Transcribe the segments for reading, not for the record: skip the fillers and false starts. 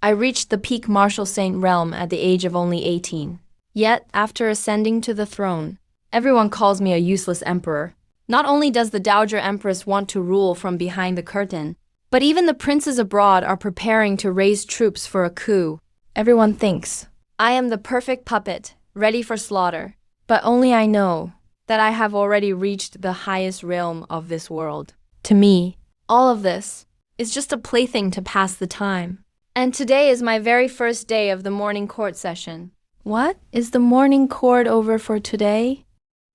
I reached the peak Marshal Saint realm at the age of only 18. Yet, after ascending to the throne, everyone calls me a useless emperor. Not only does the Dowager Empress want to rule from behind the curtain, but even the princes abroad are preparing to raise troops for a coup. Everyone thinks I am the perfect puppet, ready for slaughter. But only I know that I have already reached the highest realm of this world. To me, all of this is just a plaything to pass the time. And today is my very first day of the morning court session. What? Is the morning court over for today?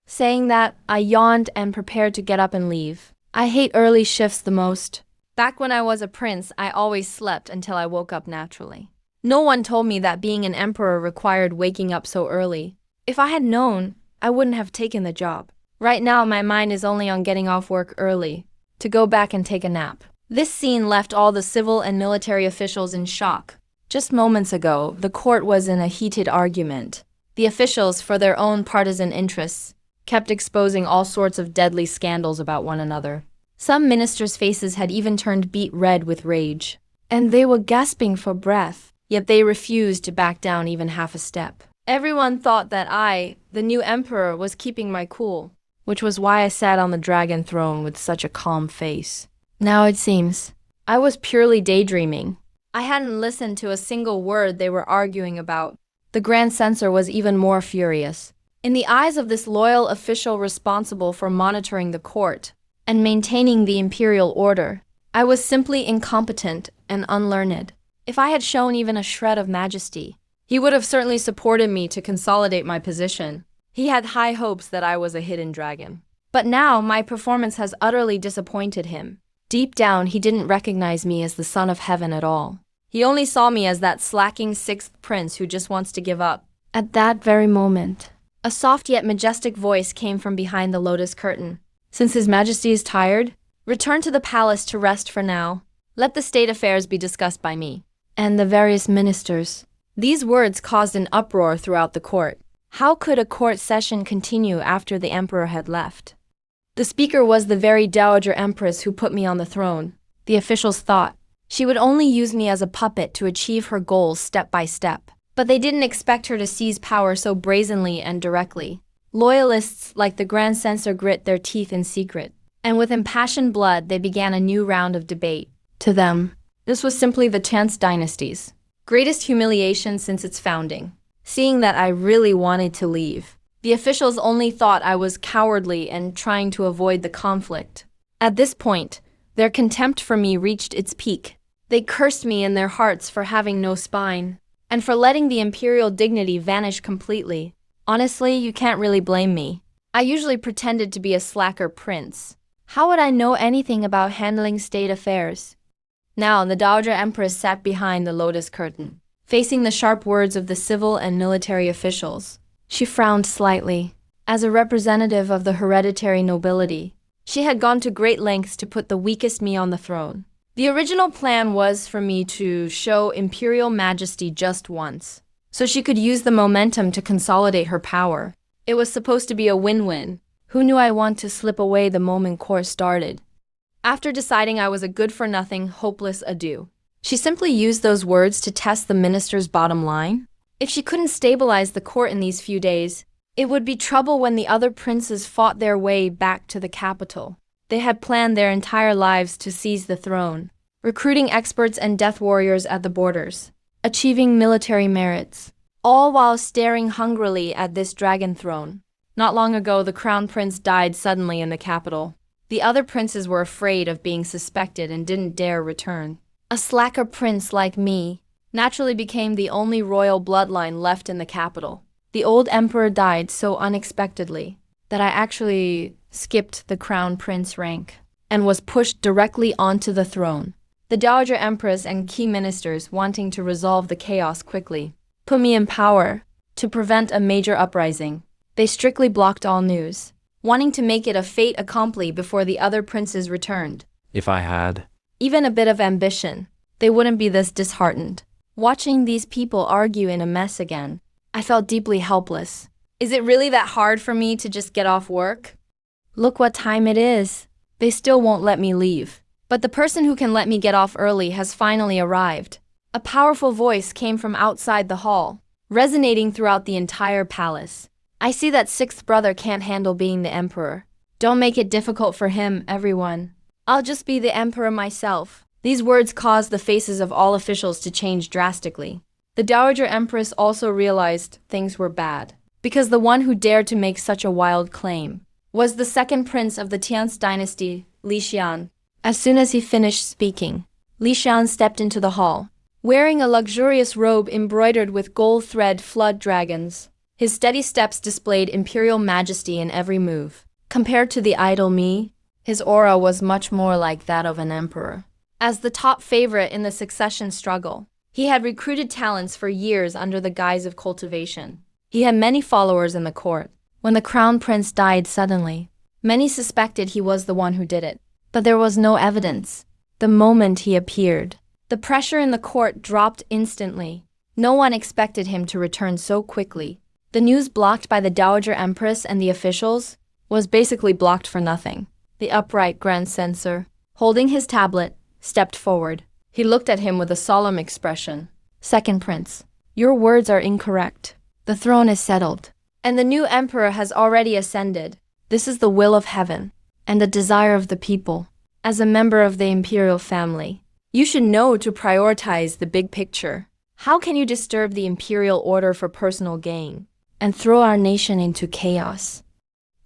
Saying that, I yawned and prepared to get up and leave. I hate early shifts the most. Back when I was a prince, I always slept until I woke up naturally. No one told me that being an emperor required waking up so early. If I had known, I wouldn't have taken the job. Right now, my mind is only on getting off work early, to go back and take a nap. This scene left all the civil and military officials in shock. Just moments ago, the court was in a heated argument. The officials, for their own partisan interests, kept exposing all sorts of deadly scandals about one another. Some ministers' faces had even turned beet red with rage, and they were gasping for breath, yet they refused to back down even half a step. Everyone thought that I, the new emperor, was keeping my cool, which was why I sat on the dragon throne with such a calm face. Now it seems, I was purely daydreaming. I hadn't listened to a single word they were arguing about. The Grand Censor was even more furious. In the eyes of this loyal official responsible for monitoring the court and maintaining the imperial order, I was simply incompetent and unlearned. If I had shown even a shred of majesty, he would have certainly supported me to consolidate my position. He had high hopes that I was a hidden dragon. But now my performance has utterly disappointed him. Deep down, he didn't recognize me as the son of heaven at all. He only saw me as that slacking sixth prince who just wants to give up. At that very moment, a soft yet majestic voice came from behind the lotus curtain. Since His Majesty is tired, return to the palace to rest for now. Let the state affairs be discussed by me and the various ministers. These words caused an uproar throughout the court. How could a court session continue after the emperor had left? The speaker was the very Dowager Empress who put me on the throne. The officials thought she would only use me as a puppet to achieve her goals step by step. But they didn't expect her to seize power so brazenly and directly. Loyalists like the Grand Censor grit their teeth in secret, and with impassioned blood they began a new round of debate. To them, this was simply the Chance dynasty's greatest humiliation since its founding. Seeing that I really wanted to leave, the officials only thought I was cowardly and trying to avoid the conflict. At this point, their contempt for me reached its peak. They cursed me in their hearts for having no spine, and for letting the imperial dignity vanish completely. Honestly, you can't really blame me. I usually pretended to be a slacker prince. How would I know anything about handling state affairs? Now, the Dowager Empress sat behind the lotus curtain, facing the sharp words of the civil and military officials. She frowned slightly. As a representative of the hereditary nobility, she had gone to great lengths to put the weakest me on the throne. The original plan was for me to show imperial majesty just once, so she could use the momentum to consolidate her power. It was supposed to be a win-win. Who knew I want to slip away the moment court started? After deciding I was a good-for-nothing, hopeless adieu, she simply used those words to test the minister's bottom line. If she couldn't stabilize the court in these few days, it would be trouble when the other princes fought their way back to the capital. They had planned their entire lives to seize the throne, recruiting experts and death warriors at the borders, achieving military merits, all while staring hungrily at this dragon throne. Not long ago, the crown prince died suddenly in the capital. The other princes were afraid of being suspected and didn't dare return. A slacker prince like me naturally became the only royal bloodline left in the capital. The old emperor died so unexpectedly that I actually skipped the crown prince rank and was pushed directly onto the throne. The Dowager Empress and key ministers, wanting to resolve the chaos quickly, put me in power to prevent a major uprising. They strictly blocked all news, wanting to make it a fait accompli before the other princes returned. If I had even a bit of ambition, they wouldn't be this disheartened. Watching these people argue in a mess again, I felt deeply helpless. Is it really that hard for me to just get off work? Look what time it is. They still won't let me leave. But the person who can let me get off early has finally arrived. A powerful voice came from outside the hall, resonating throughout the entire palace. I see that sixth brother can't handle being the emperor. Don't make it difficult for him, everyone. I'll just be the emperor myself. These words caused the faces of all officials to change drastically. The Dowager Empress also realized things were bad, because the one who dared to make such a wild claim was the second prince of the Tian's dynasty, Lysan. As soon as he finished speaking, Lysan stepped into the hall, wearing a luxurious robe embroidered with gold thread flood dragons. His steady steps displayed imperial majesty in every move. Compared to the idle me, his aura was much more like that of an emperor. As the top favorite in the succession struggle, he had recruited talents for years under the guise of cultivation. He had many followers in the court. When the crown prince died suddenly, many suspected he was the one who did it, but there was no evidence. The moment he appeared, the pressure in the court dropped instantly. No one expected him to return so quickly. The news blocked by the Dowager Empress and the officials was basically blocked for nothing. The upright Grand Censor, holding his tablet, stepped forward. He looked at him with a solemn expression. Second Prince, your words are incorrect. The throne is settled, and the new emperor has already ascended. This is the will of heaven, and the desire of the people. As a member of the imperial family, you should know to prioritize the big picture. How can you disturb the imperial order for personal gain and throw our nation into chaos?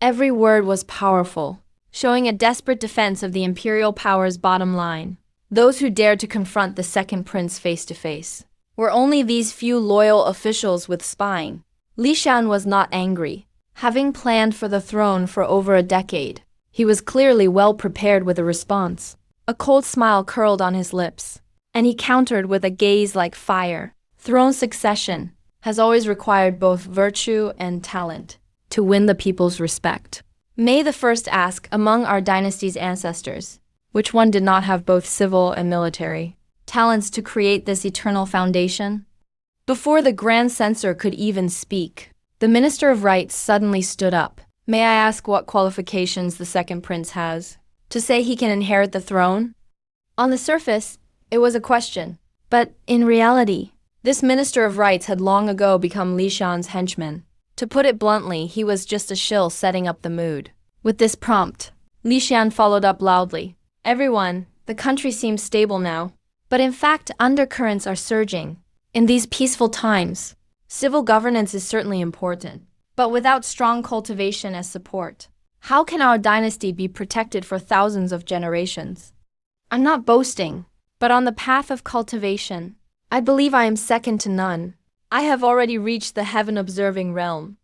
Every word was powerful, showing a desperate defense of the imperial power's bottom line. Those who dared to confront the second prince face to face were only these few loyal officials with spine. Lysan was not angry. Having planned for the throne for over a decade, he was clearly well prepared with a response. A cold smile curled on his lips, and he countered with a gaze like fire. Throne succession has always required both virtue and talent to win the people's respect. May the first ask among our dynasty's ancestors, which one did not have both civil and military talents to create this eternal foundation? Before the Grand Censor could even speak, the Minister of Rights suddenly stood up. May I ask what qualifications the second prince has to say he can inherit the throne? On the surface, it was a question, but in reality, this Minister of Rights had long ago become Lysan's henchman. To put it bluntly, he was just a shill setting up the mood. With this prompt, Lysan followed up loudly. Everyone, the country seems stable now, but in fact undercurrents are surging. In these peaceful times, civil governance is certainly important, but without strong cultivation as support, how can our dynasty be protected for thousands of generations? I'm not boasting, but on the path of cultivation, I believe I am second to none. I have already reached the heaven-observing realm.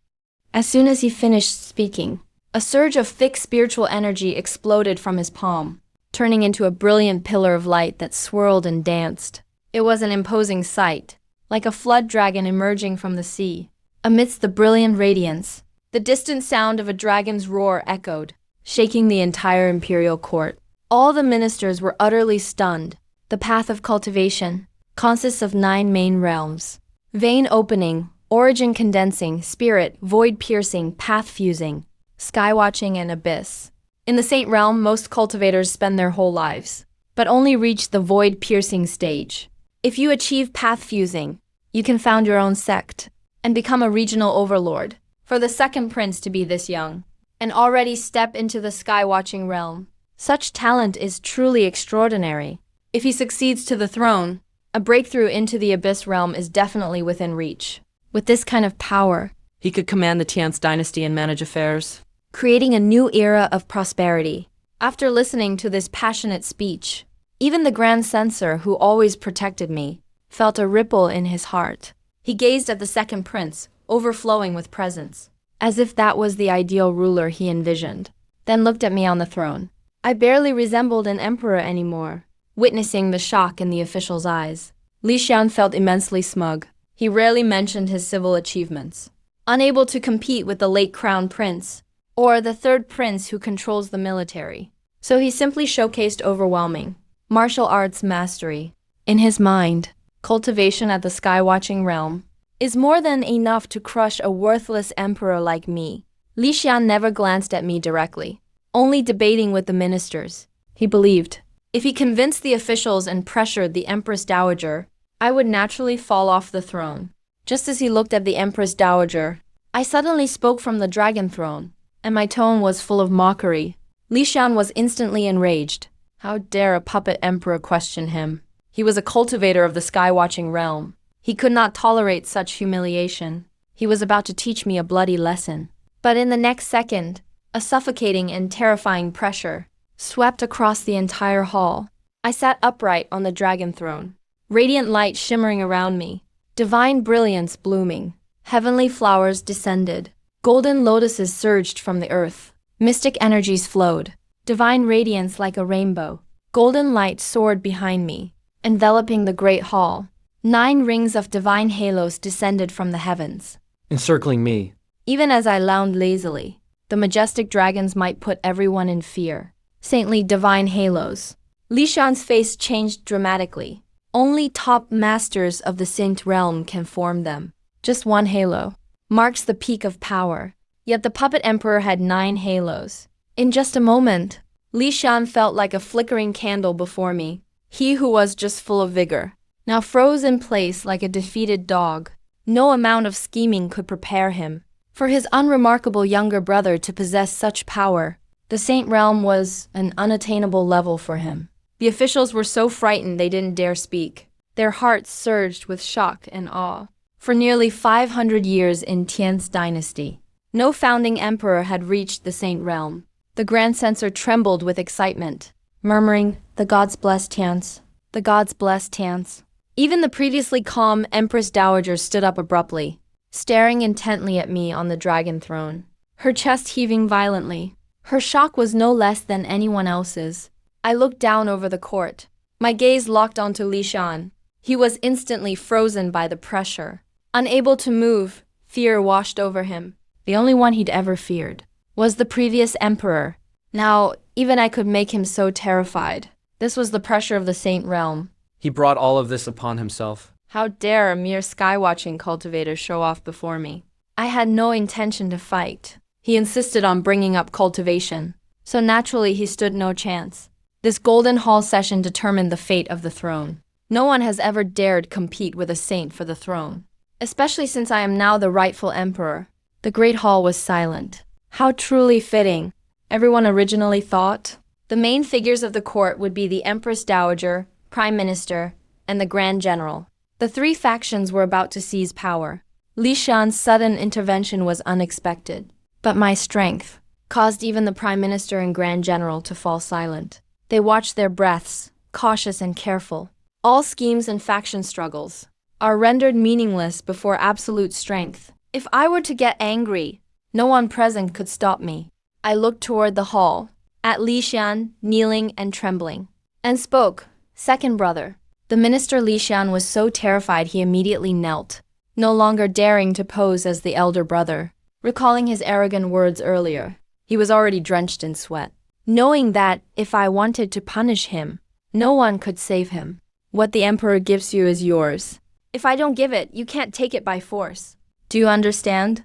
As soon as he finished speaking, a surge of thick spiritual energy exploded from his palm, turning into a brilliant pillar of light that swirled and danced. It was an imposing sight, like a flood dragon emerging from the sea. Amidst the brilliant radiance, the distant sound of a dragon's roar echoed, shaking the entire imperial court. All the ministers were utterly stunned. The path of cultivation consists of 9 main realms: vein opening, origin condensing, spirit, void piercing, path fusing, sky watching, and abyss. In the Saint realm, most cultivators spend their whole lives, but only reach the void piercing stage. If you achieve path fusing, you can found your own sect and become a regional overlord. For the second prince to be this young and already step into the sky watching realm, such talent is truly extraordinary. If he succeeds to the throne, a breakthrough into the abyss realm is definitely within reach. With this kind of power, he could command the Tian's dynasty and manage affairs, creating a new era of prosperity. After listening to this passionate speech, even the Grand Censor, who always protected me, felt a ripple in his heart. He gazed at the second prince, overflowing with presence, as if that was the ideal ruler he envisioned, then looked at me on the throne. I barely resembled an emperor anymore. Witnessing the shock in the official's eyes, Lysan felt immensely smug. He rarely mentioned his civil achievements. Unable to compete with the late crown prince, or the third prince who controls the military, so he simply showcased overwhelming martial arts mastery. In his mind, cultivation at the sky-watching realm is more than enough to crush a worthless emperor like me. Lysan never glanced at me directly, only debating with the ministers. He believed if he convinced the officials and pressured the Empress Dowager, I would naturally fall off the throne. Just as he looked at the Empress Dowager, I suddenly spoke from the dragon throne, and my tone was full of mockery. Lysan was instantly enraged. How dare a puppet emperor question him? He was a cultivator of the sky-watching realm. He could not tolerate such humiliation. He was about to teach me a bloody lesson. But in the next second, a suffocating and terrifying pressure swept across the entire hall. I sat upright on the dragon throne, radiant light shimmering around me, divine brilliance blooming. Heavenly flowers descended. Golden lotuses surged from the earth. Mystic energies flowed. Divine radiance like a rainbow. Golden light soared behind me, enveloping the great hall. 9 rings of divine halos descended from the heavens, encircling me. Even as I lounged lazily, the majestic dragons might put everyone in fear. Saintly divine halos. Lysan's face changed dramatically. Only top masters of the Saint realm can form them. Just one halo marks the peak of power. Yet the puppet emperor had 9 halos. In just a moment, Lysan felt like a flickering candle before me. He who was just full of vigor, now froze in place like a defeated dog. No amount of scheming could prepare him for his unremarkable younger brother to possess such power. The Saint realm was an unattainable level for him. The officials were so frightened they didn't dare speak. Their hearts surged with shock and awe. For nearly 500 years in Tian's dynasty, no founding emperor had reached the Saint realm. The Grand Censor trembled with excitement, murmuring, "The gods bless Tian's. The gods bless Tian's." Even the previously calm Empress Dowager stood up abruptly, staring intently at me on the dragon throne, her chest heaving violently. Her shock was no less than anyone else's. I looked down over the court. My gaze locked onto Lysan. He was instantly frozen by the pressure. Unable to move, fear washed over him. The only one he'd ever feared was the previous emperor. Now, even I could make him so terrified. This was the pressure of the Saint realm. He brought all of this upon himself. How dare a mere sky-watching cultivator show off before me? I had no intention to fight. He insisted on bringing up cultivation, so naturally he stood no chance. This Golden Hall session determined the fate of the throne. No one has ever dared compete with a saint for the throne, especially since I am now the rightful emperor. The Great Hall was silent. How truly fitting, everyone originally thought. The main figures of the court would be the Empress Dowager, Prime Minister, and the Grand General. The 3 factions were about to seize power. Lysan's sudden intervention was unexpected, but my strength caused even the Prime Minister and Grand General to fall silent. They watched their breaths, cautious and careful. All schemes and faction struggles are rendered meaningless before absolute strength. If I were to get angry, no one present could stop me. I looked toward the hall, at Lysan, kneeling and trembling, and spoke, "Second brother." The minister Lysan was so terrified he immediately knelt, no longer daring to pose as the elder brother. Recalling his arrogant words earlier, he was already drenched in sweat, knowing that if I wanted to punish him, no one could save him. What the emperor gives you is yours. If I don't give it, you can't take it by force. Do you understand?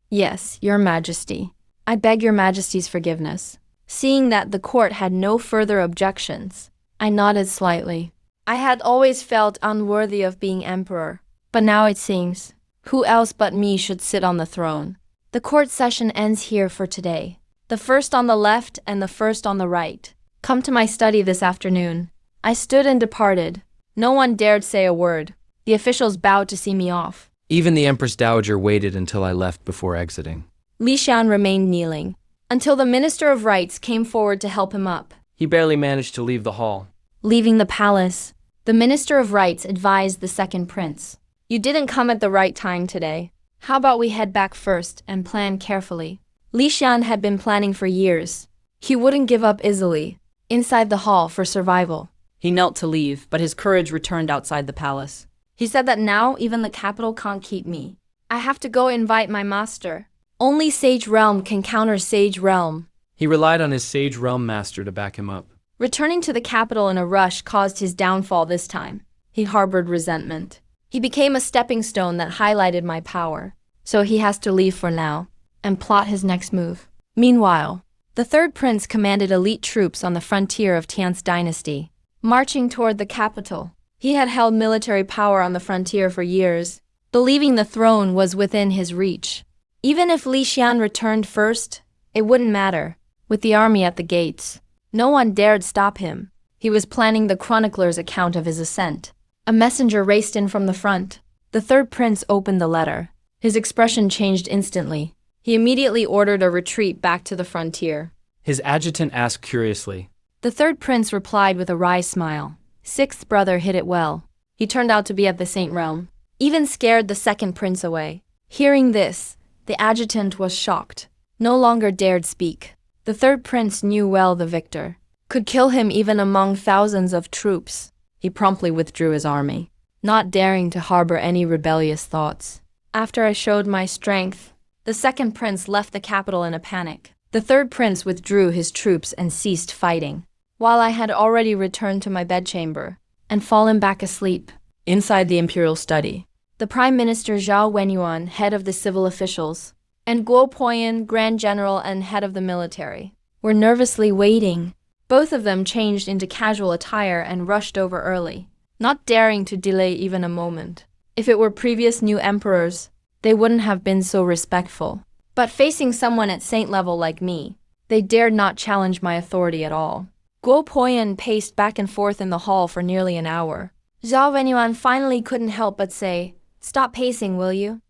Yes, your majesty. I beg your majesty's forgiveness. Seeing that the court had no further objections, I nodded slightly. I had always felt unworthy of being emperor, but now it seems, who else but me should sit on the throne? The court session ends here for today. The first on the left and the first on the right. Come to my study this afternoon. I stood and departed. No one dared say a word. The officials bowed to see me off. Even the Empress Dowager waited until I left before exiting. Lysan remained kneeling, until the Minister of Rights came forward to help him up. He barely managed to leave the hall. Leaving the palace, the Minister of Rights advised the second prince. "You didn't come at the right time today. How about we head back first and plan carefully?" Lysan had been planning for years. He wouldn't give up easily. Inside the hall for survival. He knelt to leave, but his courage returned outside the palace. He said that now even the capital can't keep me. I have to go invite my master. Only Sage Realm can counter Sage Realm. He relied on his Sage Realm master to back him up. Returning to the capital in a rush caused his downfall this time. He harbored resentment. He became a stepping stone that highlighted my power. So he has to leave for now and plot his next move. Meanwhile, the third prince commanded elite troops on the frontier of Tian's dynasty, marching toward the capital. He had held military power on the frontier for years, believing the throne was within his reach. Even if Lysan returned first, it wouldn't matter. With the army at the gates, no one dared stop him. He was planning the chronicler's account of his ascent. A messenger raced in from the front. The third prince opened the letter. His expression changed instantly. He immediately ordered a retreat back to the frontier. His adjutant asked curiously. The third prince replied with a wry smile. Sixth brother hid it well. He turned out to be at the Saint Realm. Even scared the second prince away. Hearing this, the adjutant was shocked. No longer dared speak. The third prince knew well the victor could kill him even among thousands of troops. He promptly withdrew his army, not daring to harbor any rebellious thoughts. After I showed my strength, the second prince left the capital in a panic. The third prince withdrew his troops and ceased fighting, while I had already returned to my bedchamber and fallen back asleep. Inside the imperial study, the Prime Minister Zhao Wenyuan, head of the civil officials, and Guo Poyan, Grand General and head of the military, were nervously waiting. Both of them changed into casual attire and rushed over early, not daring to delay even a moment. If it were previous new emperors, they wouldn't have been so respectful. But facing someone at saint level like me, they dared not challenge my authority at all. Guo Poyan paced back and forth in the hall for nearly an hour. Zhao Wenyuan finally couldn't help but say, "Stop pacing, will you?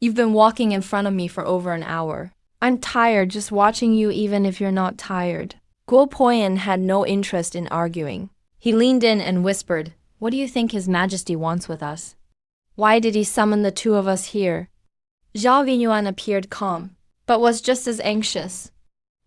You've been walking in front of me for over an hour. I'm tired just watching you even if you're not tired." Guo Poyan had no interest in arguing. He leaned in and whispered, "What do you think His Majesty wants with us? Why did he summon the two of us here?" Zhao Wenyuan appeared calm, but was just as anxious.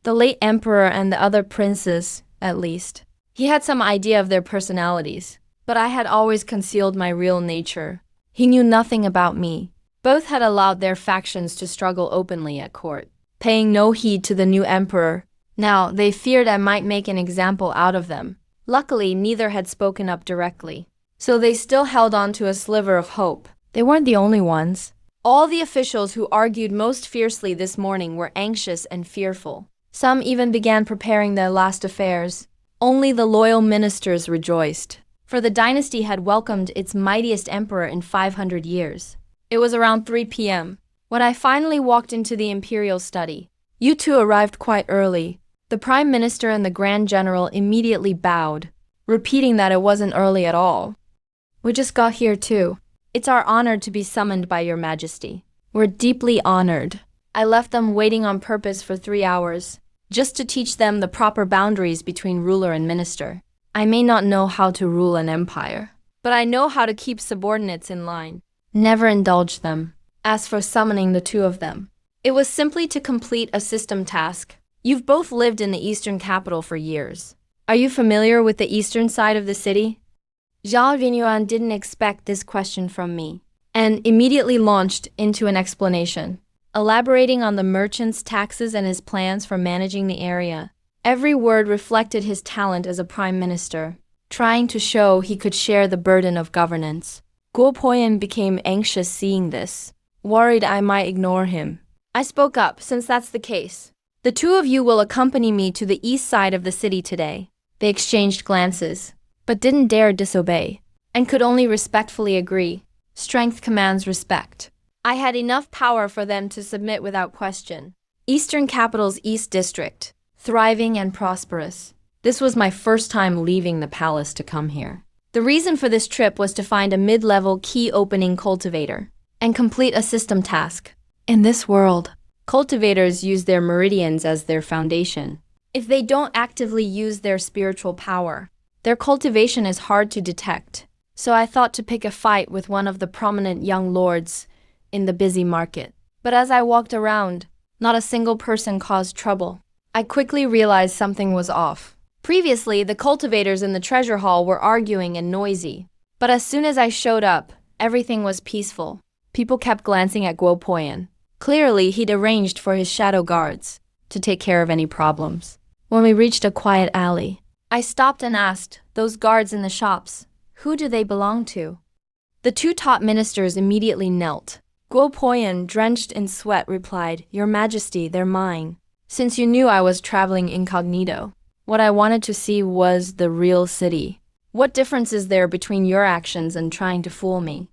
The late emperor and the other princes, at least. He had some idea of their personalities, but I had always concealed my real nature. He knew nothing about me. Both had allowed their factions to struggle openly at court, paying no heed to the new emperor. Now, they feared I might make an example out of them. Luckily, neither had spoken up directly, so they still held on to a sliver of hope. They weren't the only ones. All the officials who argued most fiercely this morning were anxious and fearful. Some even began preparing their last affairs. Only the loyal ministers rejoiced, for the dynasty had welcomed its mightiest emperor in 500 years. It was around 3 p.m. when I finally walked into the imperial study. You two arrived quite early. The Prime Minister and the Grand General immediately bowed, repeating that it wasn't early at all. "We just got here too. It's our honor to be summoned by Your Majesty." "We're deeply honored." I left them waiting on purpose for 3 hours, just to teach them the proper boundaries between ruler and minister. I may not know how to rule an empire, but I know how to keep subordinates in line. Never indulge them. As for summoning the two of them, it was simply to complete a system task. You've both lived in the eastern capital for years. Are you familiar with the eastern side of the city? Zhao Wenyuan didn't expect this question from me, and immediately launched into an explanation, elaborating on the merchant's taxes and his plans for managing the area. Every word reflected his talent as a prime minister, trying to show he could share the burden of governance. Guo Poyan became anxious seeing this, worried I might ignore him. I spoke up, "Since that's the case, the two of you will accompany me to the east side of the city today." They exchanged glances, but didn't dare disobey, and could only respectfully agree. Strength commands respect. I had enough power for them to submit without question. Eastern Capital's East District, thriving and prosperous. This was my first time leaving the palace to come here. The reason for this trip was to find a mid-level key opening cultivator and complete a system task. In this world, cultivators use their meridians as their foundation. If they don't actively use their spiritual power, their cultivation is hard to detect. So I thought to pick a fight with one of the prominent young lords in the busy market. But as I walked around, not a single person caused trouble. I quickly realized something was off. Previously, the cultivators in the treasure hall were arguing and noisy. But as soon as I showed up, everything was peaceful. People kept glancing at Guo Poyan. Clearly, he'd arranged for his shadow guards to take care of any problems. When we reached a quiet alley, I stopped and asked, "Those guards in the shops, who do they belong to?" The two top ministers immediately knelt. Guo Poyan, drenched in sweat, replied, "Your Majesty, they're mine. Since you knew I was traveling incognito, what I wanted to see was the real city. What difference is there between your actions and trying to fool me?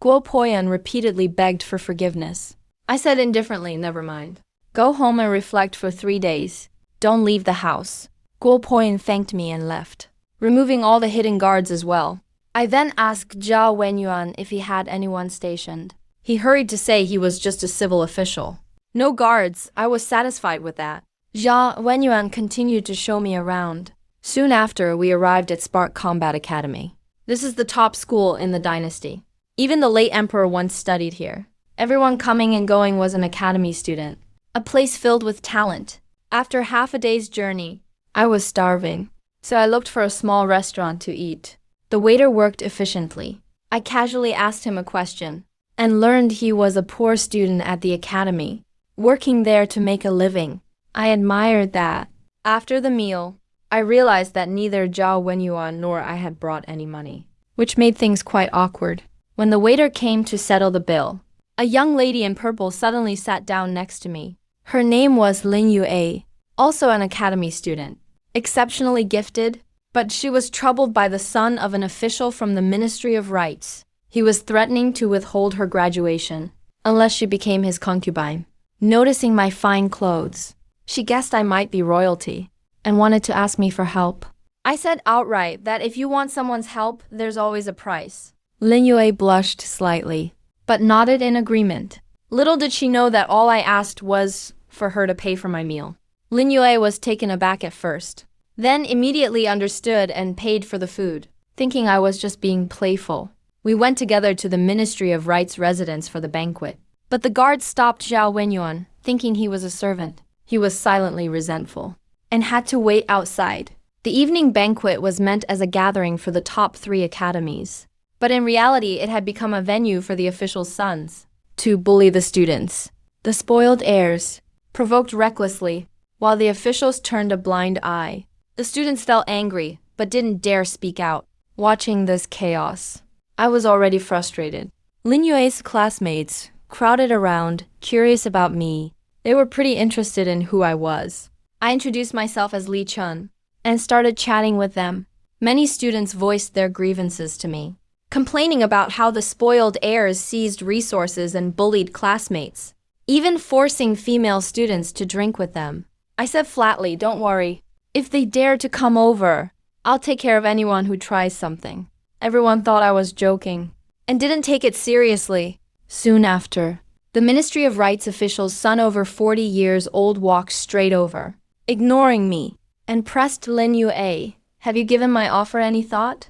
Guo Poyan repeatedly begged for forgiveness. I said indifferently, never mind. Go home and reflect for 3 days. Don't leave the house. Guo Poyan thanked me and left, removing all the hidden guards as well. I then asked Zhao Wenyuan if he had anyone stationed. He hurried to say he was just a civil official. No guards, I was satisfied with that. Zhao Wenyuan continued to show me around. Soon after, we arrived at Spark Combat Academy. This is the top school in the dynasty. Even the late emperor once studied here. Everyone coming and going was an academy student. A place filled with talent. After half a day's journey, I was starving, so I looked for a small restaurant to eat. The waiter worked efficiently. I casually asked him a question, and learned he was a poor student at the academy, working there to make a living. I admired that. After the meal, I realized that neither Zhao Wenyuan nor I had brought any money, which made things quite awkward. When the waiter came to settle the bill, a young lady in purple suddenly sat down next to me. Her name was Lin Yue, also an academy student, exceptionally gifted, but she was troubled by the son of an official from the Ministry of Rights. He was threatening to withhold her graduation unless she became his concubine. Noticing my fine clothes, she guessed I might be royalty and wanted to ask me for help. I said outright that if you want someone's help, there's always a price. Lin Yue blushed slightly, but nodded in agreement. Little did she know that all I asked was for her to pay for my meal. Lin Yue was taken aback at first, then immediately understood and paid for the food, thinking I was just being playful. We went together to the Ministry of Rights residence for the banquet. But the guard stopped Zhao Wenyuan, thinking he was a servant. He was silently resentful, and had to wait outside. The evening banquet was meant as a gathering for the top 3 academies, but in reality it had become a venue for the officials' sons to bully the students. The spoiled heirs provoked recklessly, while the officials turned a blind eye. The students felt angry, but didn't dare speak out. Watching this chaos, I was already frustrated. Lin Yue's classmates crowded around, curious about me. They were pretty interested in who I was. I introduced myself as Li Chun and started chatting with them. Many students voiced their grievances to me, complaining about how the spoiled heirs seized resources and bullied classmates, even forcing female students to drink with them. I said flatly, don't worry. If they dare to come over, I'll take care of anyone who tries something. Everyone thought I was joking and didn't take it seriously. Soon after, the Ministry of Rights official's son over 40 years old walked straight over, ignoring me, and pressed Lin Yue. Have you given my offer any thought?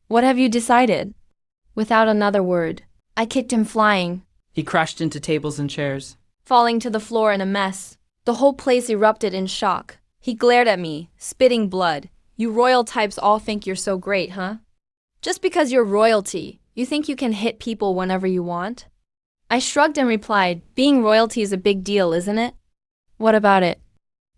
What have you decided? Without another word, I kicked him flying. He crashed into tables and chairs, falling to the floor in a mess. The whole place erupted in shock. He glared at me, spitting blood. You royal types all think you're so great, huh? Just because you're royalty, you think you can hit people whenever you want? I shrugged and replied, being royalty is a big deal, isn't it? What about it?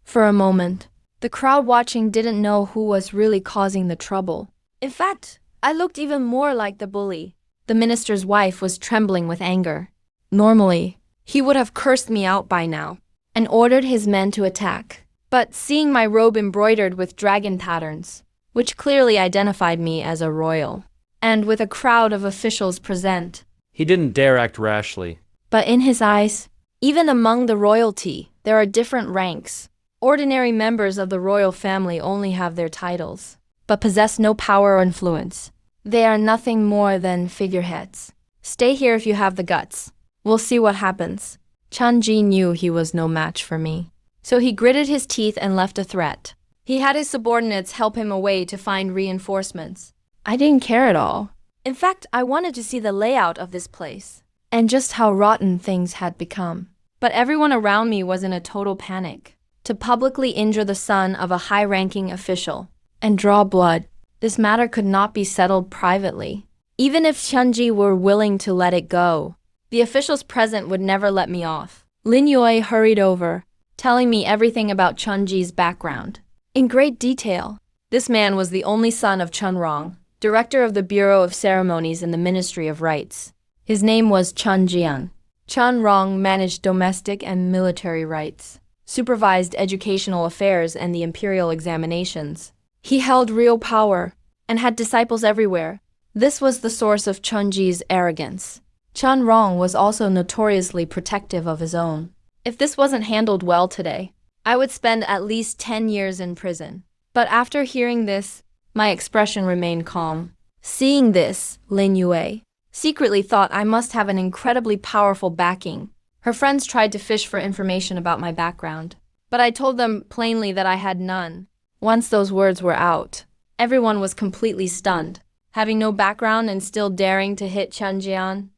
For a moment, the crowd watching didn't know who was really causing the trouble. In fact, I looked even more like the bully. The minister's wife was trembling with anger. Normally, he would have cursed me out by now and ordered his men to attack. But seeing my robe embroidered with dragon patterns, which clearly identified me as a royal, and with a crowd of officials present, He didn't dare act rashly. But in his eyes, even among the royalty, there are different ranks. Ordinary members of the royal family only have their titles, but possess no power or influence. They are nothing more than figureheads. Stay here if you have the guts. We'll see what happens. Chunji knew he was no match for me, so he gritted his teeth and left a threat. He had his subordinates help him away to find reinforcements. I didn't care at all. In fact, I wanted to see the layout of this place, and just how rotten things had become. But everyone around me was in a total panic. To publicly injure the son of a high-ranking official and draw blood, this matter could not be settled privately. Even if Chunji were willing to let it go, the officials present would never let me off. Lin Yue hurried over, telling me everything about Chunji's background. In great detail, this man was the only son of Chun Rong, director of the Bureau of Ceremonies in the Ministry of Rights. His name was Chun Jian. Chun Rong managed domestic and military rights, supervised educational affairs and the imperial examinations. He held real power and had disciples everywhere. This was the source of Chunji's arrogance. Chun Rong was also notoriously protective of his own. If this wasn't handled well today, I would spend at least 10 years in prison. But after hearing this, my expression remained calm. Seeing this, Lin Yue secretly thought I must have an incredibly powerful backing. Her friends tried to fish for information about my background, but I told them plainly that I had none. Once those words were out, everyone was completely stunned. Having no background and still daring to hit Chunjian?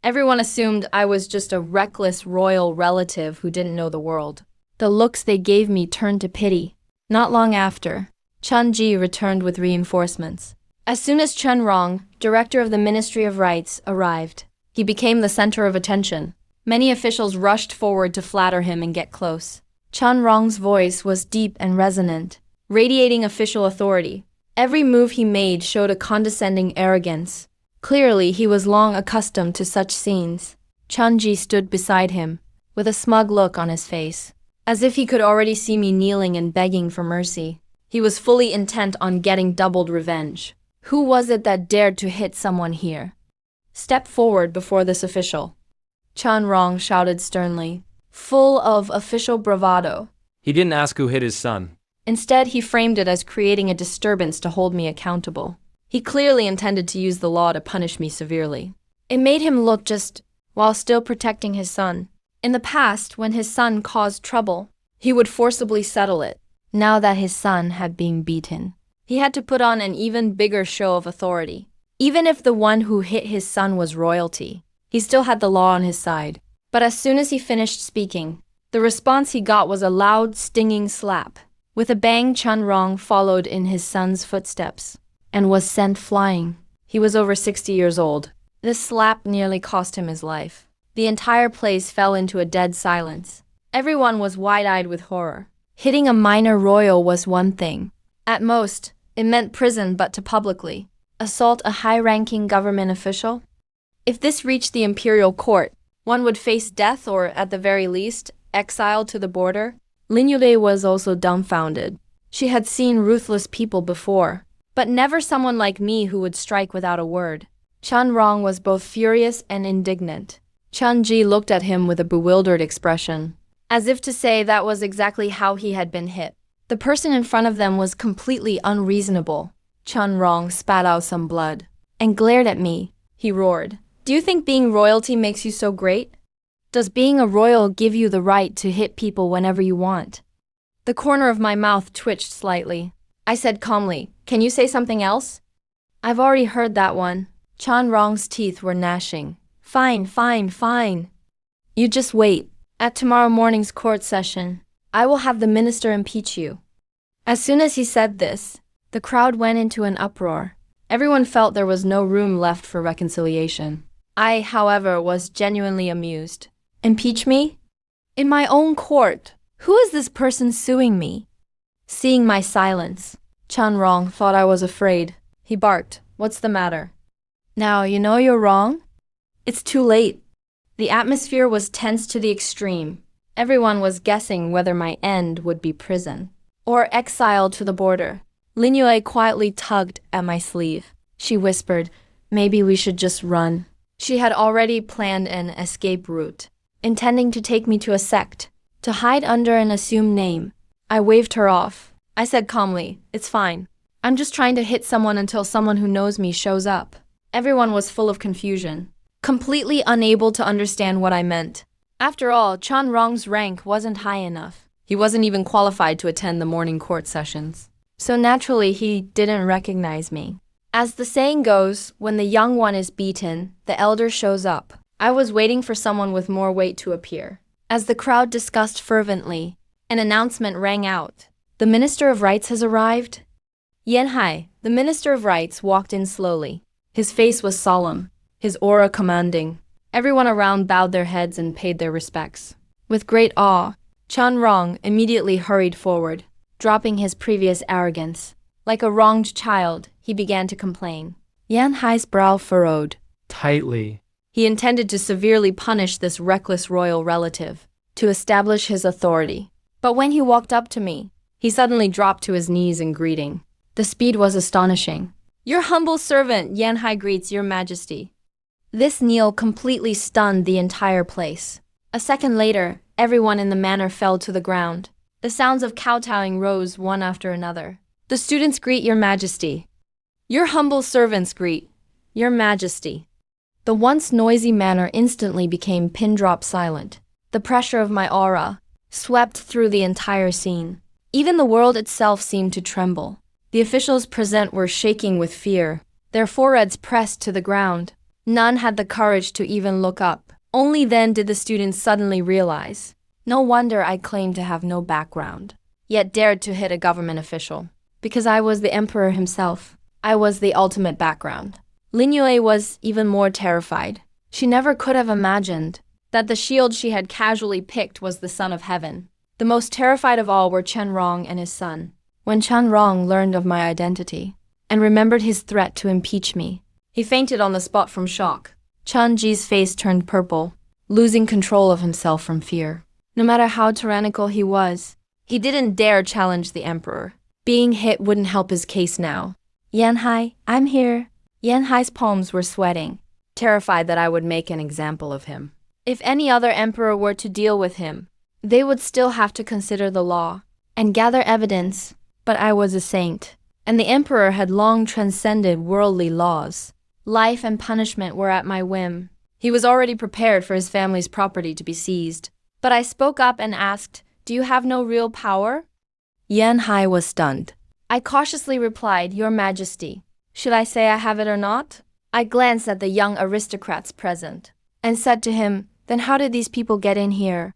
Everyone assumed I was just a reckless royal relative who didn't know the world. The looks they gave me turned to pity. Not long after, Chunji returned with reinforcements. As soon as Chun Rong, director of the Ministry of Rights, arrived, he became the center of attention. Many officials rushed forward to flatter him and get close. Chun Rong's voice was deep and resonant, radiating official authority. Every move he made showed a condescending arrogance. Clearly, he was long accustomed to such scenes. Chunji stood beside him, with a smug look on his face, as if he could already see me kneeling and begging for mercy. He was fully intent on getting doubled revenge. Who was it that dared to hit someone here? Step forward before this official. Chun Rong shouted sternly, full of official bravado. He didn't ask who hit his son. Instead, he framed it as creating a disturbance to hold me accountable. He clearly intended to use the law to punish me severely. It made him look just while still protecting his son. In the past, when his son caused trouble, he would forcibly settle it. Now that his son had been beaten, he had to put on an even bigger show of authority. Even if the one who hit his son was royalty, he still had the law on his side. But as soon as he finished speaking, the response he got was a loud, stinging slap. With a bang, Chun Rong followed in his son's footsteps and was sent flying. He was over 60 years old. This slap nearly cost him his life. The entire place fell into a dead silence. Everyone was wide-eyed with horror. Hitting a minor royal was one thing. At most, it meant prison, but to publicly assault a high-ranking government official? If this reached the imperial court, one would face death or, at the very least, exile to the border. Lin Yue was also dumbfounded. She had seen ruthless people before, but never someone like me who would strike without a word. Chun Rong was both furious and indignant. Chunji looked at him with a bewildered expression, as if to say that was exactly how he had been hit. The person in front of them was completely unreasonable. Chun Rong spat out some blood and glared at me. He roared, "Do you think being royalty makes you so great? Does being a royal give you the right to hit people whenever you want?" The corner of my mouth twitched slightly. I said calmly, "Can you say something else?" "I've already heard that one." Chun Rong's teeth were gnashing. Fine, fine, fine. You just wait. At tomorrow morning's court session, I will have the minister impeach you." As soon as he said this, the crowd went into an uproar. Everyone felt there was no room left for reconciliation. I, however, was genuinely amused. Impeach me? In my own court? Who is this person suing me? Seeing my silence, Chun Rong thought I was afraid. He barked, "What's the matter?" "Now you know you're wrong? It's too late." The atmosphere was tense to the extreme. Everyone was guessing whether my end would be prison or exile to the border. Lin Yue quietly tugged at my sleeve. She whispered, "Maybe we should just run." She had already planned an escape route, intending to take me to a sect, to hide under an assumed name. I waved her off. I said calmly, "It's fine. I'm just trying to hit someone until someone who knows me shows up." Everyone was full of confusion, completely unable to understand what I meant. After all, Chun Rong's rank wasn't high enough. He wasn't even qualified to attend the morning court sessions. So naturally, he didn't recognize me. As the saying goes, when the young one is beaten, the elder shows up. I was waiting for someone with more weight to appear. As the crowd discussed fervently, an announcement rang out. "The Minister of Rights has arrived." Yanhai, the Minister of Rights, walked in slowly. His face was solemn, his aura commanding. Everyone around bowed their heads and paid their respects. With great awe, Chun Rong immediately hurried forward, dropping his previous arrogance. Like a wronged child, he began to complain. Yanhai's brow furrowed tightly. He intended to severely punish this reckless royal relative, to establish his authority. But when he walked up to me, he suddenly dropped to his knees in greeting. The speed was astonishing. Your humble servant, Yanhai greets your majesty. This kneel completely stunned the entire place. A second later, everyone in the manor fell to the ground. The sounds of kowtowing rose one after another. The students greet your majesty. Your humble servants greet your majesty. The once noisy manor instantly became pin-drop silent. The pressure of my aura swept through the entire scene. Even the world itself seemed to tremble. The officials present were shaking with fear, their foreheads pressed to the ground. None had the courage to even look up. Only then did the students suddenly realize. No wonder I claimed to have no background, yet dared to hit a government official. Because I was the emperor himself. I was the ultimate background. Lin Yue was even more terrified. She never could have imagined that the shield she had casually picked was the son of heaven. The most terrified of all were Chen Rong and his son. When Chen Rong learned of my identity and remembered his threat to impeach me, he fainted on the spot from shock. Chen Ji's face turned purple, losing control of himself from fear. No matter how tyrannical he was, he didn't dare challenge the emperor. Being hit wouldn't help his case now. Yanhai, I'm here. Yanhai's palms were sweating, terrified that I would make an example of him. If any other emperor were to deal with him, they would still have to consider the law and gather evidence. But I was a saint, and the emperor had long transcended worldly laws. Life and punishment were at my whim. He was already prepared for his family's property to be seized. But I spoke up and asked, "Do you have no real power?" Yanhai was stunned. I cautiously replied, "Your Majesty. Should I say I have it or not?" I glanced at the young aristocrats present and said to him, "Then how did these people get in here?"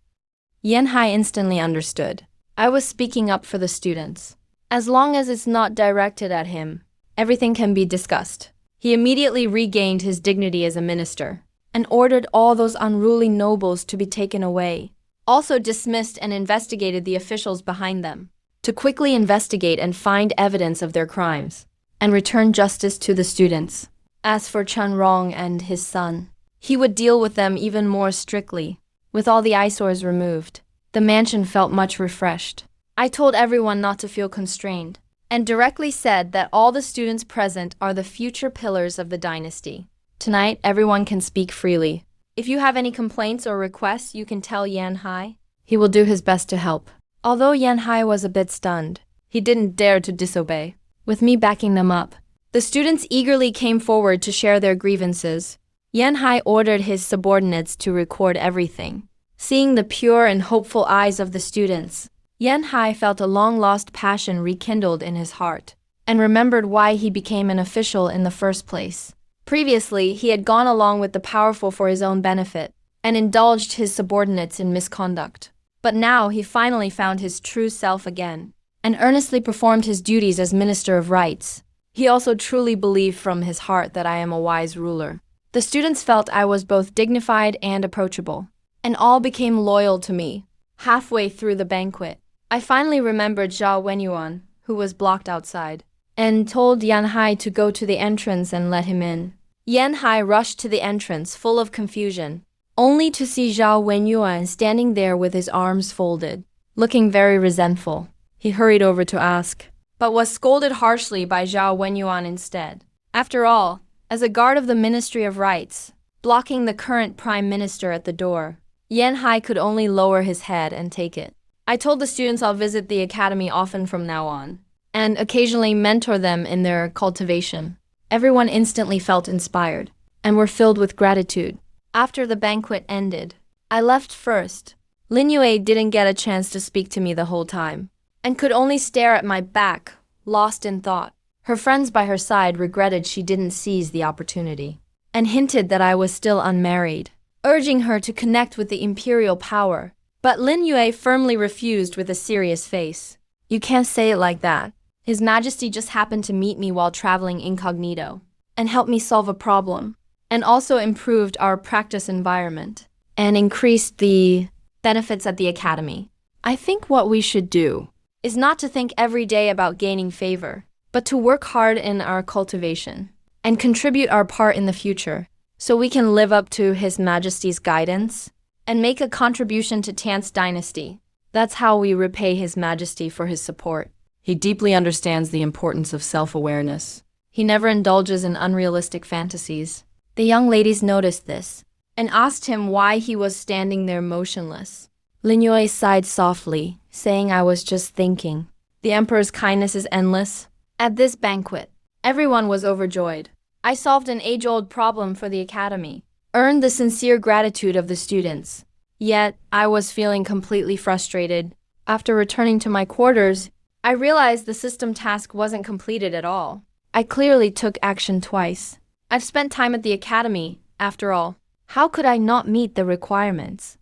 Yanhai instantly understood. I was speaking up for the students. As long as it's not directed at him, everything can be discussed. He immediately regained his dignity as a minister and ordered all those unruly nobles to be taken away. Also dismissed and investigated the officials behind them to quickly investigate and find evidence of their crimes and return justice to the students. As for Chen Rong and his son, he would deal with them even more strictly. With all the eyesores removed, the mansion felt much refreshed. I told everyone not to feel constrained and directly said that all the students present are the future pillars of the dynasty. Tonight, everyone can speak freely. If you have any complaints or requests, you can tell Yanhai. He will do his best to help. Although Yanhai was a bit stunned, he didn't dare to disobey. With me backing them up, the students eagerly came forward to share their grievances. Yanhai ordered his subordinates to record everything. Seeing the pure and hopeful eyes of the students, Yanhai felt a long-lost passion rekindled in his heart and remembered why he became an official in the first place. Previously, he had gone along with the powerful for his own benefit and indulged his subordinates in misconduct. But now he finally found his true self again and earnestly performed his duties as Minister of Rights. He also truly believed from his heart that I am a wise ruler. The students felt I was both dignified and approachable, and all became loyal to me. Halfway through the banquet, I finally remembered Xiao Wenyuan, who was blocked outside, and told Yanhai to go to the entrance and let him in. Yanhai rushed to the entrance, full of confusion, only to see Xiao Wenyuan standing there with his arms folded, looking very resentful. He hurried over to ask, but was scolded harshly by Xiao Wenyuan instead. After all, as a guard of the Ministry of Rights, blocking the current Prime Minister at the door, Yanhai could only lower his head and take it. I told the students I'll visit the academy often from now on, and occasionally mentor them in their cultivation. Everyone instantly felt inspired, and were filled with gratitude. After the banquet ended, I left first. Lin Yue didn't get a chance to speak to me the whole time, and could only stare at my back, lost in thought. Her friends by her side regretted she didn't seize the opportunity, and hinted that I was still unmarried, urging her to connect with the imperial power. But Lin Yue firmly refused with a serious face. "You can't say it like that. His Majesty just happened to meet me while traveling incognito, and helped me solve a problem, and also improved our practice environment, and increased the benefits at the academy. I think what we should do is not to think every day about gaining favor, but to work hard in our cultivation, and contribute our part in the future, so we can live up to His Majesty's guidance, and make a contribution to Tan's dynasty. That's how we repay His Majesty for his support. He deeply understands the importance of self-awareness. He never indulges in unrealistic fantasies. The young ladies noticed this and asked him why he was standing there motionless. Lin Yue sighed softly, saying, I was just thinking. The emperor's kindness is endless. At this banquet, everyone was overjoyed. I solved an age-old problem for the academy, earned the sincere gratitude of the students. Yet, I was feeling completely frustrated. After returning to my quarters, I realized the system task wasn't completed at all. I clearly took action twice. I've spent time at the academy, after all. How could I not meet the requirements?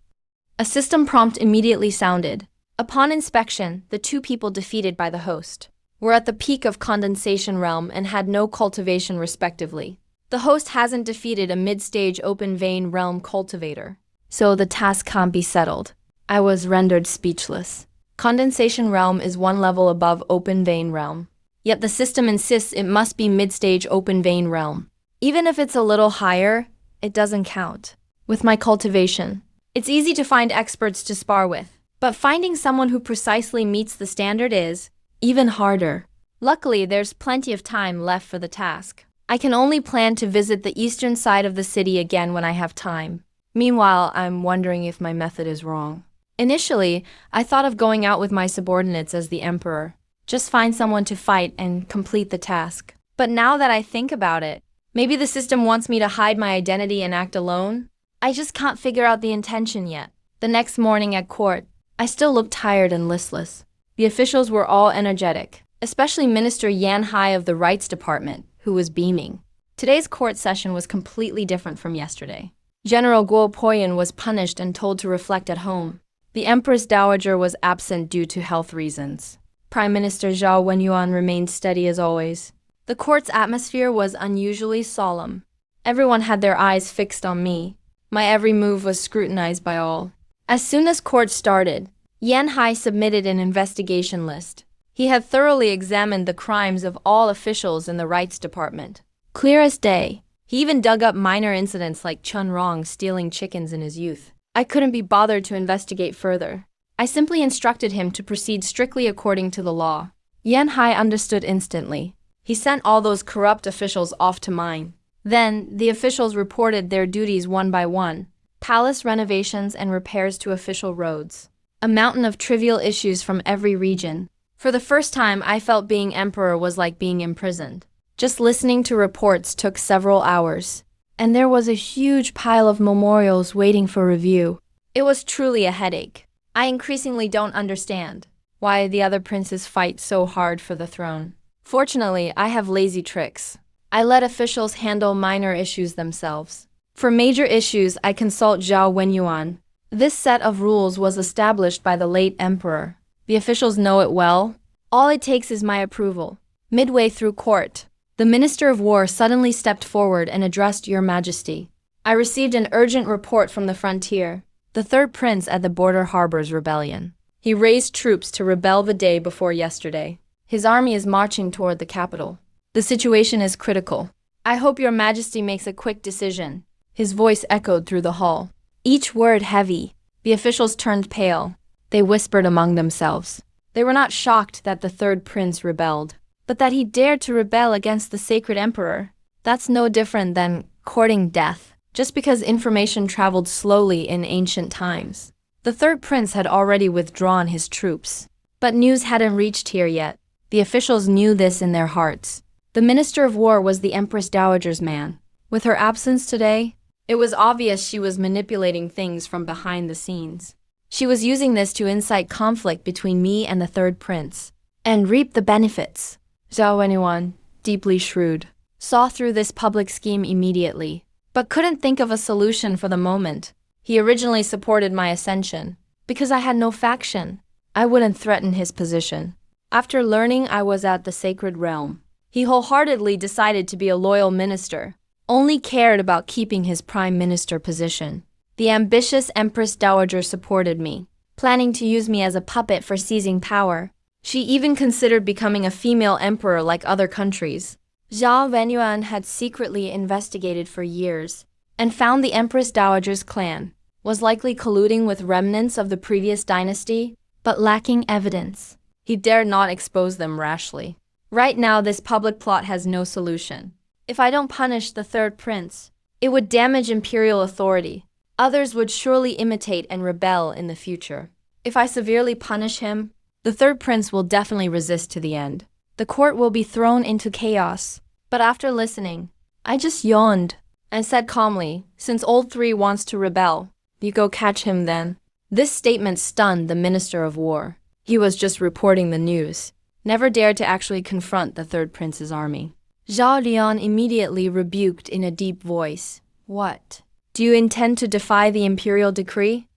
A system prompt immediately sounded. Upon inspection, the two people defeated by the host were at the peak of condensation realm and had no cultivation respectively. The host hasn't defeated a mid-stage open vein realm cultivator, so the task can't be settled. I was rendered speechless. Condensation realm is one level above open vein realm. Yet the system insists it must be mid-stage open vein realm. Even if it's a little higher, it doesn't count. With my cultivation, it's easy to find experts to spar with, but finding someone who precisely meets the standard is even harder. Luckily, there's plenty of time left for the task. I can only plan to visit the eastern side of the city again when I have time. Meanwhile, I'm wondering if my method is wrong. Initially, I thought of going out with my subordinates as the emperor. Just find someone to fight and complete the task. But now that I think about it, maybe the system wants me to hide my identity and act alone? I just can't figure out the intention yet. The next morning at court, I still looked tired and listless. The officials were all energetic, especially Minister Yan Hai of the Rights Department, who was beaming. Today's court session was completely different from yesterday. General Guo Poyan was punished and told to reflect at home. The Empress Dowager was absent due to health reasons. Prime Minister Zhao Wenyuan remained steady as always. The court's atmosphere was unusually solemn. Everyone had their eyes fixed on me. My every move was scrutinized by all. As soon as court started, Yan Hai submitted an investigation list. He had thoroughly examined the crimes of all officials in the rights department. Clear as day. He even dug up minor incidents like Chun Rong stealing chickens in his youth. I couldn't be bothered to investigate further. I simply instructed him to proceed strictly according to the law. Yan Hai understood instantly. He sent all those corrupt officials off to mine. Then, the officials reported their duties one by one. Palace renovations and repairs to official roads. A mountain of trivial issues from every region. For the first time, I felt being emperor was like being imprisoned. Just listening to reports took several hours. And there was a huge pile of memorials waiting for review. It was truly a headache. I increasingly don't understand why the other princes fight so hard for the throne. Fortunately, I have lazy tricks. I let officials handle minor issues themselves. For major issues, I consult Zhao Wenyuan. This set of rules was established by the late emperor. The officials know it well. All it takes is my approval. Midway through court, the Minister of War suddenly stepped forward and addressed Your Majesty. I received an urgent report from the frontier. The third prince at the border harbors rebellion. He raised troops to rebel the day before yesterday. His army is marching toward the capital. The situation is critical. I hope Your Majesty makes a quick decision. His voice echoed through the hall. Each word heavy. The officials turned pale. They whispered among themselves. They were not shocked that the third prince rebelled, but that he dared to rebel against the sacred emperor. That's no different than courting death, just because information traveled slowly in ancient times. The third prince had already withdrawn his troops, but news hadn't reached here yet. The officials knew this in their hearts. The Minister of War was the Empress Dowager's man. With her absence today, it was obvious she was manipulating things from behind the scenes. She was using this to incite conflict between me and the third prince, and reap the benefits. Zhao Wenyuan, deeply shrewd, saw through this public scheme immediately, but couldn't think of a solution for the moment. He originally supported my ascension. Because I had no faction, I wouldn't threaten his position. After learning I was at the sacred realm, he wholeheartedly decided to be a loyal minister, only cared about keeping his prime minister position. The ambitious Empress Dowager supported me, planning to use me as a puppet for seizing power. She even considered becoming a female emperor like other countries. Zhao Wenyuan had secretly investigated for years, and found the Empress Dowager's clan was likely colluding with remnants of the previous dynasty, but lacking evidence. He dared not expose them rashly. Right now, this public plot has no solution. If I don't punish the third prince, it would damage imperial authority. Others would surely imitate and rebel in the future. If I severely punish him, the third prince will definitely resist to the end. The court will be thrown into chaos. But after listening, I just yawned and said calmly, since old three wants to rebel, you go catch him then. This statement stunned the Minister of War. He was just reporting the news, never dared to actually confront the third prince's army. Zhao Lian immediately rebuked in a deep voice. What? Do you intend to defy the imperial decree?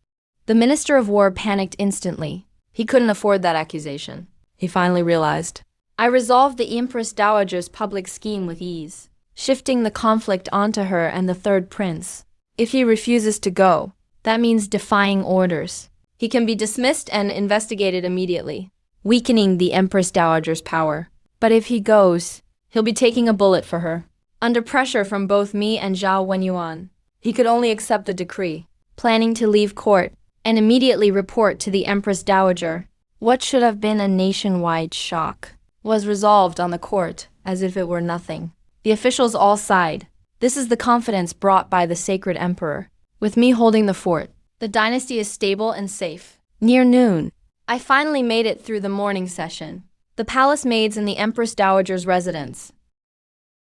The Minister of War panicked instantly. He couldn't afford that accusation. He finally realized. I resolved the Empress Dowager's public scheme with ease, shifting the conflict onto her and the third prince. If he refuses to go, that means defying orders. He can be dismissed and investigated immediately, weakening the Empress Dowager's power. But if he goes, he'll be taking a bullet for her. Under pressure from both me and Zhao Wenyuan, he could only accept the decree, planning to leave court and immediately report to the Empress Dowager. What should have been a nationwide shock was resolved on the court as if it were nothing. The officials all sighed. This is the confidence brought by the sacred emperor. With me holding the fort, the dynasty is stable and safe. Near noon, I finally made it through the morning session. The palace maids in the Empress Dowager's residence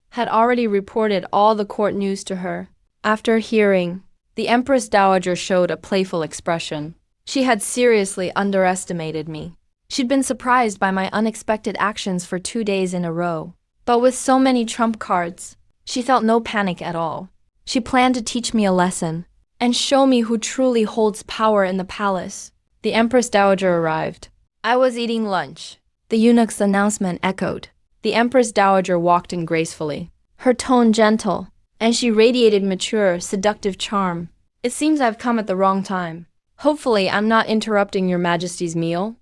had already reported all the court news to her. After hearing, the Empress Dowager showed a playful expression. She had seriously underestimated me. She'd been surprised by my unexpected actions for 2 days in a row. But with so many trump cards, she felt no panic at all. She planned to teach me a lesson and show me who truly holds power in the palace. The Empress Dowager arrived. I was eating lunch. The eunuch's announcement echoed. The Empress Dowager walked in gracefully, her tone gentle, and she radiated mature, seductive charm. It seems I've come at the wrong time. Hopefully, I'm not interrupting your Majesty's meal.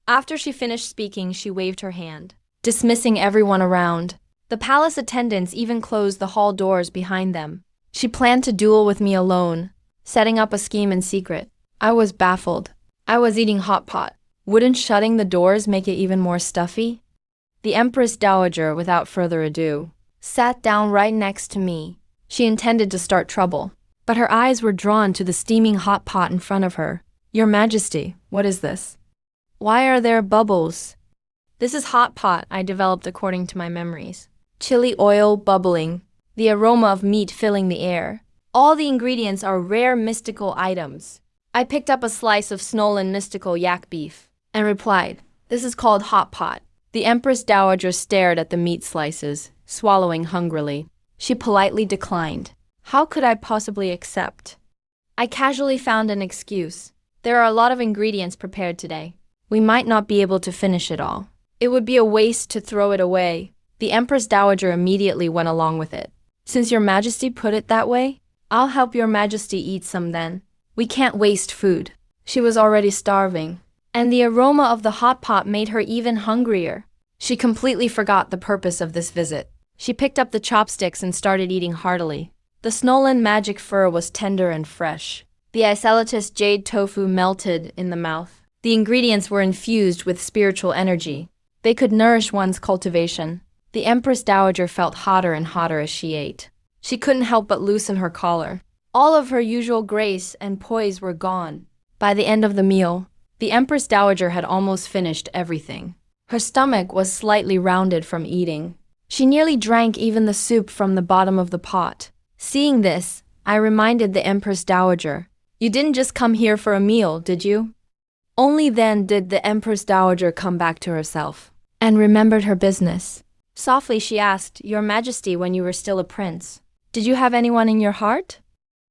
After she finished speaking, she waved her hand, dismissing everyone around. The palace attendants even closed the hall doors behind them. She planned to duel with me alone, setting up a scheme in secret. I was baffled. I was eating hot pot. Wouldn't shutting the doors make it even more stuffy? The Empress Dowager, without further ado, sat down right next to me. She intended to start trouble, but her eyes were drawn to the steaming hot pot in front of her. Your Majesty, what is this? Why are there bubbles? This is hot pot I developed according to my memories. Chili oil bubbling, the aroma of meat filling the air. All the ingredients are rare mystical items. I picked up a slice of Snolan mystical yak beef and replied, this is called hot pot. The Empress Dowager stared at the meat slices, swallowing hungrily. She politely declined. How could I possibly accept? I casually found an excuse. There are a lot of ingredients prepared today. We might not be able to finish it all. It would be a waste to throw it away. The Empress Dowager immediately went along with it. Since your Majesty put it that way, I'll help your Majesty eat some then. We can't waste food. She was already starving, and the aroma of the hot pot made her even hungrier. She completely forgot the purpose of this visit. She picked up the chopsticks and started eating heartily. The Snolan magic fur was tender and fresh. The Icellotus jade tofu melted in the mouth. The ingredients were infused with spiritual energy. They could nourish one's cultivation. The Empress Dowager felt hotter and hotter as she ate. She couldn't help but loosen her collar. All of her usual grace and poise were gone. By the end of the meal, the Empress Dowager had almost finished everything. Her stomach was slightly rounded from eating. She nearly drank even the soup from the bottom of the pot. Seeing this, I reminded the Empress Dowager, you didn't just come here for a meal, did you? Only then did the Empress Dowager come back to herself and remembered her business. Softly she asked, Your Majesty, when you were still a prince, did you have anyone in your heart?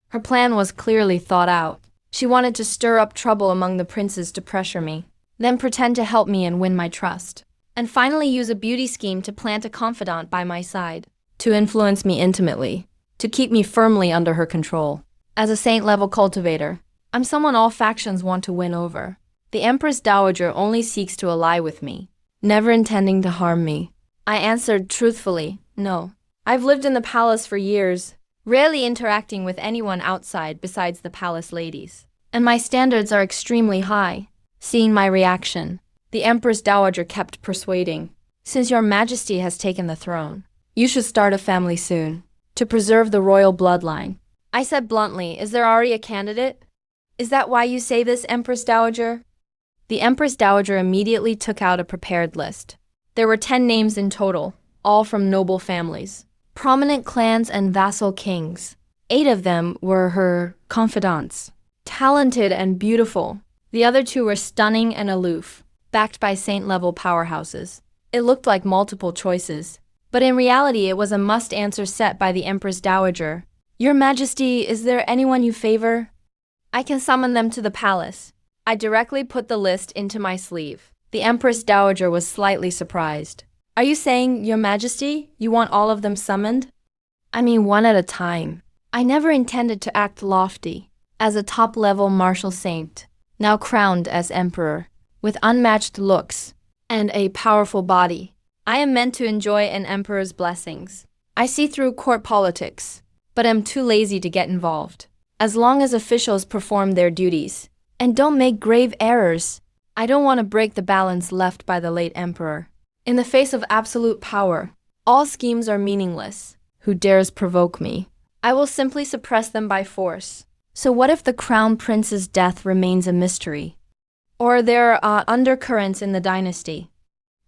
Her plan was clearly thought out. She wanted to stir up trouble among the princes to pressure me, then pretend to help me and win my trust, and finally use a beauty scheme to plant a confidant by my side, to influence me intimately, to keep me firmly under her control. As a saint-level cultivator, I'm someone all factions want to win over. The Empress Dowager only seeks to ally with me, never intending to harm me. I answered truthfully, no. I've lived in the palace for years, rarely interacting with anyone outside besides the palace ladies, and my standards are extremely high. Seeing my reaction, the Empress Dowager kept persuading. Since your majesty has taken the throne, you should start a family soon, to preserve the royal bloodline. I said bluntly, is there already a candidate? Is that why you say this, Empress Dowager? The Empress Dowager immediately took out a prepared list. There were 10 names in total, all from noble families, prominent clans and vassal kings. 8 of them were her confidants, talented and beautiful. The other 2 were stunning and aloof, backed by saint-level powerhouses. It looked like multiple choices, but in reality it was a must-answer set by the Empress Dowager. Your Majesty, is there anyone you favor? I can summon them to the palace. I directly put the list into my sleeve. The Empress Dowager was slightly surprised. Are you saying, Your Majesty, you want all of them summoned? I mean, one at a time. I never intended to act lofty. As a top-level martial saint, now crowned as emperor, with unmatched looks and a powerful body, I am meant to enjoy an emperor's blessings. I see through court politics, but am too lazy to get involved. As long as officials perform their duties and don't make grave errors, I don't want to break the balance left by the late emperor. In the face of absolute power, all schemes are meaningless. Who dares provoke me? I will simply suppress them by force. So what if the crown prince's death remains a mystery? Or there are undercurrents in the dynasty?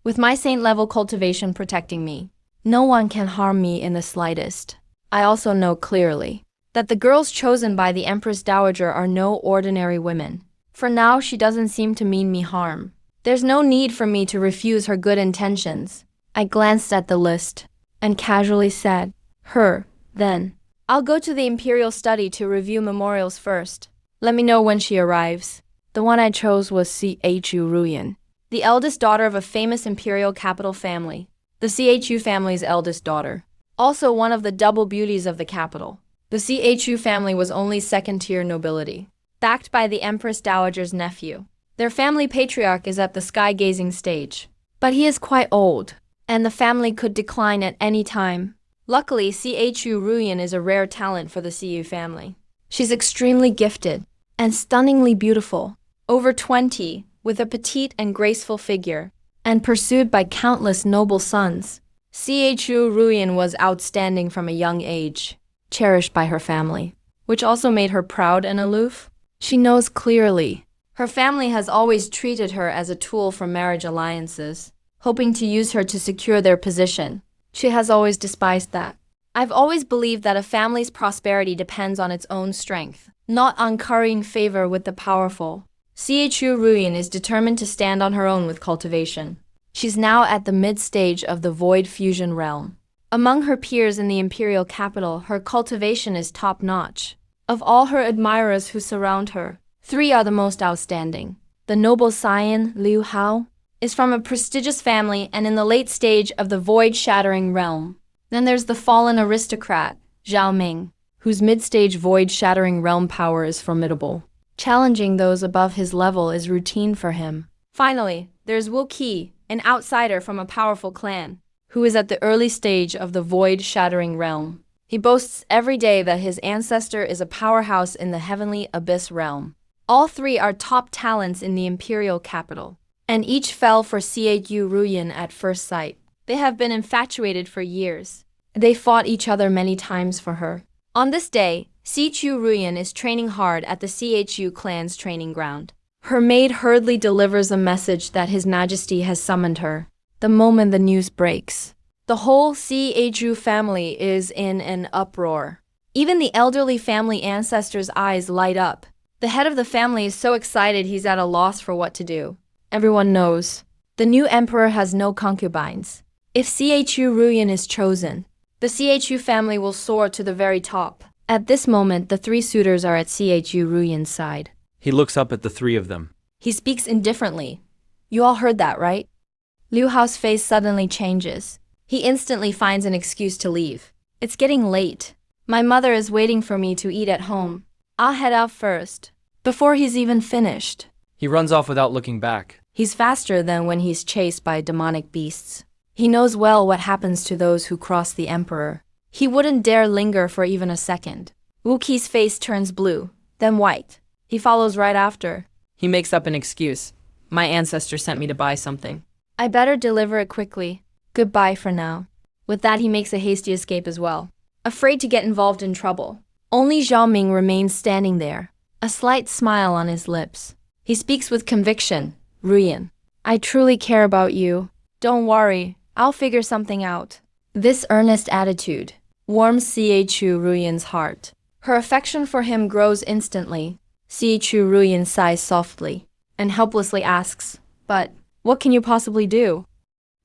With my saint-level cultivation protecting me, no one can harm me in the slightest. I also know clearly that the girls chosen by the Empress Dowager are no ordinary women. For now, she doesn't seem to mean me harm. There's no need for me to refuse her good intentions. I glanced at the list and casually said, her, then. I'll go to the Imperial Study to review memorials first. Let me know when she arrives. The one I chose was Chu Ruyan, the eldest daughter of a famous imperial capital family, the Chu family's eldest daughter. Also one of the double beauties of the capital. The Chu family was only second-tier nobility, backed by the Empress Dowager's nephew. Their family patriarch is at the sky-gazing stage, but he is quite old, and the family could decline at any time. Luckily, Chu Ruyan is a rare talent for the Cu family. She's extremely gifted and stunningly beautiful, over 20, with a petite and graceful figure, and pursued by countless noble sons. Chu Ruyan was outstanding from a young age, cherished by her family, which also made her proud and aloof. She knows clearly. Her family has always treated her as a tool for marriage alliances, hoping to use her to secure their position. She has always despised that. I've always believed that a family's prosperity depends on its own strength, not on currying favor with the powerful. Chu Ruyan is determined to stand on her own with cultivation. She's now at the mid-stage of the void fusion realm. Among her peers in the imperial capital, her cultivation is top-notch. Of all her admirers who surround her, 3 are the most outstanding. The noble scion, Liu Hao, is from a prestigious family and in the late stage of the void-shattering realm. Then there's the fallen aristocrat, Xiao Ming, whose mid-stage void-shattering realm power is formidable. Challenging those above his level is routine for him. Finally, there's Wu Qi, an outsider from a powerful clan, who is at the early stage of the void-shattering realm. He boasts every day that his ancestor is a powerhouse in the heavenly abyss realm. All 3 are top talents in the imperial capital, and each fell for Chu Ruyan at first sight. They have been infatuated for years. They fought each other many times for her. On this day, Chu Ruyan is training hard at the Chu clan's training ground. Her maid hurriedly delivers a message that His Majesty has summoned her. The moment the news breaks, the whole Chu family is in an uproar. Even the elderly family ancestors' eyes light up. The head of the family is so excited he's at a loss for what to do. Everyone knows the new emperor has no concubines. If Chu Ruyan is chosen, the Chu family will soar to the very top. At this moment, the 3 suitors are at Chu Ruyan's side. He looks up at the 3 of them. He speaks indifferently. You all heard that, right? Liu Hao's face suddenly changes. He instantly finds an excuse to leave. It's getting late. My mother is waiting for me to eat at home. I'll head out first. Before he's even finished. He runs off without looking back. He's faster than when he's chased by demonic beasts. He knows well what happens to those who cross the emperor. He wouldn't dare linger for even a second. Wu Qi's face turns blue, then white. He follows right after. He makes up an excuse. My ancestor sent me to buy something. I better deliver it quickly. Goodbye for now. With that, he makes a hasty escape as well, afraid to get involved in trouble. Only Xiao Ming remains standing there, a slight smile on his lips. He speaks with conviction. Ruyan, I truly care about you. Don't worry, I'll figure something out. This earnest attitude warms Chu Ruyan's heart. Her affection for him grows instantly. Chu Ruyan sighs softly and helplessly asks, but what can you possibly do?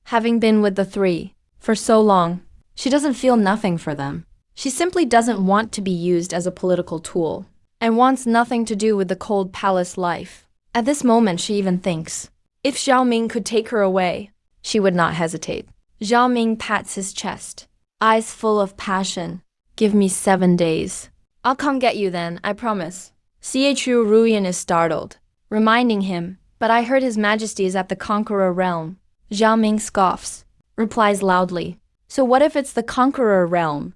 Having been with the three for so long, she doesn't feel nothing for them. She simply doesn't want to be used as a political tool and wants nothing to do with the cold palace life. At this moment, she even thinks, if Xiao Ming could take her away, she would not hesitate. Xiao Ming pats his chest, eyes full of passion. Give me 7 days. I'll come get you then, I promise. Chu Ruyan is startled, reminding him, but I heard His Majesty is at the Conqueror realm. Xiao Ming scoffs, replies loudly, so what if it's the Conqueror realm?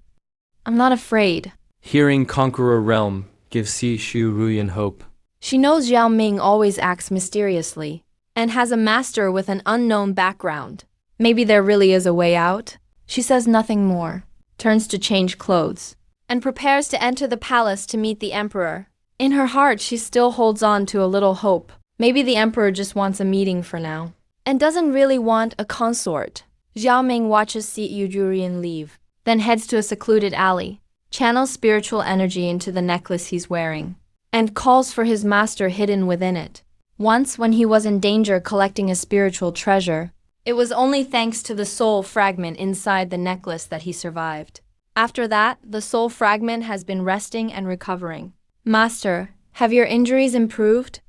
I'm not afraid. Hearing Conqueror Realm gives Chu Ruyan hope. She knows Xiao Ming always acts mysteriously and has a master with an unknown background. Maybe there really is a way out. She says nothing more, turns to change clothes, and prepares to enter the palace to meet the emperor. In her heart, she still holds on to a little hope. Maybe the emperor just wants a meeting for now and doesn't really want a consort. Xiao Ming watches Chu Ruyan leave, then heads to a secluded alley, channels spiritual energy into the necklace he's wearing, and calls for his master hidden within it. Once, when he was in danger collecting a spiritual treasure, it was only thanks to the soul fragment inside the necklace that he survived. After that, the soul fragment has been resting and recovering. Master, have your injuries improved?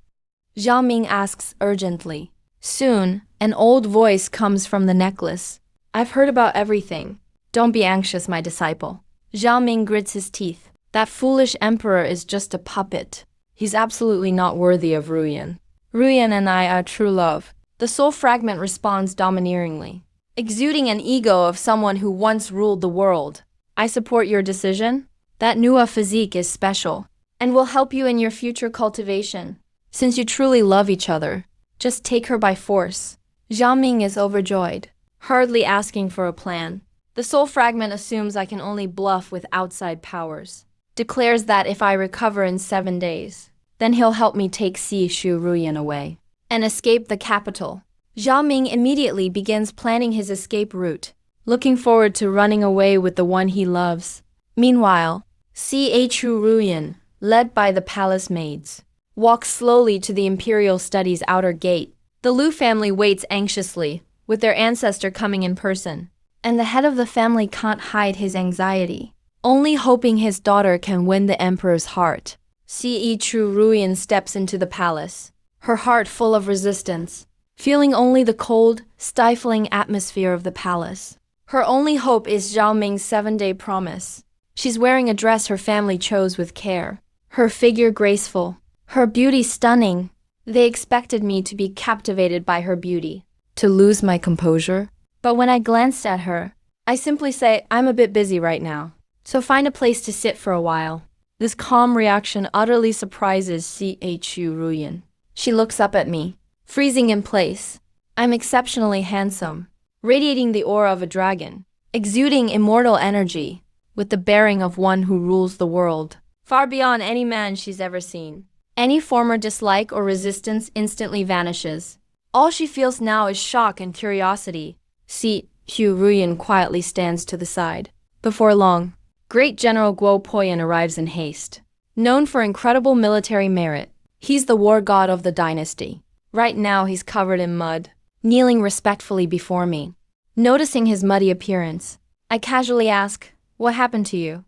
Xiao Ming asks urgently. Soon, an old voice comes from the necklace. I've heard about everything. Don't be anxious, my disciple. Xiao Ming grits his teeth. That foolish emperor is just a puppet. He's absolutely not worthy of Ruyan. Ruyan and I are true love. The soul fragment responds domineeringly, exuding an ego of someone who once ruled the world. I support your decision. That Nua physique is special and will help you in your future cultivation. Since you truly love each other, just take her by force. Xiao Ming is overjoyed, hardly asking for a plan. The soul fragment assumes I can only bluff with outside powers, declares that if I recover in 7 days, then he'll help me take Chu Ruyan away and escape the capital. Xiao Ming immediately begins planning his escape route, looking forward to running away with the one he loves. Meanwhile, Chu Ruyan, led by the palace maids, walks slowly to the Imperial Studies outer gate. The Lu family waits anxiously, with their ancestor coming in person, and the head of the family can't hide his anxiety, only hoping his daughter can win the emperor's heart. Chu Ruyan steps into the palace, her heart full of resistance, feeling only the cold, stifling atmosphere of the palace. Her only hope is Xiao Ming's 7-day promise. She's wearing a dress her family chose with care, her figure graceful, her beauty stunning. They expected me to be captivated by her beauty, to lose my composure. But when I glanced at her, I simply say, I'm a bit busy right now, so find a place to sit for a while. This calm reaction utterly surprises Chu Ruyan. She looks up at me, freezing in place. I'm exceptionally handsome, radiating the aura of a dragon, exuding immortal energy, with the bearing of one who rules the world, far beyond any man she's ever seen. Any former dislike or resistance instantly vanishes. All she feels now is shock and curiosity. Chu Ruyan quietly stands to the side. Before long, Great General Guo Poyan arrives in haste. Known for incredible military merit, he's the war god of the dynasty. Right now he's covered in mud, kneeling respectfully before me. Noticing his muddy appearance, I casually ask, what happened to you?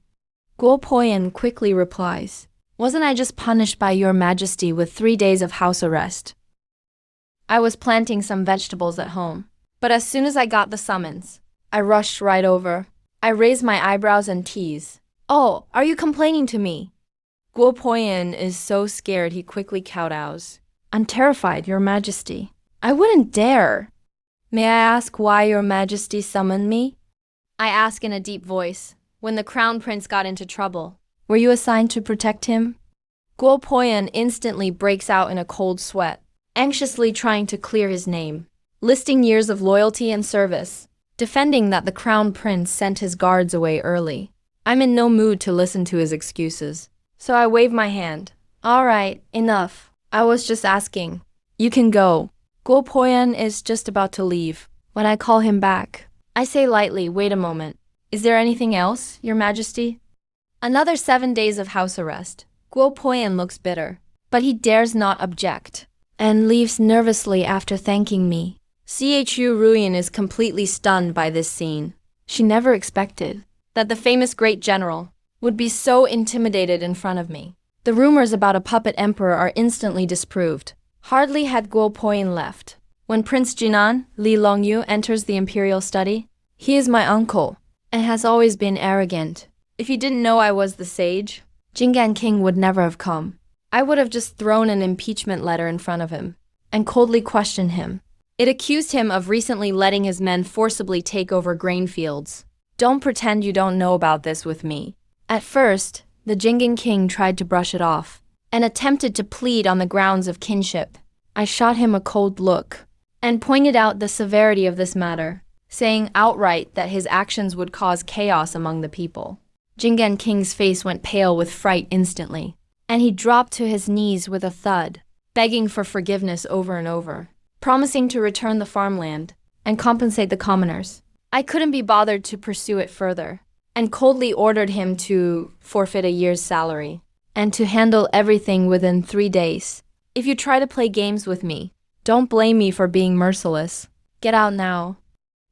Guo Poyan quickly replies, wasn't I just punished by your majesty with 3 days of house arrest? I was planting some vegetables at home, but as soon as I got the summons, I rushed right over. I raised my eyebrows and teased, oh, are you complaining to me? Guo Poyan is so scared he quickly kowtows. I'm terrified, your majesty. I wouldn't dare. May I ask why your majesty summoned me? I ask in a deep voice, when the crown prince got into trouble. Were you assigned to protect him? Guo Poyan instantly breaks out in a cold sweat, anxiously trying to clear his name, listing years of loyalty and service. defending that the crown prince sent his guards away early. I'm in no mood to listen to his excuses, so I wave my hand. All right, enough. I was just asking. You can go. Guo Poyan is just about to leave when I call him back. I say lightly, wait a moment. Is there anything else, Your Majesty? Another 7 days of house arrest. Guo Poyan looks bitter, but he dares not object, and leaves nervously after thanking me. Chu Ruyan is completely stunned by this scene. She never expected that the famous great general would be so intimidated in front of me. The rumors about a puppet emperor are instantly disproved. Hardly had Guo Poyan left when Prince Jinan, Li Longyu, enters the imperial study. He is my uncle, and has always been arrogant. If he didn't know I was the sage, Jingan King would never have come. I would have just thrown an impeachment letter in front of him and coldly questioned him. It accused him of recently letting his men forcibly take over grain fields. Don't pretend you don't know about this with me. At first, the Jingan King tried to brush it off and attempted to plead on the grounds of kinship. I shot him a cold look and pointed out the severity of this matter, saying outright that his actions would cause chaos among the people. Jingan King's face went pale with fright instantly, and he dropped to his knees with a thud, begging for forgiveness over and over, promising to return the farmland and compensate the commoners. I couldn't be bothered to pursue it further, and coldly ordered him to forfeit a year's salary, and to handle everything within 3 days. If you try to play games with me, don't blame me for being merciless. Get out now.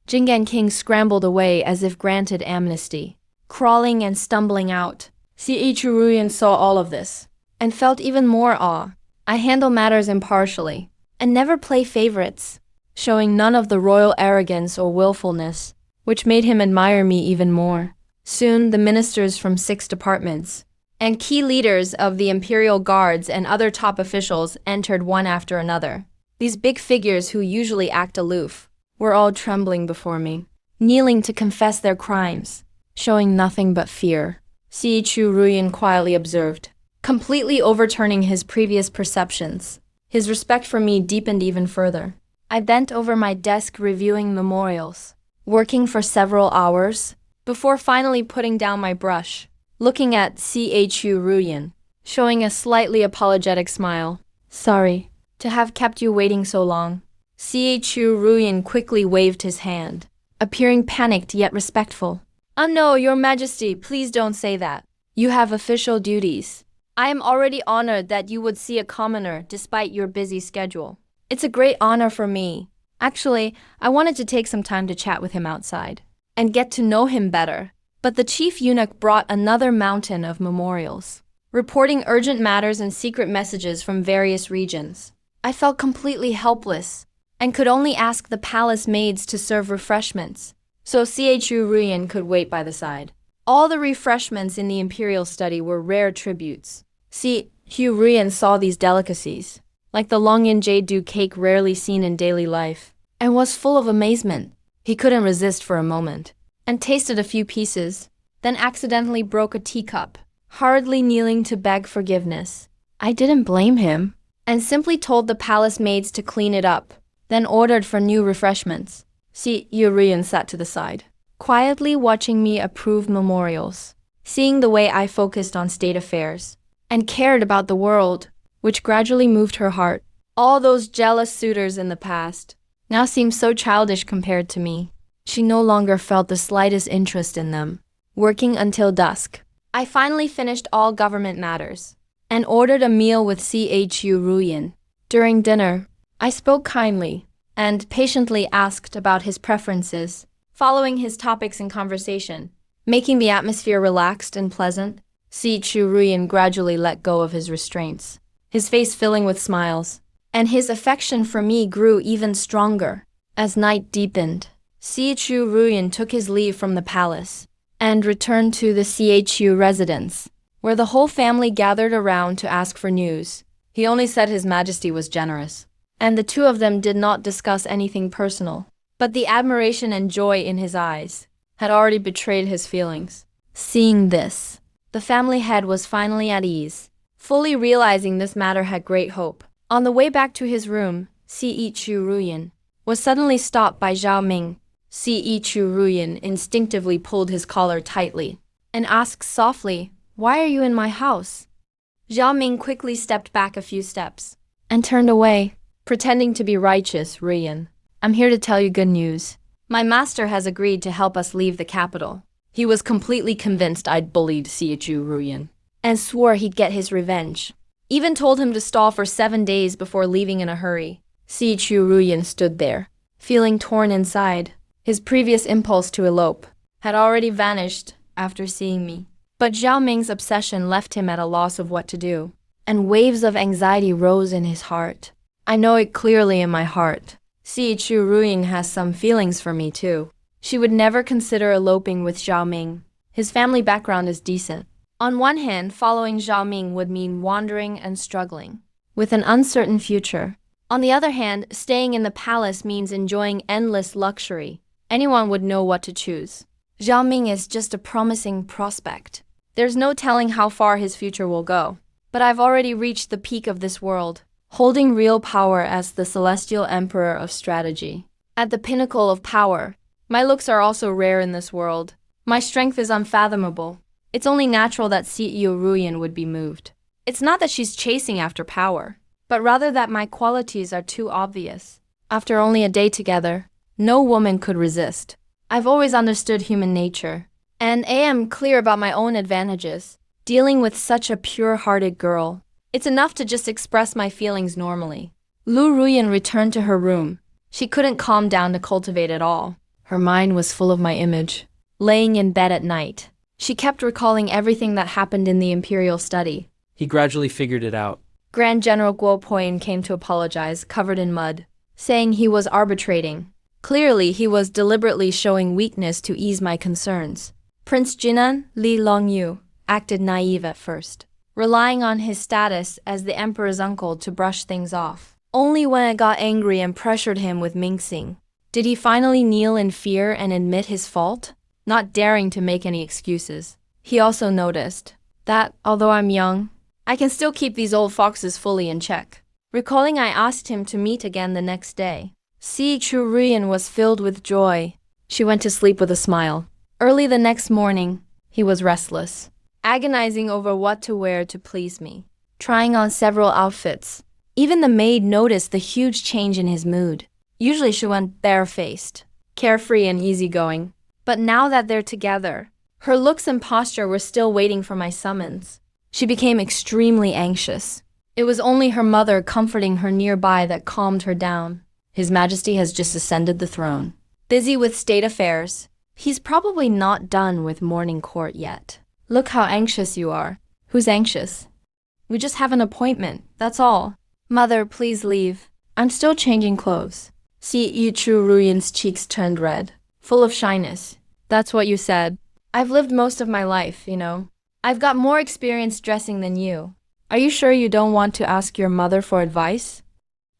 Jingan King scrambled away as if granted amnesty, crawling and stumbling out. Chu Ruyan saw all of this, and felt even more awe. I handle matters impartially, and never play favorites, showing none of the royal arrogance or willfulness, which made him admire me even more. Soon the ministers from 6 departments, and key leaders of the imperial guards and other top officials entered one after another. These big figures who usually act aloof were all trembling before me, kneeling to confess their crimes, showing nothing but fear. Chu Ruyan quietly observed, completely overturning his previous perceptions. His respect for me deepened even further. I bent over my desk reviewing memorials, working for several hours, before finally putting down my brush, looking at Chu Ruyan, showing a slightly apologetic smile. Sorry to have kept you waiting so long. Chu Ruyan quickly waved his hand, appearing panicked yet respectful. No, Your Majesty, please don't say that. You have official duties. I am already honored that you would see a commoner despite your busy schedule. It's a great honor for me. Actually, I wanted to take some time to chat with him outside and get to know him better. But the chief eunuch brought another mountain of memorials, reporting urgent matters and secret messages from various regions. I felt completely helpless and could only ask the palace maids to serve refreshments, so Chu Ruyan could wait by the side. All the refreshments in the imperial study were rare tributes. Chu Ruyan saw these delicacies, like the Longyan jade dew cake rarely seen in daily life, and was full of amazement. He couldn't resist for a moment, and tasted a few pieces, then accidentally broke a teacup, hardly kneeling to beg forgiveness. I didn't blame him, and simply told the palace maids to clean it up, then ordered for new refreshments. Chu Ruyan sat to the side, quietly watching me approve memorials, seeing the way I focused on state affairs, and cared about the world, which gradually moved her heart. All those jealous suitors in the past now seemed so childish compared to me. She no longer felt the slightest interest in them. Working until dusk, I finally finished all government matters, and ordered a meal with Chu Ruyan. During dinner, I spoke kindly, and patiently asked about his preferences, following his topics in conversation, making the atmosphere relaxed and pleasant. Chu Ruyan gradually let go of his restraints, his face filling with smiles, and his affection for me grew even stronger. As night deepened, Chu Ruyan took his leave from the palace and returned to the Chu residence, where the whole family gathered around to ask for news. He only said His Majesty was generous, and the two of them did not discuss anything personal. But the admiration and joy in his eyes had already betrayed his feelings. Seeing this, the family head was finally at ease, fully realizing this matter had great hope. On the way back to his room, Chu Ruyan was suddenly stopped by Xiao Ming. Chu Ruyan instinctively pulled his collar tightly and asked softly, "Why are you in my house?" Xiao Ming quickly stepped back a few steps and turned away, pretending to be righteous. "Ruyan, I'm here to tell you good news. My master has agreed to help us leave the capital." He was completely convinced I'd bullied Chu Ruyan and swore he'd get his revenge. Even told him to stall for 7 days before leaving in a hurry. Chu Ruyan stood there, feeling torn inside. His previous impulse to elope had already vanished after seeing me. But Xiao Ming's obsession left him at a loss of what to do, and waves of anxiety rose in his heart. I know it clearly in my heart. Chu Ruyan has some feelings for me too. She would never consider eloping with Xiao Ming. His family background is decent. On one hand, following Xiao Ming would mean wandering and struggling, with an uncertain future. On the other hand, staying in the palace means enjoying endless luxury. Anyone would know what to choose. Xiao Ming is just a promising prospect. There's no telling how far his future will go. But I've already reached the peak of this world, holding real power as the celestial emperor of strategy. At the pinnacle of power, my looks are also rare in this world. My strength is unfathomable. It's only natural that CEO Ruyan would be moved. It's not that she's chasing after power, but rather that my qualities are too obvious. After only a day together, no woman could resist. I've always understood human nature, and I am clear about my own advantages. Dealing with such a pure-hearted girl, it's enough to just express my feelings normally. Lu Ruyan returned to her room. She couldn't calm down to cultivate at all. Her mind was full of my image. Laying in bed at night, she kept recalling everything that happened in the imperial study. He gradually figured it out. Grand General Guo Poin came to apologize, covered in mud, saying he was arbitrating. Clearly, he was deliberately showing weakness to ease my concerns. Prince Jinan, Li Longyu, acted naive at first, relying on his status as the emperor's uncle to brush things off. Only when I got angry and pressured him with mincing did he finally kneel in fear and admit his fault, not daring to make any excuses. He also noticed that, although I'm young, I can still keep these old foxes fully in check. Recalling I asked him to meet again the next day, Chu Ruyan was filled with joy. She went to sleep with a smile. Early the next morning, he was restless, agonizing over what to wear to please me, trying on several outfits. Even the maid noticed the huge change in his mood. Usually she went barefaced, carefree and easygoing. But now that they're together, her looks and posture were still waiting for my summons. She became extremely anxious. It was only her mother comforting her nearby that calmed her down. His Majesty has just ascended the throne. Busy with state affairs. He's probably not done with morning court yet. Look how anxious you are. Who's anxious? We just have an appointment, that's all. Mother, please leave. I'm still changing clothes. Chu Ruyan's cheeks turned red, full of shyness. That's what you said. I've lived most of my life, you know. I've got more experience dressing than you. Are you sure you don't want to ask your mother for advice?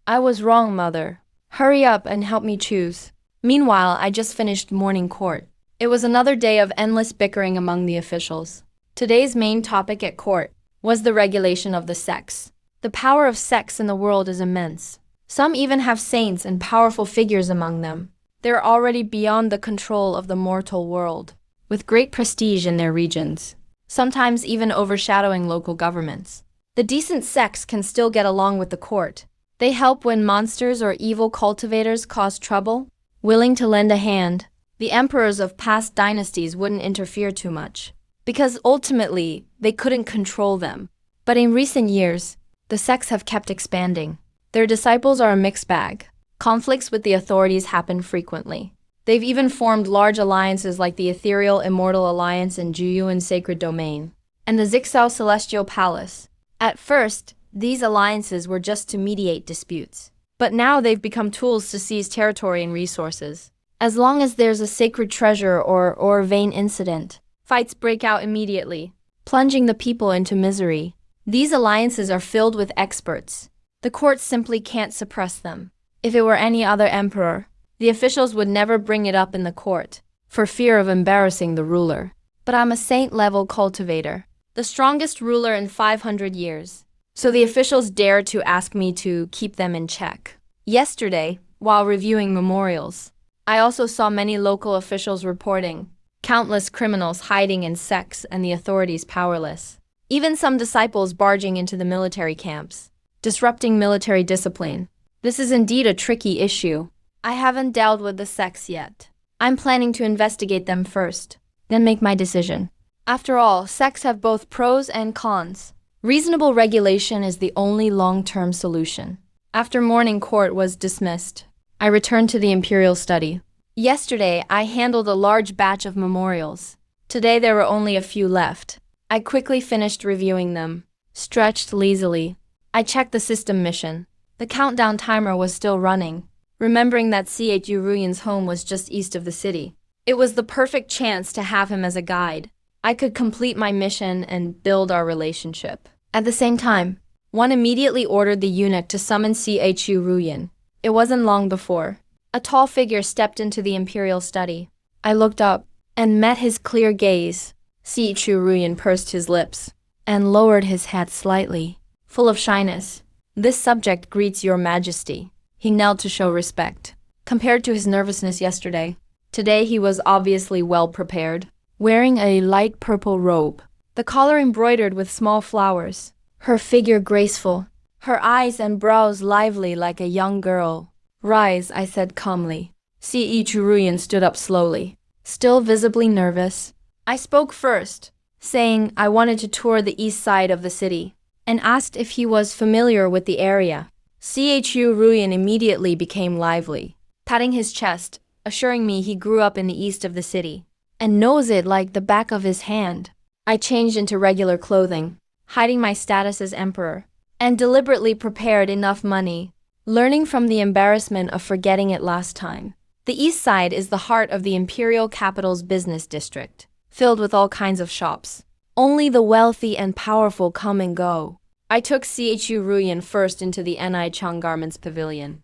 I was wrong, Mother. Hurry up and help me choose. Meanwhile, I just finished morning court. It was another day of endless bickering among the officials. Today's main topic at court was the regulation of the sex. The power of sex in the world is immense. Some even have saints and powerful figures among them. They're already beyond the control of the mortal world, with great prestige in their regions, sometimes even overshadowing local governments. The decent sex can still get along with the court. They help when monsters or evil cultivators cause trouble, willing to lend a hand. The emperors of past dynasties wouldn't interfere too much, because ultimately they couldn't control them. But in recent years, the sects have kept expanding. Their disciples are a mixed bag. Conflicts with the authorities happen frequently. They've even formed large alliances like the Ethereal Immortal Alliance and Juyuan Sacred Domain, and the Zixao Celestial Palace. At first, these alliances were just to mediate disputes, but now they've become tools to seize territory and resources. As long as there's a sacred treasure or vain incident, fights break out immediately, plunging the people into misery. These alliances are filled with experts. The court simply can't suppress them. If it were any other emperor, the officials would never bring it up in the court, for fear of embarrassing the ruler. But I'm a saint-level cultivator, the strongest ruler in 500 years. So the officials dared to ask me to keep them in check. Yesterday, while reviewing memorials, I also saw many local officials reporting, countless criminals hiding in sects and the authorities powerless. Even some disciples barging into the military camps, disrupting military discipline. This is indeed a tricky issue. I haven't dealt with the sects yet. I'm planning to investigate them first, then make my decision. After all, sects have both pros and cons. Reasonable regulation is the only long-term solution. After morning court was dismissed, I returned to the imperial study. Yesterday, I handled a large batch of memorials. Today, there were only a few left. I quickly finished reviewing them, stretched lazily. I checked the system mission. The countdown timer was still running, remembering that Chu Ruyan's home was just east of the city. It was the perfect chance to have him as a guide. I could complete my mission and build our relationship. At the same time, one immediately ordered the eunuch to summon Chu Ruyan. It wasn't long before a tall figure stepped into the imperial study. I looked up and met his clear gaze. Chu Ruyan pursed his lips and lowered his head slightly, full of shyness. This subject greets your majesty. He knelt to show respect. Compared to his nervousness yesterday, today he was obviously well prepared, wearing a light purple robe, the collar embroidered with small flowers, her figure graceful, her eyes and brows lively like a young girl. Rise, I said calmly. Chu Ruyan stood up slowly, still visibly nervous. I spoke first, saying I wanted to tour the east side of the city, and asked if he was familiar with the area. Chu Ruyan immediately became lively, patting his chest, assuring me he grew up in the east of the city, and knows it like the back of his hand. I changed into regular clothing, hiding my status as emperor, and deliberately prepared enough money, learning from the embarrassment of forgetting it last time. The east side is the heart of the imperial capital's business district, filled with all kinds of shops. Only the wealthy and powerful come and go. I took Chu Ruyan first into the Ni Chang Garments Pavilion.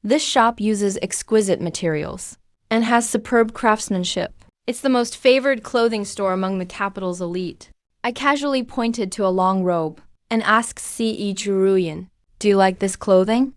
This shop uses exquisite materials and has superb craftsmanship. It's the most favored clothing store among the capital's elite. I casually pointed to a long robe and asked Chu Ruyan, "Do you like this clothing?"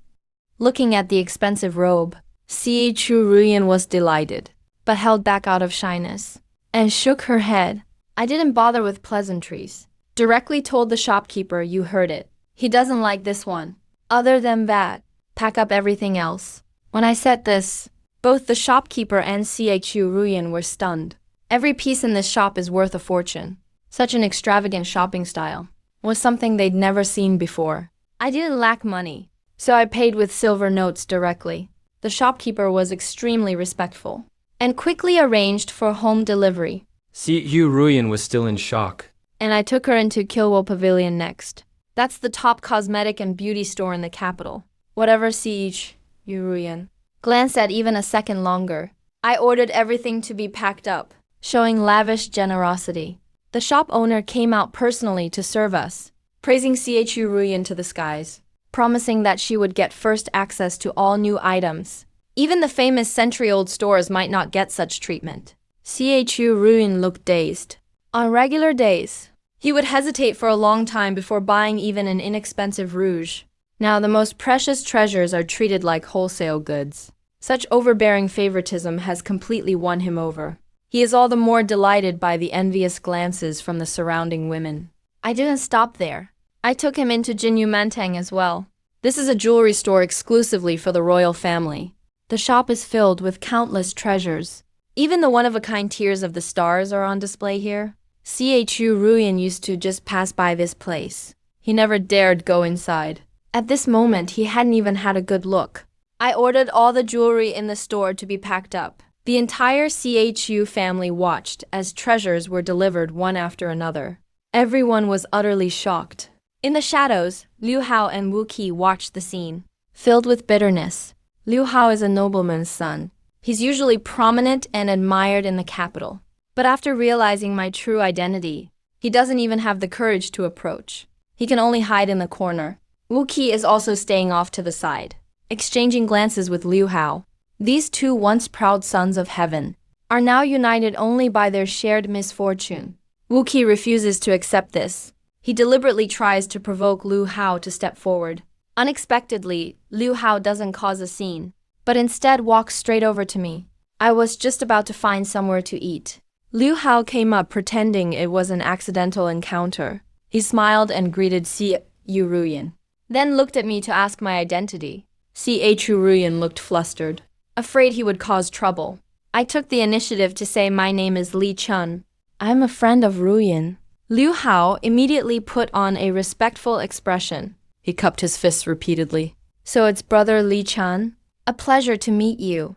Looking at the expensive robe, Chu Ruyan was delighted, but held back out of shyness, and shook her head. I didn't bother with pleasantries. Directly told the shopkeeper you heard it. He doesn't like this one. Other than that, pack up everything else. When I said this, both the shopkeeper and Chu Ruyan were stunned. Every piece in this shop is worth a fortune. Such an extravagant shopping style was something they'd never seen before. I didn't lack money, so I paid with silver notes directly. The shopkeeper was extremely respectful and quickly arranged for home delivery. Chu Ruyan was still in shock. And I took her into Kilwo Pavilion next. That's the top cosmetic and beauty store in the capital. Whatever Chu Ruyan glanced at even a second longer. I ordered everything to be packed up, showing lavish generosity. The shop owner came out personally to serve us, praising Chu Ruyan to the skies, promising that she would get first access to all new items. Even the famous century-old stores might not get such treatment. Chu Ruyan looked dazed. On regular days, he would hesitate for a long time before buying even an inexpensive rouge. Now the most precious treasures are treated like wholesale goods. Such overbearing favoritism has completely won him over. He is all the more delighted by the envious glances from the surrounding women. I didn't stop there. I took him into Jinyu Mantang as well. This is a jewelry store exclusively for the royal family. The shop is filled with countless treasures. Even the one-of-a-kind tiers of the stars are on display here. Chu Ruyan used to just pass by this place. He never dared go inside. At this moment, he hadn't even had a good look. I ordered all the jewelry in the store to be packed up. The entire Chu family watched as treasures were delivered one after another. Everyone was utterly shocked. In the shadows, Liu Hao and Wu Qi watched the scene, filled with bitterness. Liu Hao is a nobleman's son. He's usually prominent and admired in the capital. But after realizing my true identity, he doesn't even have the courage to approach. He can only hide in the corner. Wu Qi is also staying off to the side, exchanging glances with Liu Hao. These two once proud sons of heaven are now united only by their shared misfortune. Wu Qi refuses to accept this. He deliberately tries to provoke Liu Hao to step forward. Unexpectedly, Liu Hao doesn't cause a scene. but instead walked straight over to me. I was just about to find somewhere to eat. Liu Hao came up pretending it was an accidental encounter. He smiled and greeted Xiao Ruyan, then looked at me to ask my identity. Xiao Ruyan looked flustered, afraid he would cause trouble. I took the initiative to say my name is Li Chun. I'm a friend of Ruyan. Liu Hao immediately put on a respectful expression. He cupped his fists repeatedly. So it's brother Li Chun? A pleasure to meet you.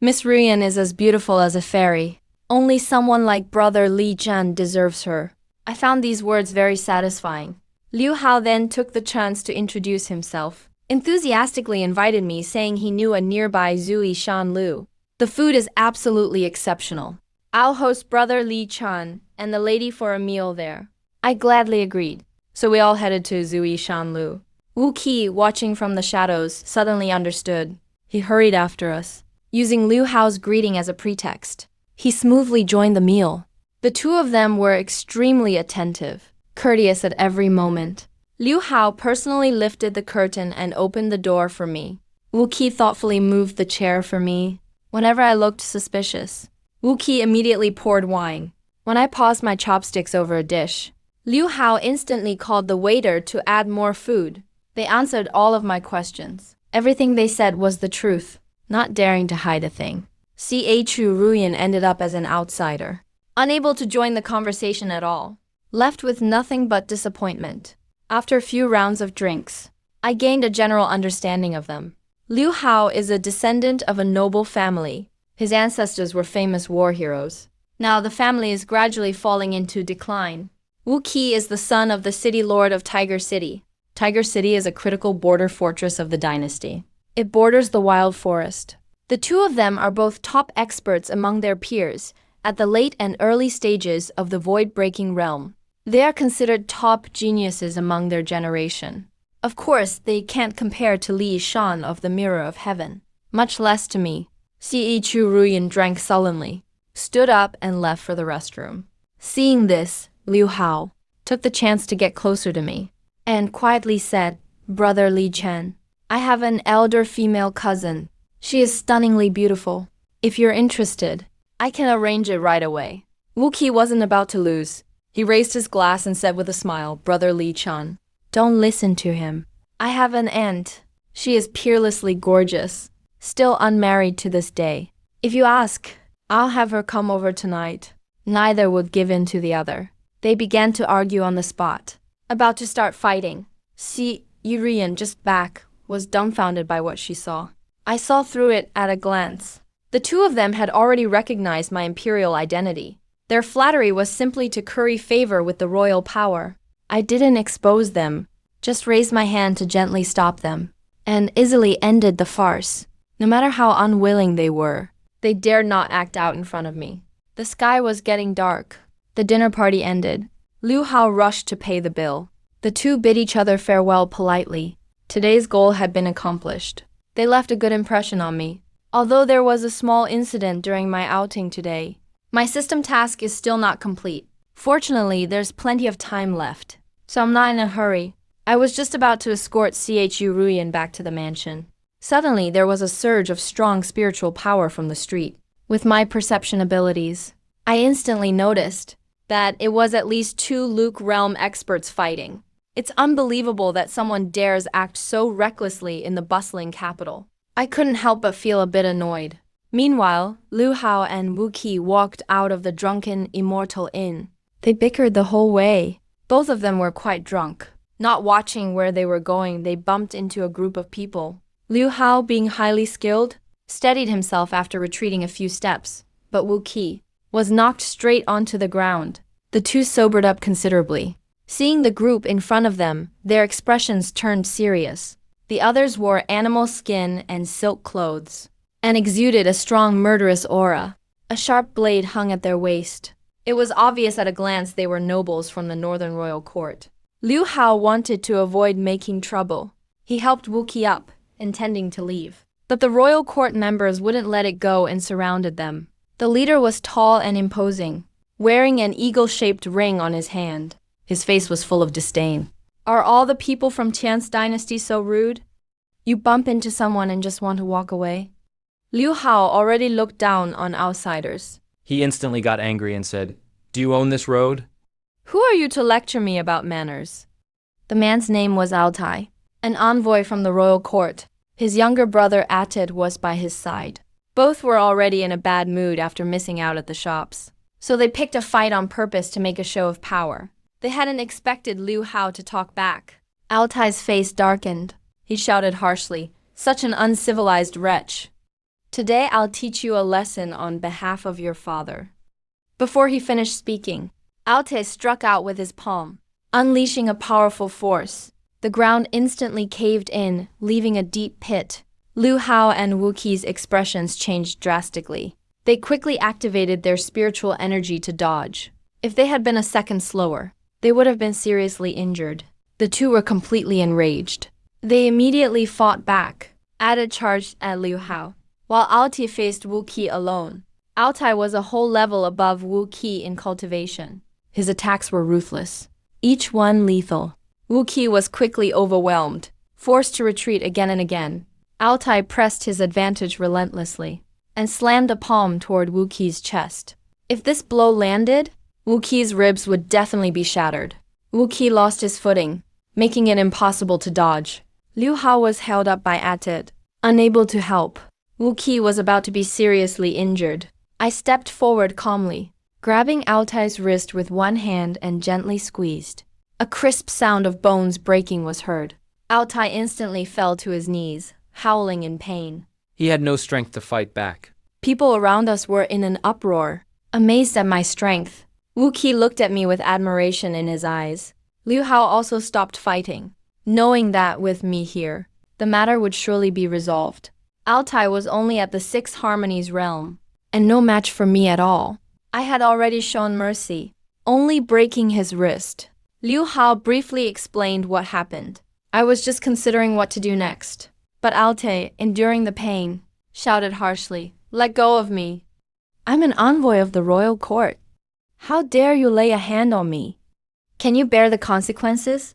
Miss Ruyan is as beautiful as a fairy. Only someone like brother Li Chun deserves her. I found these words very satisfying. Liu Hao then took the chance to introduce himself, enthusiastically invited me, saying he knew a nearby Zui Shan Lu. The food is absolutely exceptional. I'll host brother Li Chun and the lady for a meal there. I gladly agreed. So we all headed to Zui Shan Lu. Wu Qi, watching from the shadows, suddenly understood. He hurried after us, using Liu Hao's greeting as a pretext. He smoothly joined the meal. The two of them were extremely attentive, courteous at every moment. Liu Hao personally lifted the curtain and opened the door for me. Wu Qi thoughtfully moved the chair for me. Whenever I looked suspicious, Wu Qi immediately poured wine. When I paused my chopsticks over a dish, Liu Hao instantly called the waiter to add more food. They answered all of my questions. Everything they said was the truth, not daring to hide a thing. Xiao Ruyan ended up as an outsider, unable to join the conversation at all, left with nothing but disappointment. After a few rounds of drinks, I gained a general understanding of them. Liu Hao is a descendant of a noble family. His ancestors were famous war heroes. Now the family is gradually falling into decline. Wu Qi is the son of the city lord of Tiger City. Tiger City is a critical border fortress of the dynasty. It borders the wild forest. The two of them are both top experts among their peers at the late and early stages of the void-breaking realm. They are considered top geniuses among their generation. Of course, they can't compare to Li Shan of the Mirror of Heaven, much less to me. Xiao Ruyan drank sullenly, stood up and left for the restroom. Seeing this, Liu Hao took the chance to get closer to me and quietly said, Brother Li Chen, I have an elder female cousin. She is stunningly beautiful. If you're interested, I can arrange it right away. Wu Qi wasn't about to lose. He raised his glass and said with a smile, Brother Li Chen, don't listen to him. I have an aunt. She is peerlessly gorgeous, still unmarried to this day. If you ask, I'll have her come over tonight. Neither would give in to the other. They began to argue on the spot, about to start fighting. Ruyan, just back, was dumbfounded by what she saw. I saw through it at a glance. The two of them had already recognized my imperial identity. Their flattery was simply to curry favor with the royal power. I didn't expose them, just raised my hand to gently stop them, and easily ended the farce. No matter how unwilling they were, they dared not act out in front of me. The sky was getting dark. The dinner party ended. Liu Hao rushed to pay the bill. The two bid each other farewell politely. Today's goal had been accomplished. They left a good impression on me. Although there was a small incident during my outing today, my system task is still not complete. Fortunately, there's plenty of time left, so I'm not in a hurry. I was just about to escort Xiao Ruyan back to the mansion. Suddenly, there was a surge of strong spiritual power from the street. With my perception abilities, I instantly noticed that it was at least two Luke realm experts fighting. It's unbelievable that someone dares act so recklessly in the bustling capital. I couldn't help but feel a bit annoyed. Meanwhile, Liu Hao and Wu Qi walked out of the drunken Immortal Inn. They bickered the whole way. Both of them were quite drunk. Not watching where they were going, they bumped into a group of people. Liu Hao, being highly skilled, steadied himself after retreating a few steps, but Wu Qi was knocked straight onto the ground. The two sobered up considerably. Seeing the group in front of them, their expressions turned serious. The others wore animal skin and silk clothes, and exuded a strong murderous aura. A sharp blade hung at their waist. It was obvious at a glance they were nobles from the Northern Royal Court. Liu Hao wanted to avoid making trouble. He helped Wu Qi up, intending to leave. But the royal court members wouldn't let it go and surrounded them. The leader was tall and imposing, wearing an eagle-shaped ring on his hand. His face was full of disdain. Are all the people from Tian's dynasty so rude? You bump into someone and just want to walk away? Liu Hao already looked down on outsiders. He instantly got angry and said, "Do you own this road?" Who are you to lecture me about manners? The man's name was Altai, an envoy from the royal court. His younger brother Atid was by his side. Both were already in a bad mood after missing out at the shops, so they picked a fight on purpose to make a show of power. They hadn't expected Liu Hao to talk back. Altai's face darkened. He shouted harshly, "Such an uncivilized wretch! Today I'll teach you a lesson on behalf of your father." Before he finished speaking, Altai struck out with his palm, unleashing a powerful force. The ground instantly caved in, leaving a deep pit. Liu Hao and Wu Qi's expressions changed drastically. They quickly activated their spiritual energy to dodge. If they had been a second slower, they would have been seriously injured. The two were completely enraged. They immediately fought back. Ada charged at Liu Hao, while Altai faced Wu Qi alone. Altai was a whole level above Wu Qi in cultivation. His attacks were ruthless, each one lethal. Wu Qi was quickly overwhelmed, forced to retreat again and again. Altai pressed his advantage relentlessly and slammed a palm toward Wu Qi's chest. If this blow landed, Wu Qi's ribs would definitely be shattered. Wu Qi lost his footing, making it impossible to dodge. Liu Hao was held up by Atid, unable to help. Wu Qi was about to be seriously injured. I stepped forward calmly, grabbing Altai's wrist with one hand and gently squeezed. A crisp sound of bones breaking was heard. Altai instantly fell to his knees, howling in pain. He had no strength to fight back. People around us were in an uproar, amazed at my strength. Wu Qi looked at me with admiration in his eyes. Liu Hao also stopped fighting, knowing that with me here, the matter would surely be resolved. Altai was only at the Six Harmonies realm, and no match for me at all. I had already shown mercy, only breaking his wrist. Liu Hao briefly explained what happened. I was just considering what to do next. But Altai, enduring the pain, shouted harshly, "Let go of me. I'm an envoy of the royal court. How dare you lay a hand on me? Can you bear the consequences?"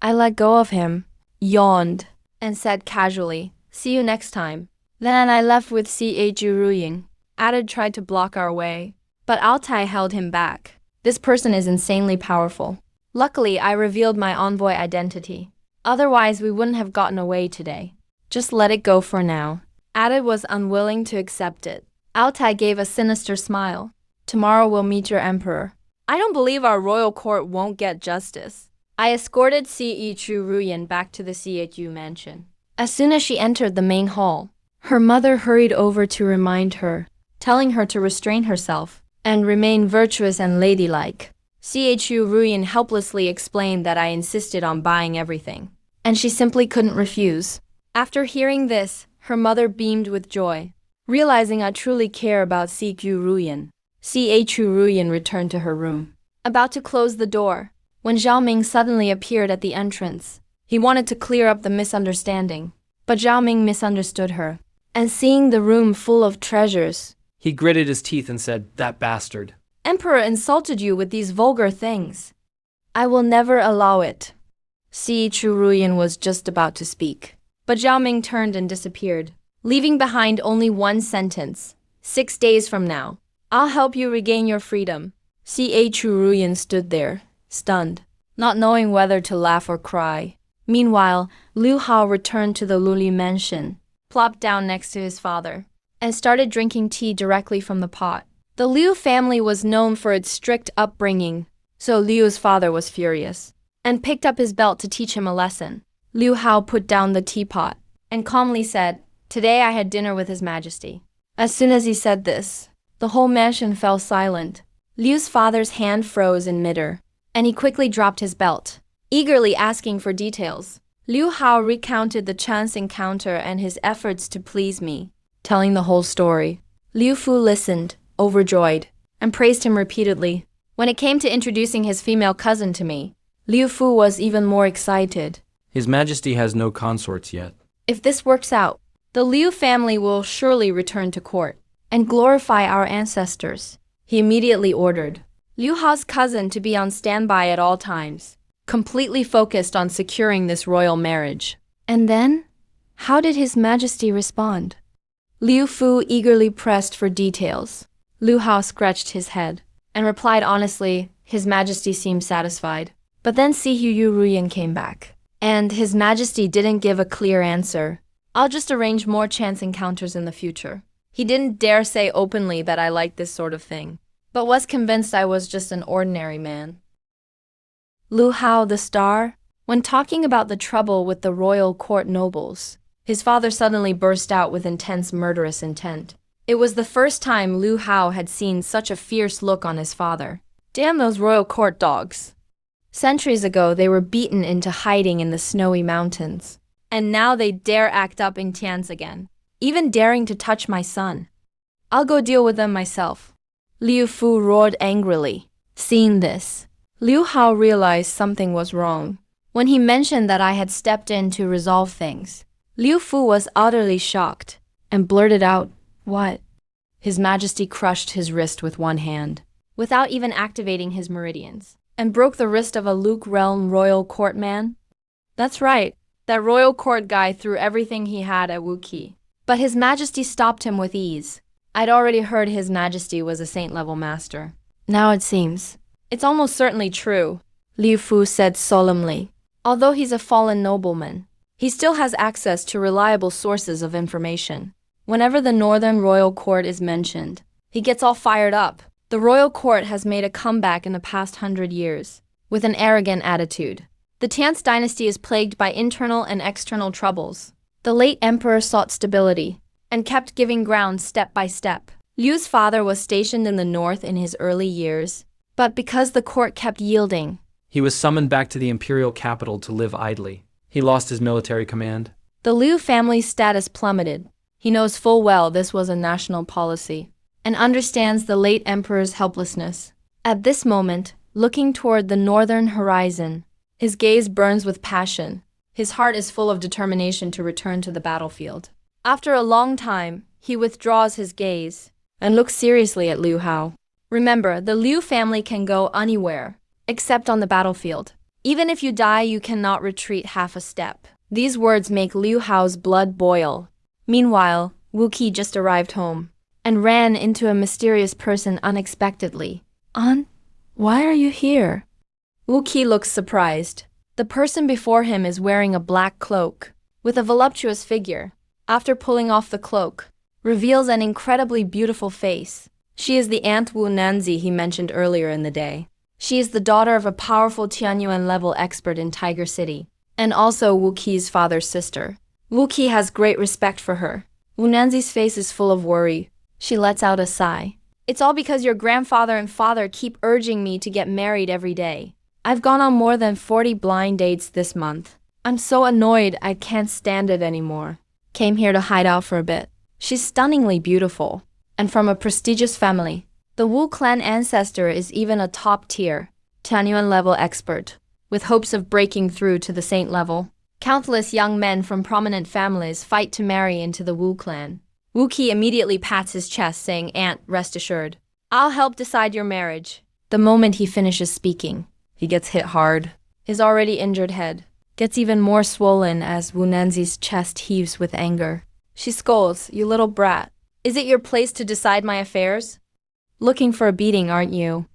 I let go of him, yawned, and said casually, "See you next time." Then I left with Xiao Ming. Ada tried to block our way, but Altai held him back. This person is insanely powerful. Luckily, I revealed my envoy identity. Otherwise, we wouldn't have gotten away today. Just let it go for now. Ada was unwilling to accept it. Altai gave a sinister smile. "Tomorrow we'll meet your emperor." I don't believe our royal court won't get justice. I escorted Xiao back to the Xiao mansion. As soon as she entered the main hall, her mother hurried over to remind her, telling her to restrain herself and remain virtuous and ladylike. Xiao helplessly explained that I insisted on buying everything, and she simply couldn't refuse. After hearing this, her mother beamed with joy, realizing I truly care about Xiao returned to her room, about to close the door, when Xiao Ming suddenly appeared at the entrance. He wanted to clear up the misunderstanding, but Xiao Ming misunderstood her, and seeing the room full of treasures, He gritted his teeth and said, "That bastard." "Emperor insulted you with these vulgar things. I will never allow it." Xiao was just about to speak, but Xiao Ming turned and disappeared, leaving behind only one sentence. 6 days from now, I'll help you regain your freedom." Xiao stood there, stunned, not knowing whether to laugh or cry. Meanwhile, Liu Hao returned to the Luli mansion, plopped down next to his father, and started drinking tea directly from the pot. The Liu family was known for its strict upbringing, so Liu's father was furious, and picked up his belt to teach him a lesson. Liu Hao put down the teapot, and calmly said, "Today I had dinner with His Majesty." As soon as he said this, the whole mansion fell silent. Liu's father's hand froze in midair, and he quickly dropped his belt, eagerly asking for details. Liu Hao recounted the chance encounter and his efforts to please me, telling the whole story. Liu Fu listened, overjoyed, and praised him repeatedly. When it came to introducing his female cousin to me, Liu Fu was even more excited. His Majesty has no consorts yet. If this works out, the Liu family will surely return to court and glorify our ancestors. He immediately ordered Liu Hao's cousin to be on standby at all times, completely focused on securing this royal marriage. And then, how did His Majesty respond? Liu Fu eagerly pressed for details. Liu Hao scratched his head and replied honestly. His Majesty seemed satisfied. But then Sihu Yu Ruyan came back, and His Majesty didn't give a clear answer. I'll just arrange more chance encounters in the future. He didn't dare say openly that I liked this sort of thing, but was convinced I was just an ordinary man. Liu Hao the star? When talking about the trouble with the royal court nobles, his father suddenly burst out with intense murderous intent. It was the first time Liu Hao had seen such a fierce look on his father. Damn those royal court dogs. Centuries ago, they were beaten into hiding in the snowy mountains. And now they dare act up in Tians again, even daring to touch my son. I'll go deal with them myself. Liu Fu roared angrily. Seeing this, Liu Hao realized something was wrong. When he mentioned that I had stepped in to resolve things, Liu Fu was utterly shocked and blurted out, "What?" His Majesty crushed his wrist with one hand, without even activating his meridians, and broke the wrist of a Luke realm royal court man? That's right, that royal court guy threw everything he had at Wu Qi. But His Majesty stopped him with ease. I'd already heard His Majesty was a saint-level master. Now it seems. It's almost certainly true, Liu Fu said solemnly. Although he's a fallen nobleman, he still has access to reliable sources of information. Whenever the Northern Royal Court is mentioned, he gets all fired up. The royal court has made a comeback in the past 100 years, with an arrogant attitude. The Tians dynasty is plagued by internal and external troubles. The late emperor sought stability, and kept giving ground step by step. Liu's father was stationed in the north in his early years, but because the court kept yielding, He was summoned back to the imperial capital to live idly. He lost his military command. the Liu family's status plummeted. He knows full well this was a national policy, and understands the late emperor's helplessness. At this moment, looking toward the northern horizon, his gaze burns with passion. His heart is full of determination to return to the battlefield. After a long time, he withdraws his gaze and looks seriously at Liu Hao. Remember, the Liu family can go anywhere, except on the battlefield. Even if you die, you cannot retreat half a step. These words make Liu Hao's blood boil. Meanwhile, Wu Qi just arrived home and ran into a mysterious person unexpectedly. An, why are you here? Wu Qi looks surprised. The person before him is wearing a black cloak, with a voluptuous figure. After pulling off the cloak, reveals an incredibly beautiful face. She is the Aunt Wu Nanzi he mentioned earlier in the day. She is the daughter of a powerful Tianyuan-level expert in Tiger City, and also Wu Qi's father's sister. Wu Qi has great respect for her. Wu Nanzi's face is full of worry. She lets out a sigh. It's all because your grandfather and father keep urging me to get married every day. I've gone on more than 40 blind dates this month. I'm so annoyed I can't stand it anymore. Came here to hide out for a bit. She's stunningly beautiful, and from a prestigious family. The Wu clan ancestor is even a top-tier, Tianyuan-level expert, with hopes of breaking through to the saint level. Countless young men from prominent families fight to marry into the Wu clan. Wu Qi immediately pats his chest, saying, "Aunt, rest assured. I'll help decide your marriage." The moment he finishes speaking, he gets hit hard. His already injured head gets even more swollen as Wu Nanzi's chest heaves with anger. She scolds, "You little brat. Is it your place to decide my affairs? Looking for a beating, aren't you?"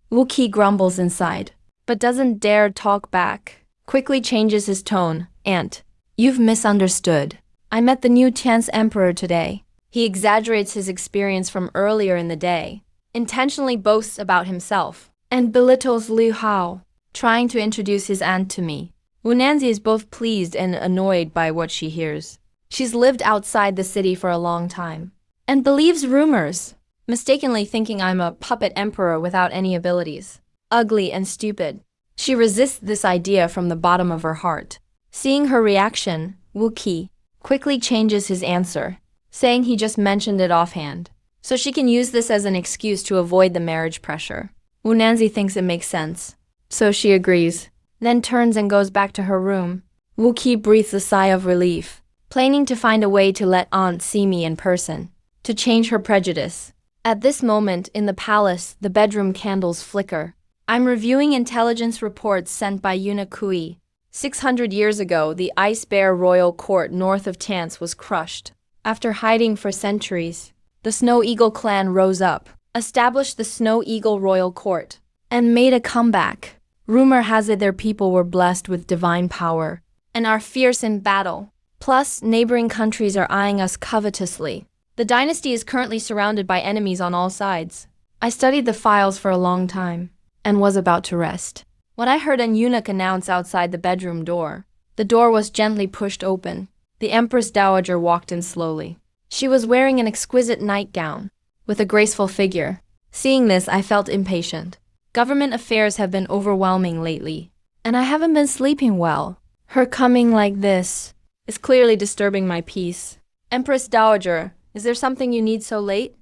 Wu Qi grumbles inside, but doesn't dare talk back. Quickly changes his tone. "Aunt, you've misunderstood. I met the new Tian's emperor today." He exaggerates his experience from earlier in the day, intentionally boasts about himself, and belittles Liu Hao, trying to introduce his aunt to me. Wu Nanzi is both pleased and annoyed by what she hears. She's lived outside the city for a long time, and believes rumors, mistakenly thinking I'm a puppet emperor without any abilities. Ugly and stupid. She resists this idea from the bottom of her heart. Seeing her reaction, Wu Qi quickly changes his answer, saying he just mentioned it offhand, so she can use this as an excuse to avoid the marriage pressure. Wu Nanzi thinks it makes sense, so she agrees, then turns and goes back to her room. Wu Qi breathes a sigh of relief, planning to find a way to let Aunt see me in person, to change her prejudice. At this moment in the palace, the bedroom candles flicker. I'm reviewing intelligence reports sent by Yuna Kui. 600 years ago, the Ice Bear Royal Court north of Tance was crushed. After hiding for centuries, the Snow Eagle clan rose up, established the Snow Eagle royal court, and made a comeback. Rumor has it their people were blessed with divine power and are fierce in battle. Plus, neighboring countries are eyeing us covetously. The dynasty is currently surrounded by enemies on all sides. I studied the files for a long time and was about to rest when I heard an eunuch announce outside the bedroom door. The door was gently pushed open. The Empress Dowager walked in slowly. She was wearing an exquisite nightgown with a graceful figure. Seeing this, I felt impatient. Government affairs have been overwhelming lately, and I haven't been sleeping well. Her coming like this is clearly disturbing my peace. Empress Dowager, is there something you need so late?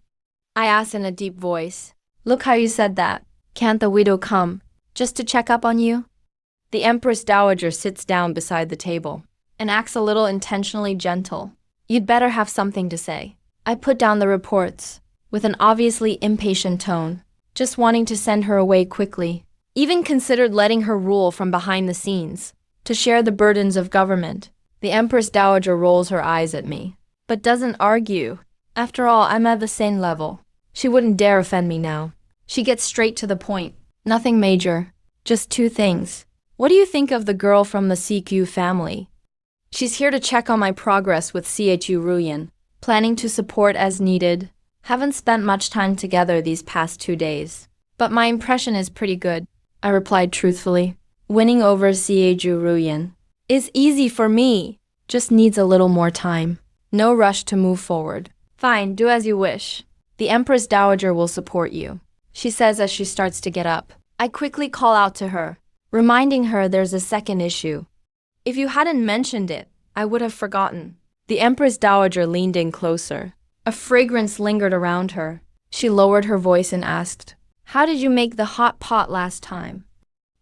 I asked in a deep voice. Look how you said that. Can't the widow come, just to check up on you? The Empress Dowager sits down beside the table and acts a little intentionally gentle. You'd better have something to say. I put down the reports with an obviously impatient tone, just wanting to send her away quickly. Even considered letting her rule from behind the scenes to share the burdens of government. The Empress Dowager rolls her eyes at me, but doesn't argue. After all, I'm at the same level. She wouldn't dare offend me now. She gets straight to the point. Nothing major, just two things. What do you think of the girl from the CQ family? She's here to check on my progress with CHU Ruyan, planning to support as needed. Haven't spent much time together these past 2 days, but my impression is pretty good, I replied truthfully. Winning over CHU Ruyan is easy for me, just needs a little more time. No rush to move forward. Fine, do as you wish. The Empress Dowager will support you, she says as she starts to get up. I quickly call out to her, reminding her there's a second issue. If you hadn't mentioned it, I would have forgotten. The Empress Dowager leaned in closer. A fragrance lingered around her. She lowered her voice and asked, how did you make the hot pot last time?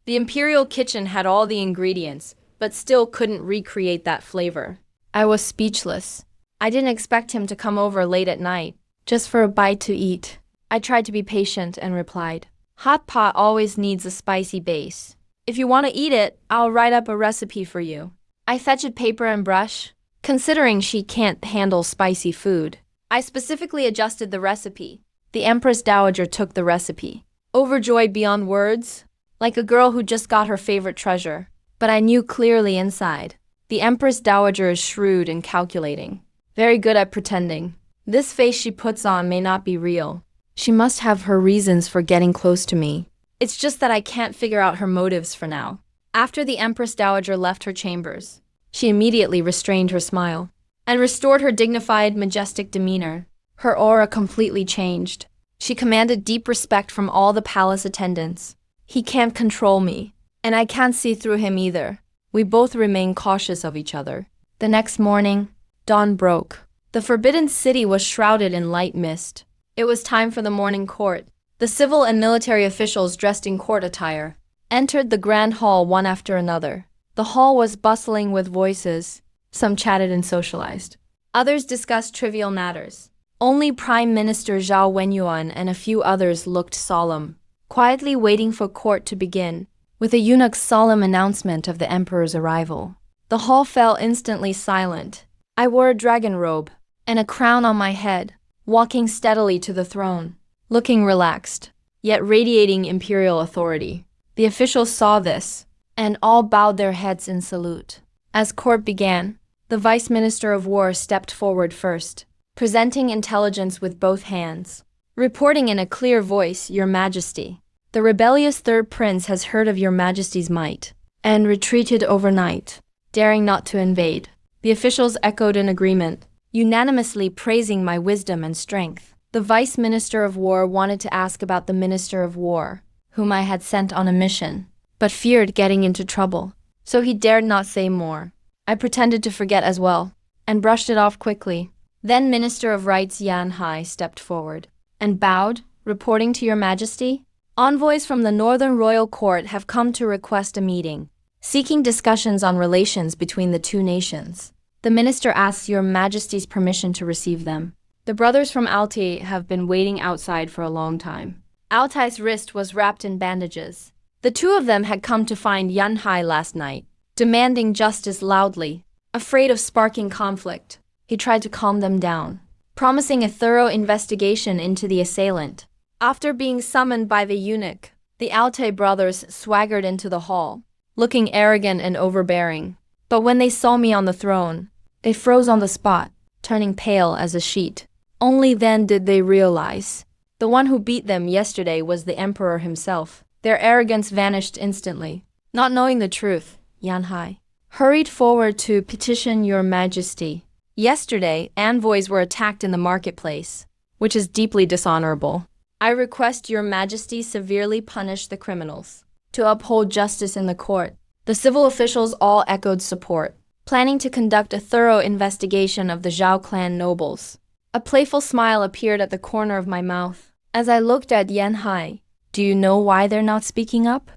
The Imperial kitchen had all the ingredients, but still couldn't recreate that flavor. I was speechless. I didn't expect him to come over late at night, just for a bite to eat. I tried to be patient and replied, hot pot always needs a spicy base. If you want to eat it, I'll write up a recipe for you. I fetched paper and brush. Considering she can't handle spicy food, I specifically adjusted the recipe. The Empress Dowager took the recipe, overjoyed beyond words, like a girl who just got her favorite treasure. But I knew clearly inside. The Empress Dowager is shrewd and calculating. Very good at pretending. This face she puts on may not be real. She must have her reasons for getting close to me. It's just that I can't figure out her motives for now. After the Empress Dowager left her chambers, she immediately restrained her smile and restored her dignified, majestic demeanor. Her aura completely changed. She commanded deep respect from all the palace attendants. He can't control me, and I can't see through him either. We both remain cautious of each other. The next morning, dawn broke. The Forbidden City was shrouded in light mist. It was time for the morning court. The civil and military officials dressed in court attire entered the grand hall one after another. The hall was bustling with voices. Some chatted and socialized. Others discussed trivial matters. Only Prime Minister Zhao Wenyuan and a few others looked solemn, quietly waiting for court to begin, with a eunuch's solemn announcement of the emperor's arrival. The hall fell instantly silent. I wore a dragon robe and a crown on my head, walking steadily to the throne, looking relaxed, yet radiating imperial authority. The officials saw this, and all bowed their heads in salute. As court began, the Vice Minister of War stepped forward first, presenting intelligence with both hands, reporting in a clear voice, Your Majesty. The rebellious third prince has heard of Your Majesty's might and retreated overnight, daring not to invade. The officials echoed in agreement, unanimously praising my wisdom and strength. The Vice Minister of War wanted to ask about the Minister of War, whom I had sent on a mission, but feared getting into trouble, so he dared not say more. I pretended to forget as well, and brushed it off quickly. Then Minister of Rights Yan Hai stepped forward and bowed, reporting to Your Majesty. Envoys from the Northern Royal Court have come to request a meeting, seeking discussions on relations between the two nations. The minister asks Your Majesty's permission to receive them. The brothers from Altai have been waiting outside for a long time. Altai's wrist was wrapped in bandages. The two of them had come to find Yan Hai last night, demanding justice loudly, afraid of sparking conflict. he tried to calm them down, promising a thorough investigation into the assailant. After being summoned by the eunuch, the Altay brothers swaggered into the hall, looking arrogant and overbearing. But when they saw me on the throne, they froze on the spot, turning pale as a sheet. Only then did they realize the one who beat them yesterday was the emperor himself. Their arrogance vanished instantly. Not knowing the truth, Yanhai hurried forward to petition your majesty. Yesterday, envoys were attacked in the marketplace, which is deeply dishonorable. I request your majesty severely punish the criminals. To uphold justice in the court, the civil officials all echoed support, planning to conduct a thorough investigation of the Zhao clan nobles. A playful smile appeared at the corner of my mouth as I looked at Yanhai. Do you know why they're not speaking up?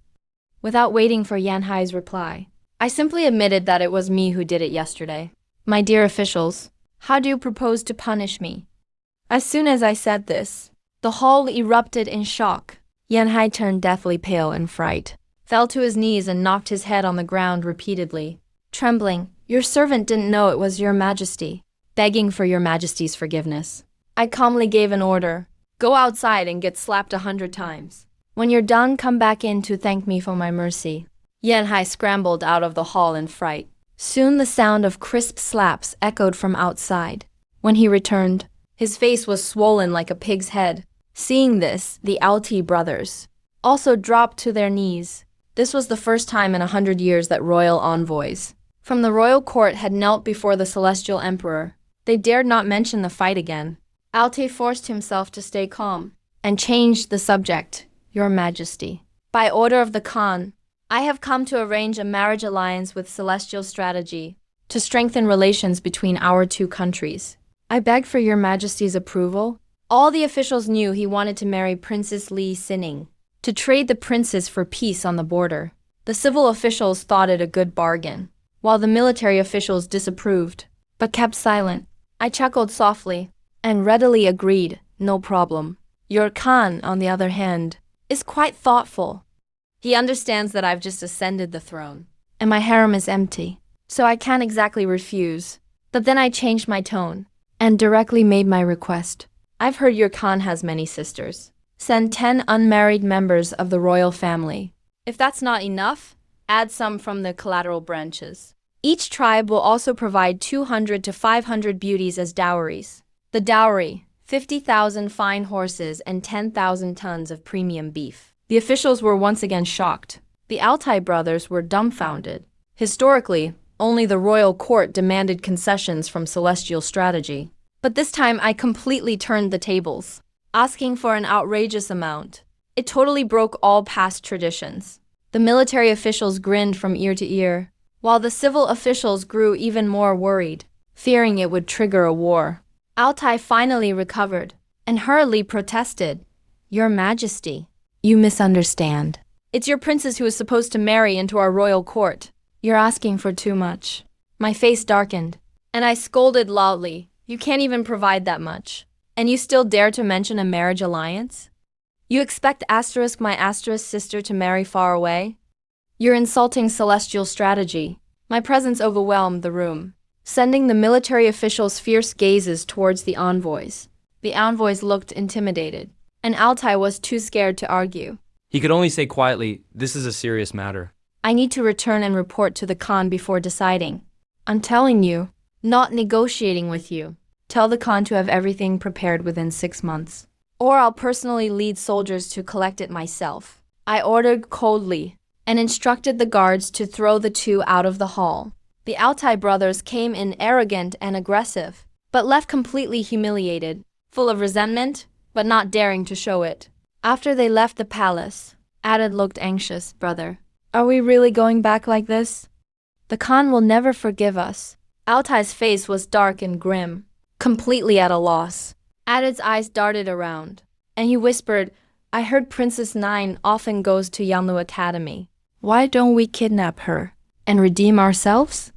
Without waiting for Yanhai's reply, I simply admitted that it was me who did it yesterday. My dear officials, how do you propose to punish me? As soon as I said this, the hall erupted in shock. Yanhai turned deathly pale in fright, fell to his knees and knocked his head on the ground repeatedly. Trembling, your servant didn't know it was your majesty. Begging for your majesty's forgiveness, I calmly gave an order. Go outside and get slapped 100 times. When you're done, come back in to thank me for my mercy. Yanhai scrambled out of the hall in fright. Soon the sound of crisp slaps echoed from outside. When he returned, his face was swollen like a pig's head. Seeing this, the Alti brothers also dropped to their knees. This was the first time in 100 years that royal envoys from the royal court had knelt before the celestial emperor. They dared not mention the fight again. Alti forced himself to stay calm and changed the subject. Your Majesty, by order of the Khan, I have come to arrange a marriage alliance with Celestial Strategy to strengthen relations between our two countries. I beg for your Majesty's approval. All the officials knew he wanted to marry Princess Lysan, to trade the princess for peace on the border. The civil officials thought it a good bargain, while the military officials disapproved, but kept silent. I chuckled softly and readily agreed, no problem. Your Khan, on the other hand, is quite thoughtful. He understands that I've just ascended the throne, and my harem is empty, so I can't exactly refuse. But then I changed my tone and directly made my request. I've heard your Khan has many sisters. Send 10 unmarried members of the royal family. If that's not enough, add some from the collateral branches. Each tribe will also provide 200 to 500 beauties as dowries. The dowry, 50,000 fine horses and 10,000 tons of premium beef. The officials were once again shocked. The Altai brothers were dumbfounded. Historically, only the royal court demanded concessions from Celestial Strategy. But this time I completely turned the tables, asking for an outrageous amount. It totally broke all past traditions. The military officials grinned from ear to ear, while the civil officials grew even more worried, fearing it would trigger a war. Altai finally recovered and hurriedly protested. Your Majesty, you misunderstand. It's your princess who is supposed to marry into our royal court. You're asking for too much. My face darkened, and I scolded loudly. You can't even provide that much. And you still dare to mention a marriage alliance? You expect my sister to marry far away? You're insulting Celestial Strategy. My presence overwhelmed the room, sending the military officials' fierce gazes towards the envoys. The envoys looked intimidated, and Altai was too scared to argue. He could only say quietly, "This is a serious matter." I need to return and report to the Khan before deciding. I'm telling you, not negotiating with you. Tell the Khan to have everything prepared within 6 months, or I'll personally lead soldiers to collect it myself. I ordered coldly and instructed the guards to throw the two out of the hall. The Altai brothers came in arrogant and aggressive, but left completely humiliated, full of resentment, but not daring to show it. After they left the palace, Adad looked anxious. Brother, are we really going back like this? The Khan will never forgive us. Altai's face was dark and grim, completely at a loss. Adad's eyes darted around, and he whispered, I heard Princess Nine often goes to Yanlu Academy. Why don't we kidnap her and redeem ourselves?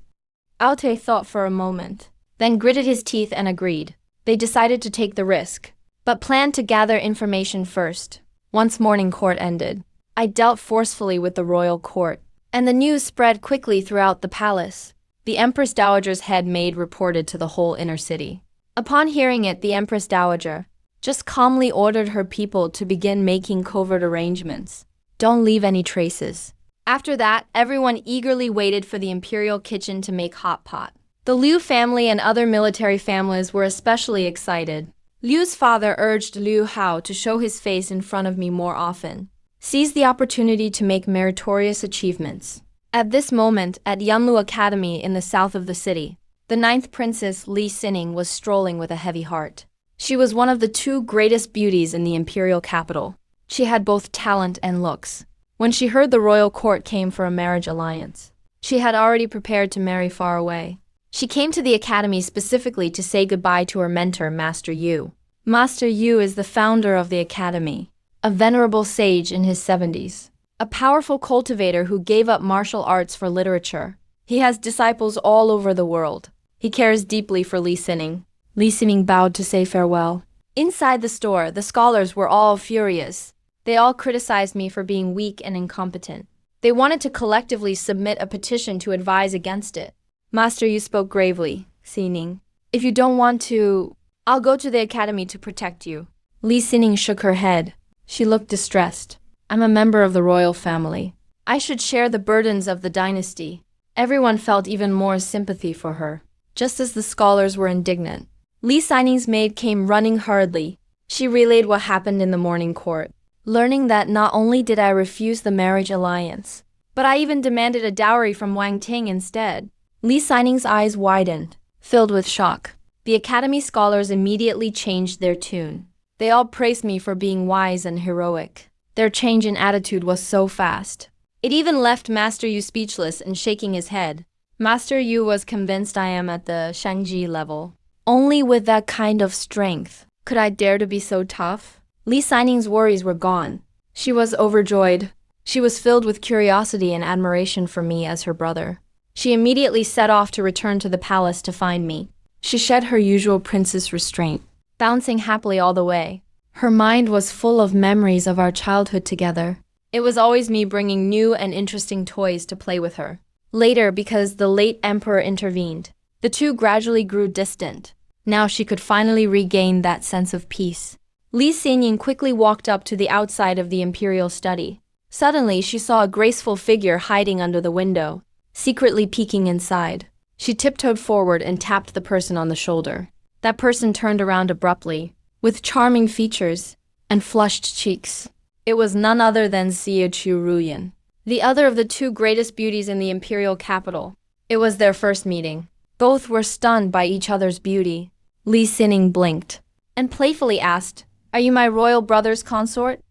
Altai thought for a moment, then gritted his teeth and agreed. They decided to take the risk, but planned to gather information first. Once morning court ended, I dealt forcefully with the royal court, and the news spread quickly throughout the palace. the Empress Dowager's head maid reported to the whole inner city. Upon hearing it, the Empress Dowager just calmly ordered her people to begin making covert arrangements. Don't leave any traces. After that, everyone eagerly waited for the imperial kitchen to make hot pot. The Liu family and other military families were especially excited. Liu's father urged Liu Hao to show his face in front of me more often. Seize the opportunity to make meritorious achievements. At this moment, at Yanlu Academy in the south of the city, the 9th Princess Lysan was strolling with a heavy heart. She was one of the 2 greatest beauties in the imperial capital. She had both talent and looks. When she heard the royal court came for a marriage alliance, she had already prepared to marry far away. She came to the academy specifically to say goodbye to her mentor, Master Yu. Master Yu is the founder of the academy, a venerable sage in his 70s, a powerful cultivator who gave up martial arts for literature. He has disciples all over the world. He cares deeply for Lysan. Lysan bowed to say farewell. Inside the store, the scholars were all furious. They all criticized me for being weak and incompetent. They wanted to collectively submit a petition to advise against it. Master Yu spoke gravely, Sining. If you don't want to, I'll go to the academy to protect you. Lysan shook her head. She looked distressed. I'm a member of the royal family. I should share the burdens of the dynasty. Everyone felt even more sympathy for her, just as the scholars were indignant. Lysan's maid came running hurriedly. She relayed what happened in the morning court, learning that not only did I refuse the marriage alliance, but I even demanded a dowry from Wang Ting instead. Lysan's eyes widened, filled with shock. The academy scholars immediately changed their tune. They all praised me for being wise and heroic. Their change in attitude was so fast. It even left Master Yu speechless and shaking his head. Master Yu was convinced I am at the Shangji level. Only with that kind of strength could I dare to be so tough. Lysan's worries were gone. She was overjoyed. She was filled with curiosity and admiration for me as her brother. She immediately set off to return to the palace to find me. She shed her usual princess restraint, bouncing happily all the way. Her mind was full of memories of our childhood together. It was always me bringing new and interesting toys to play with her. Later, because the late emperor intervened, the 2 gradually grew distant. Now she could finally regain that sense of peace. Lysan quickly walked up to the outside of the imperial study. Suddenly, she saw a graceful figure hiding under the window, secretly peeking inside. She tiptoed forward and tapped the person on the shoulder. That person turned around abruptly, with charming features and flushed cheeks. It was none other than Xiao Ming, the other of the 2 greatest beauties in the imperial capital. It was their first meeting. Both were stunned by each other's beauty. Lysan blinked and playfully asked, "Are you my royal brother's consort?"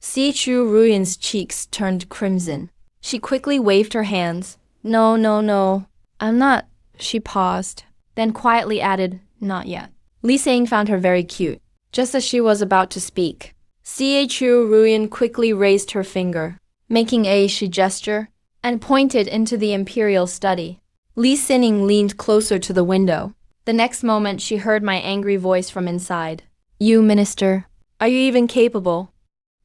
Xiao Ming's cheeks turned crimson. She quickly waved her hands. No, I'm not." She paused, then quietly added, "Not yet." Lysan found her very cute. Just as she was about to speak, Xiao Ming quickly raised her finger, making a she gesture, and pointed into the imperial study. Lysan leaned closer to the window. The next moment, she heard my angry voice from inside. "You, minister, are you even capable?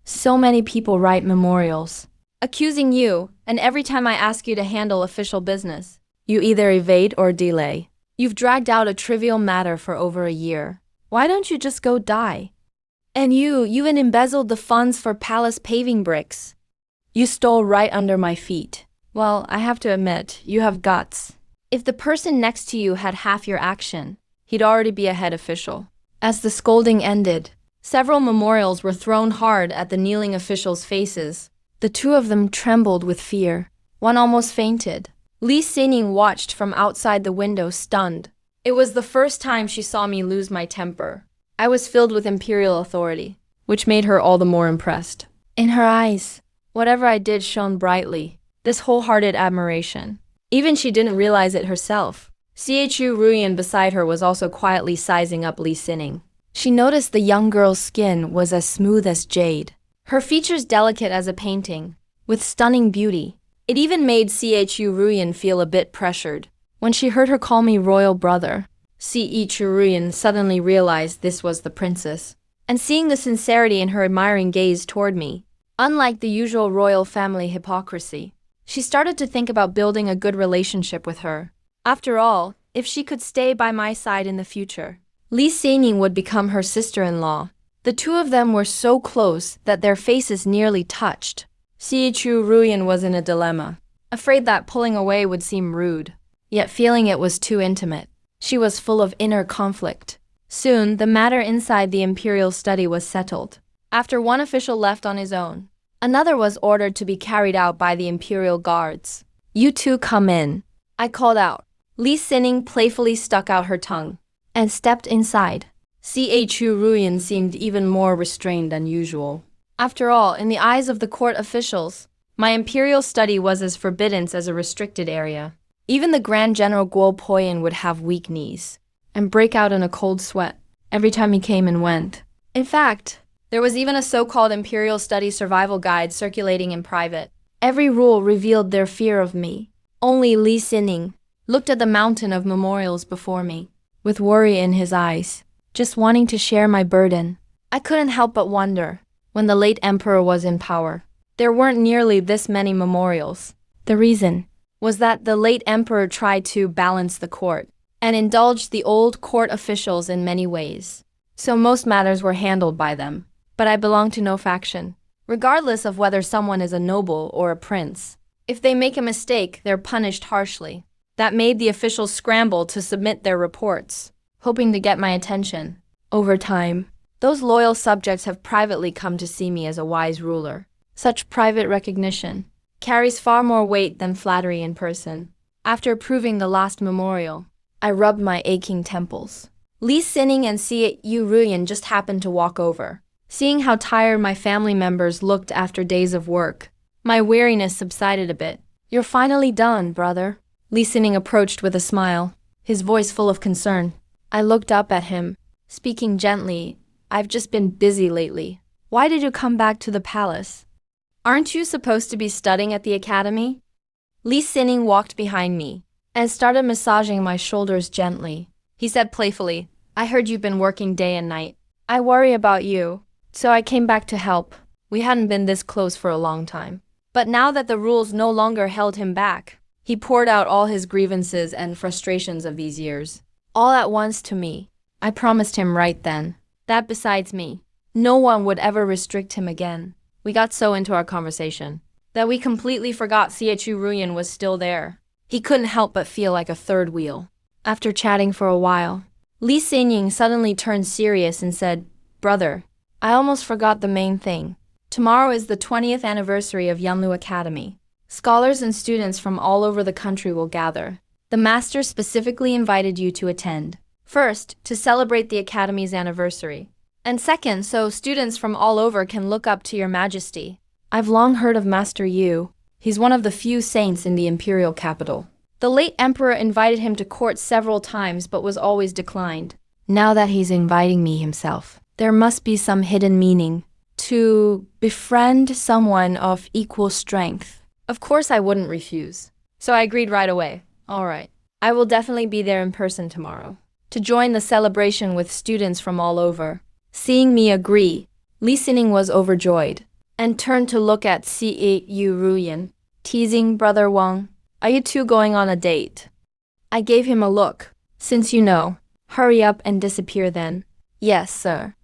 So many people write memorials accusing you, and every time I ask you to handle official business, you either evade or delay. You've dragged out a trivial matter for over a year. Why don't you just go die? And you even embezzled the funds for palace paving bricks. You stole right under my feet. Well, I have to admit, you have guts. If the person next to you had half your action, he'd already be a head official." As the scolding ended, several memorials were thrown hard at the kneeling officials' faces. The 2 of them trembled with fear. One almost fainted. Lysan watched from outside the window, stunned. It was the first time she saw me lose my temper. I was filled with imperial authority, which made her all the more impressed. In her eyes, whatever I did shone brightly, this wholehearted admiration. Even she didn't realize it herself. Xiao Ming beside her was also quietly sizing up Lysan. She noticed the young girl's skin was as smooth as jade, her features delicate as a painting, with stunning beauty. It even made Xiao Ming feel a bit pressured. When she heard her call me royal brother, Xiao Ming suddenly realized this was the princess. And seeing the sincerity in her admiring gaze toward me, unlike the usual royal family hypocrisy, she started to think about building a good relationship with her. After all, if she could stay by my side in the future, Lysan would become her sister-in-law. The two of them were so close that their faces nearly touched. Xiao was in a dilemma, afraid that pulling away would seem rude, yet feeling it was too intimate. She was full of inner conflict. Soon, the matter inside the imperial study was settled. After one official left on his own, another was ordered to be carried out by the imperial guards. "You two come in," I called out. Lysan playfully stuck out her tongue and stepped inside. Xiao seemed even more restrained than usual. After all, in the eyes of the court officials, my imperial study was as forbidden as a restricted area. Even the Grand General Guo Poyan would have weak knees and break out in a cold sweat every time he came and went. In fact, there was even a so-called imperial study survival guide circulating in private. Every rule revealed their fear of me. Only Lysan looked at the mountain of memorials before me, with worry in his eyes, just wanting to share my burden. I couldn't help but wonder, when the late emperor was in power, there weren't nearly this many memorials. The reason was that the late emperor tried to balance the court and indulged the old court officials in many ways. So most matters were handled by them. But I belong to no faction, regardless of whether someone is a noble or a prince. If they make a mistake, they're punished harshly. That made the officials scramble to submit their reports, hoping to get my attention. Over time, those loyal subjects have privately come to see me as a wise ruler. Such private recognition carries far more weight than flattery in person. After approving the last memorial, I rubbed my aching temples. Lysan and Xiao just happened to walk over. Seeing how tired my family members looked after days of work, my weariness subsided a bit. "You're finally done, brother." Lysan approached with a smile, his voice full of concern. I looked up at him, speaking gently. "I've just been busy lately. Why did you come back to the palace? Aren't you supposed to be studying at the academy?" Lysan walked behind me and started massaging my shoulders gently. He said playfully, "I heard you've been working day and night. I worry about you, so I came back to help." We hadn't been this close for a long time. But now that the rules no longer held him back, he poured out all his grievances and frustrations of these years, all at once to me. I promised him right then that besides me, no one would ever restrict him again. We got so into our conversation that we completely forgot Xiao was still there. He couldn't help but feel like a third wheel. After chatting for a while, Lysan suddenly turned serious and said, "Brother, I almost forgot the main thing. Tomorrow is the 20th anniversary of Yanlu Academy. Scholars and students from all over the country will gather. The master specifically invited you to attend. First, to celebrate the Academy's anniversary. And second, so students from all over can look up to your majesty. I've long heard of Master Yu. He's one of the few saints in the imperial capital. The late emperor invited him to court several times but was always declined. Now that he's inviting me himself, there must be some hidden meaning. To befriend someone of equal strength." Of course I wouldn't refuse. So I agreed right away. "All right, I will definitely be there in person tomorrow to join the celebration with students from all over." Seeing me agree, Lysan was overjoyed and turned to look at Xiao, teasing, "Brother Wang, are you two going on a date?" I gave him a look. "Since you know, hurry up and disappear then." "Yes, sir."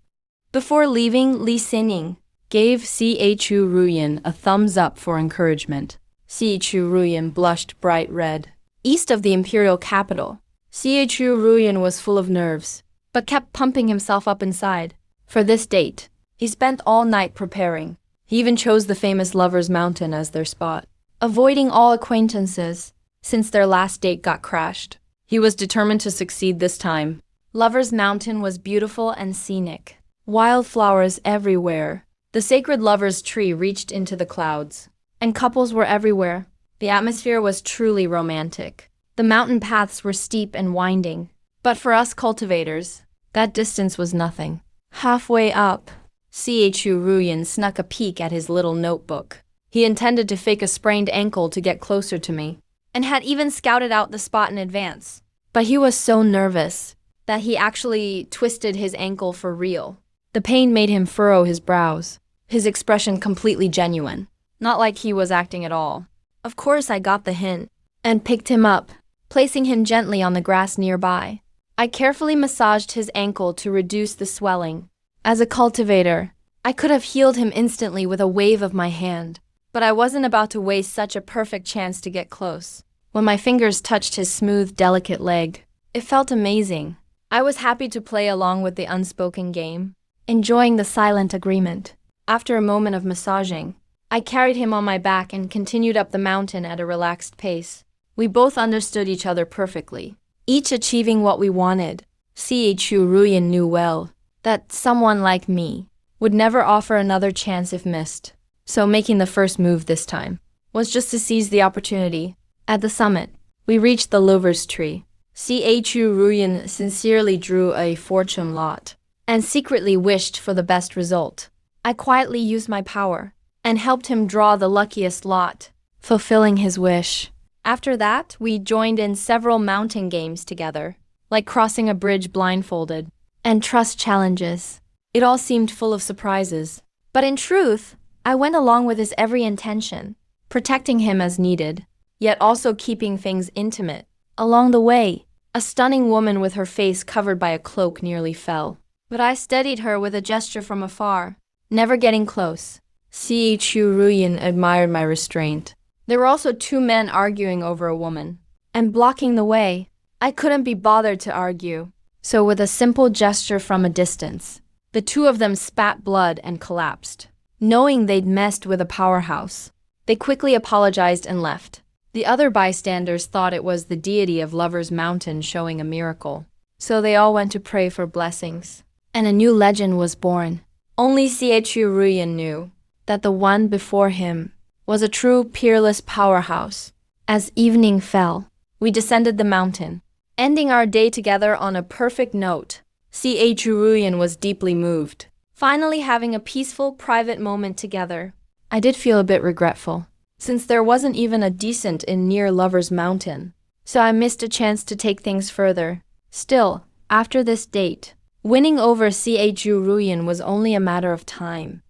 Before leaving, Lysan gave Xiao a thumbs up for encouragement. Xiao blushed bright red. East of the imperial capital, Xiao was full of nerves, but kept pumping himself up inside. For this date, he spent all night preparing. He even chose the famous Lover's Mountain as their spot, avoiding all acquaintances since their last date got crashed. He was determined to succeed this time. Lover's Mountain was beautiful and scenic. Wildflowers everywhere. The sacred lover's tree reached into the clouds, and couples were everywhere. The atmosphere was truly romantic. The mountain paths were steep and winding, but for us cultivators, that distance was nothing. Halfway up, Xiao snuck a peek at his little notebook. He intended to fake a sprained ankle to get closer to me, and had even scouted out the spot in advance. But he was so nervous that he actually twisted his ankle for real. The pain made him furrow his brows, his expression completely genuine, not like he was acting at all. Of course I got the hint, and picked him up placing him gently on the grass nearby. I carefully massaged his ankle to reduce the swelling. As a cultivator, I could have healed him instantly with a wave of my hand, but I wasn't about to waste such a perfect chance to get close. When my fingers touched his smooth, delicate leg, it felt amazing. I was happy to play along with the unspoken game, enjoying the silent agreement. After a moment of massaging, I carried him on my back and continued up the mountain at a relaxed pace. We both understood each other perfectly, each achieving what we wanted. Chu Ruyan knew well that someone like me would never offer another chance if missed, so making the first move this time was just to seize the opportunity. At the summit, we reached the lover's tree. Chu Ruyan sincerely drew a fortune lot and secretly wished for the best result. I quietly used my power and helped him draw the luckiest lot, fulfilling his wish. After that, we joined in several mountain games together, like crossing a bridge blindfolded, and trust challenges. It all seemed full of surprises. But in truth, I went along with his every intention, protecting him as needed, yet also keeping things intimate. Along the way, a stunning woman with her face covered by a cloak nearly fell, but I steadied her with a gesture from afar, never getting close. Chu Ruyan admired my restraint. There were also two men arguing over a woman, and blocking the way. I couldn't be bothered to argue, so with a simple gesture from a distance, the two of them spat blood and collapsed. Knowing they'd messed with a powerhouse, they quickly apologized and left. The other bystanders thought it was the deity of Lover's Mountain showing a miracle, so they all went to pray for blessings. And a new legend was born. Only Chu Ruyan knew that the one before him was a true peerless powerhouse. As evening fell, we descended the mountain, ending our day together on a perfect note. Chu Ruyan was deeply moved, finally having a peaceful, private moment together. I did feel a bit regretful, since there wasn't even a decent inn near Lover's Mountain, so I missed a chance to take things further. Still, after this date, winning over Chu Ruyan was only a matter of time.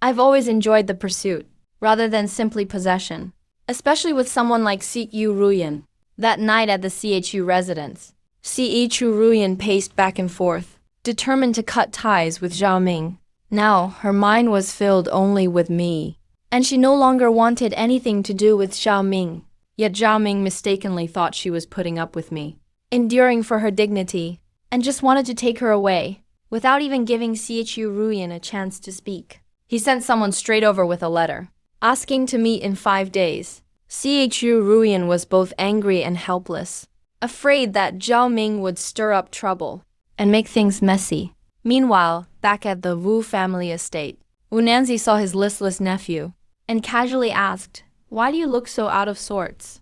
I've always enjoyed the pursuit, rather than simply possession, especially with someone like Chu Ruyan. That night at the Chu residence, Chu Ruyan paced back and forth, determined to cut ties with Xiao Ming. Now, her mind was filled only with me, and she no longer wanted anything to do with Xiao Ming. Yet Xiao Ming mistakenly thought she was putting up with me, enduring for her dignity, and just wanted to take her away, without even giving Chu Ruyan a chance to speak. He sent someone straight over with a letter, asking to meet in 5 days. Chu Ruyan was both angry and helpless, afraid that Xiao Ming would stir up trouble and make things messy. Meanwhile, back at the Wu family estate, Wu Nanzi saw his listless nephew and casually asked, "Why do you look so out of sorts?"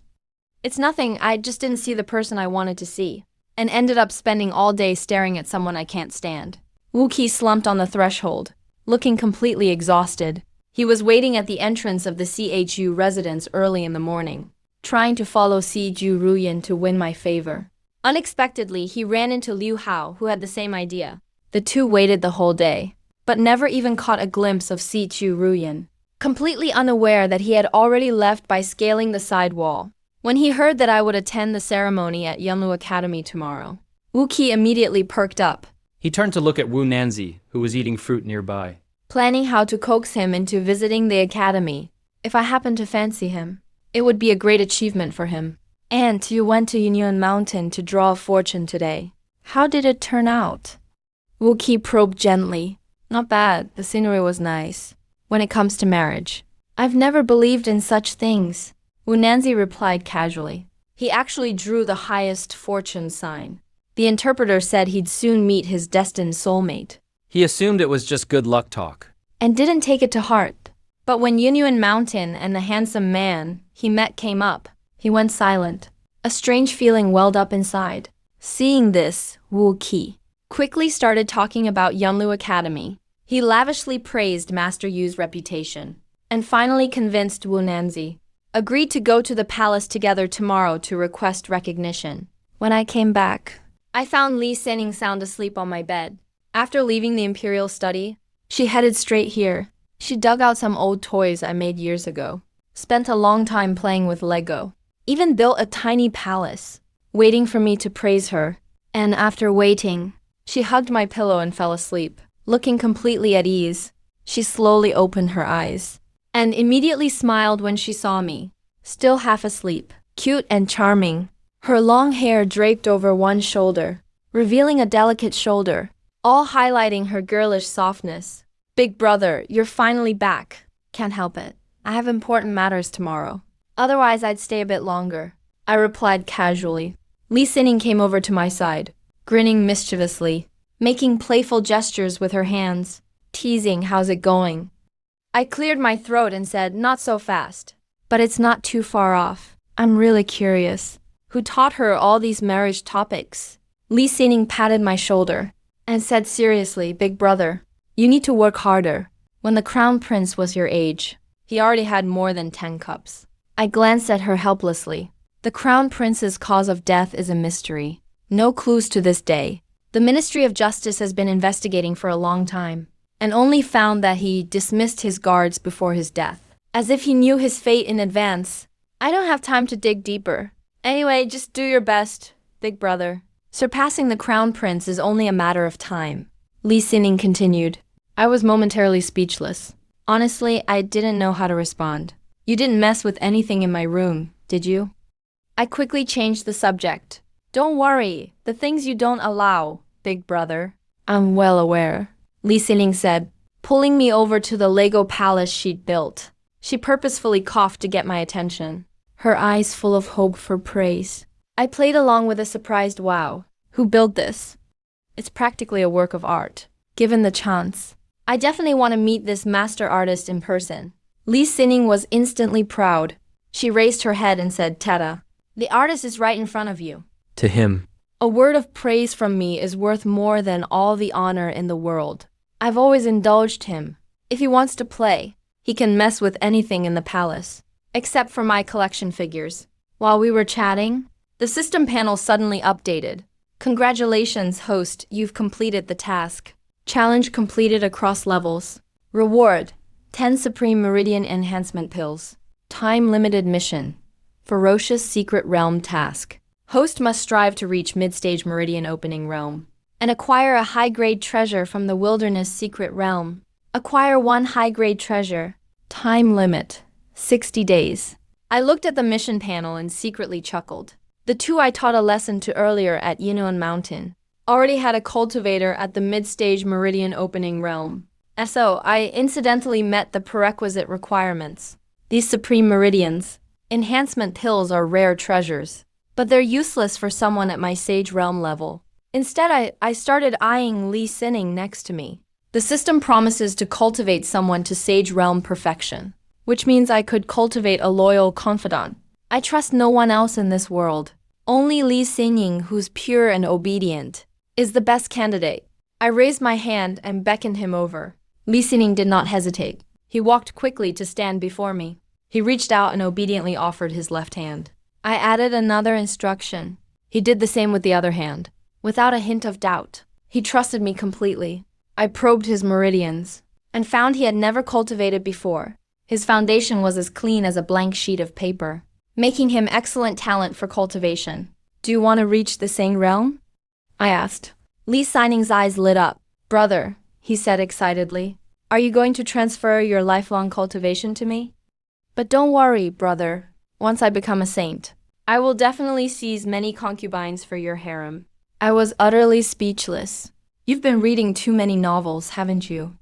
"It's nothing, I just didn't see the person I wanted to see, and ended up spending all day staring at someone I can't stand." Wu Qi slumped on the threshold, looking completely exhausted. He was waiting at the entrance of the Chu residence early in the morning, trying to follow Chu Ruyan to win my favor. Unexpectedly, he ran into Liu Hao, who had the same idea. The two waited the whole day, but never even caught a glimpse of Chu Ruyan, completely unaware that he had already left by scaling the side wall. When he heard that I would attend the ceremony at Yunlu Academy tomorrow, Wu Qi immediately perked up, He turned to look at Wu Nanzi, who was eating fruit nearby. planning how to coax him into visiting the academy. If I happened to fancy him, it would be a great achievement for him. "And you went to Yunyan Mountain to draw a fortune today. How did it turn out?" Wu Qi probed gently. "Not bad, the scenery was nice. When it comes to marriage, I've never believed in such things," Wu Nanzi replied casually. He actually drew the highest fortune sign. The interpreter said he'd soon meet his destined soulmate, He assumed it was just good luck talk. and didn't take it to heart. But when Yunyan Mountain and the handsome man he met came up, he went silent. A strange feeling welled up inside. Seeing this, Wu Qi quickly started talking about Yunlu Academy. He lavishly praised Master Yu's reputation, and finally convinced Wu Nanzi, agreed to go to the palace together tomorrow to request recognition. When I came back, I found Lysan sound asleep on my bed. After leaving the imperial study, she headed straight here. She dug out some old toys I made years ago, spent a long time playing with Lego, even built a tiny palace, waiting for me to praise her. And after waiting, she hugged my pillow and fell asleep. Looking completely at ease, she slowly opened her eyes and immediately smiled when she saw me, still half asleep, cute and charming. Her long hair draped over one shoulder, revealing a delicate shoulder, all highlighting her girlish softness. Big brother, you're finally back. Can't help it. I have important matters tomorrow. Otherwise, I'd stay a bit longer, I replied casually. Lysan came over to my side, grinning mischievously, making playful gestures with her hands, teasing how's it going. I cleared my throat and said, not so fast. But it's not too far off. I'm really curious. Who taught her all these marriage topics? Lysan patted my shoulder and said seriously, big brother, you need to work harder. When the crown prince was your age, he already had more than 10 cups. I glanced at her helplessly. The crown prince's cause of death is a mystery. No clues to this day. The Ministry of Justice has been investigating for a long time, and only found that he dismissed his guards before his death, as if he knew his fate in advance. I don't have time to dig deeper. Anyway, just do your best, big brother. Surpassing the crown prince is only a matter of time. Lysan continued. I was momentarily speechless. Honestly, I didn't know how to respond. You didn't mess with anything in my room, did you? I quickly changed the subject. Don't worry, the things you don't allow, big brother. I'm well aware, Lysan said, pulling me over to the Lego palace she'd built. She purposefully coughed to get my attention, her eyes full of hope for praise. I played along with a surprised wow. Who built this? It's practically a work of art. Given the chance, I definitely want to meet this master artist in person. Lysan was instantly proud. She raised her head and said, Tada, the artist is right in front of you. To him, a word of praise from me is worth more than all the honor in the world. I've always indulged him. If he wants to play, he can mess with anything in the palace, except for my collection figures. While we were chatting, the system panel suddenly updated. Congratulations, host, you've completed the task. Challenge completed across levels. Reward, 10 Supreme Meridian Enhancement Pills. Time-limited mission. Ferocious Secret Realm task. Host must strive to reach mid-stage Meridian Opening Realm and acquire a high-grade treasure from the Wilderness Secret Realm. Acquire 1 high-grade treasure. Time limit, 60 days. I looked at the mission panel and secretly chuckled. The 2 I taught a lesson to earlier at Yinuan Mountain already had a cultivator at the mid-stage Meridian Opening Realm. So I incidentally met the prerequisite requirements. These Supreme Meridians, enhancement pills, are rare treasures, but they're useless for someone at my Sage Realm level. Instead, I started eyeing Lysan next to me. The system promises to cultivate someone to Sage Realm perfection, which means I could cultivate a loyal confidant. I trust no one else in this world. Only Lysan, who's pure and obedient, is the best candidate. I raised my hand and beckoned him over. Lysan did not hesitate. He walked quickly to stand before me. He reached out and obediently offered his left hand. I added another instruction. He did the same with the other hand, without a hint of doubt. He trusted me completely. I probed his meridians and found he had never cultivated before. His foundation was as clean as a blank sheet of paper, making him excellent talent for cultivation. Do you want to reach the same realm? I asked. Lysan's eyes lit up. Brother, he said excitedly, are you going to transfer your lifelong cultivation to me? But don't worry, brother. Once I become a saint, I will definitely seize many concubines for your harem. I was utterly speechless. You've been reading too many novels, haven't you?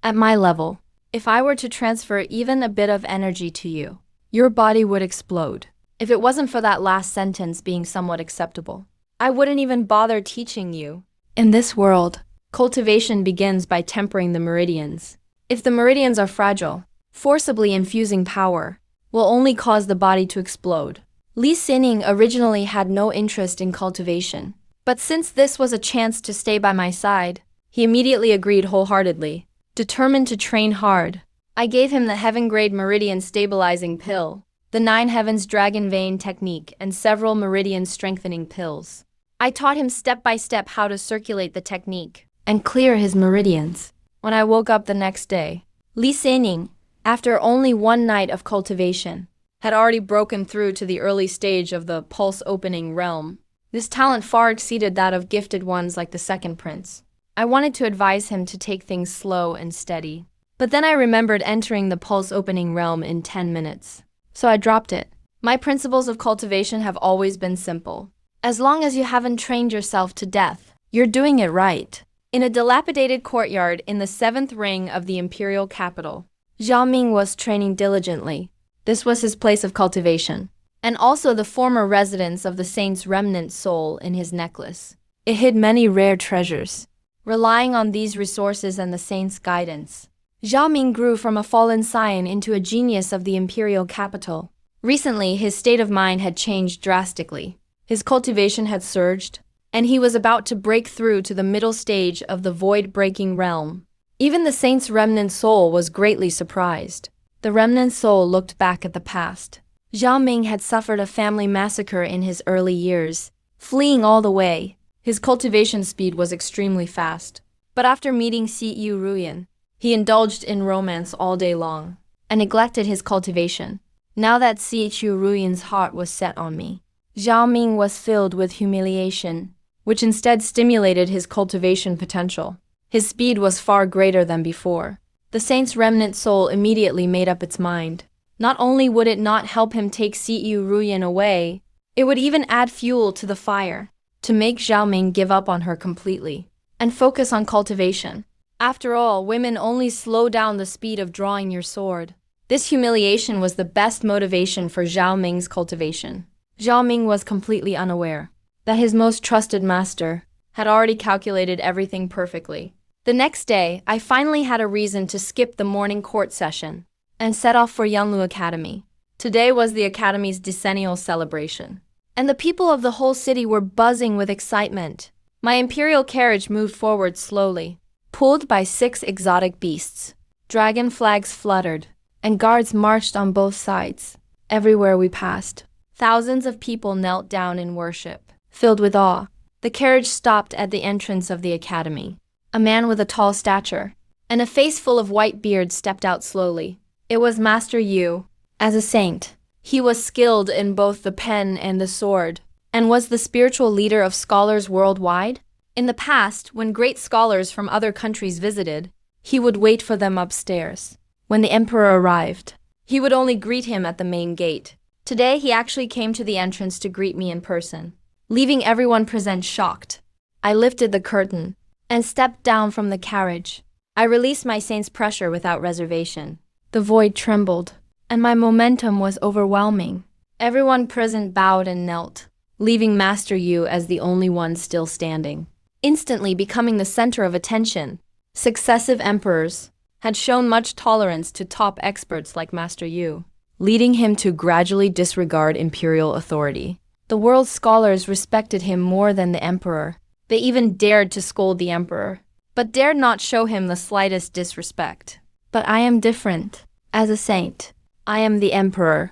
At my level, if I were to transfer even a bit of energy to you, your body would explode. If it wasn't for that last sentence being somewhat acceptable, I wouldn't even bother teaching you. In this world, cultivation begins by tempering the meridians. If the meridians are fragile, forcibly infusing power will only cause the body to explode. Lysan originally had no interest in cultivation, but since this was a chance to stay by my side, he immediately agreed wholeheartedly. Determined to train hard, I gave him the Heaven-grade Meridian Stabilizing Pill, the 9 Heavens Dragon Vein Technique, and several Meridian Strengthening Pills. I taught him step by step how to circulate the technique and clear his meridians. When I woke up the next day, Lysan, after only 1 night of cultivation, had already broken through to the early stage of the pulse-opening realm. This talent far exceeded that of gifted ones like the second prince. I wanted to advise him to take things slow and steady. But then I remembered entering the pulse-opening realm in 10 minutes. So I dropped it. My principles of cultivation have always been simple. As long as you haven't trained yourself to death, you're doing it right. In a dilapidated courtyard in the 7th ring of the imperial capital, Xiao Ming was training diligently. This was his place of cultivation, and also the former residence of the saint's remnant soul in his necklace. It hid many rare treasures. Relying on these resources and the saint's guidance, Xiao Ming grew from a fallen scion into a genius of the imperial capital. Recently, his state of mind had changed drastically. His cultivation had surged, and he was about to break through to the middle stage of the void-breaking realm. Even the saint's remnant soul was greatly surprised. The remnant soul looked back at the past. Xiao Ming had suffered a family massacre in his early years, fleeing all the way. His cultivation speed was extremely fast. But after meeting Xiu Ruyan, he indulged in romance all day long and neglected his cultivation. Now that Xiu Ruyan's heart was set on me, Xiao Ming was filled with humiliation, which instead stimulated his cultivation potential. His speed was far greater than before. The saint's remnant soul immediately made up its mind. Not only would it not help him take Xiu Ruyan away, it would even add fuel to the fire to make Xiao Ming give up on her completely and focus on cultivation. After all, women only slow down the speed of drawing your sword. This humiliation was the best motivation for Xiao Ming's cultivation. Xiao Ming was completely unaware that his most trusted master had already calculated everything perfectly. The next day, I finally had a reason to skip the morning court session and set off for Yunlu Academy. Today was the Academy's decennial celebration, and the people of the whole city were buzzing with excitement. My imperial carriage moved forward slowly, pulled by 6 exotic beasts. Dragon flags fluttered, and guards marched on both sides. Everywhere we passed, thousands of people knelt down in worship. Filled with awe, the carriage stopped at the entrance of the academy. A man with a tall stature and a face full of white beard stepped out slowly. It was Master Yu. As a saint, he was skilled in both the pen and the sword, and was the spiritual leader of scholars worldwide. In the past, when great scholars from other countries visited, he would wait for them upstairs. When the emperor arrived, he would only greet him at the main gate. Today, he actually came to the entrance to greet me in person, leaving everyone present shocked. I lifted the curtain and stepped down from the carriage. I released my saint's pressure without reservation. The void trembled, and my momentum was overwhelming. Everyone present bowed and knelt, leaving Master Yu as the only one still standing. Instantly becoming the center of attention, successive emperors had shown much tolerance to top experts like Master Yu, leading him to gradually disregard imperial authority. The world's scholars respected him more than the emperor. They even dared to scold the emperor, but dared not show him the slightest disrespect. But I am different. As a saint, I am the emperor.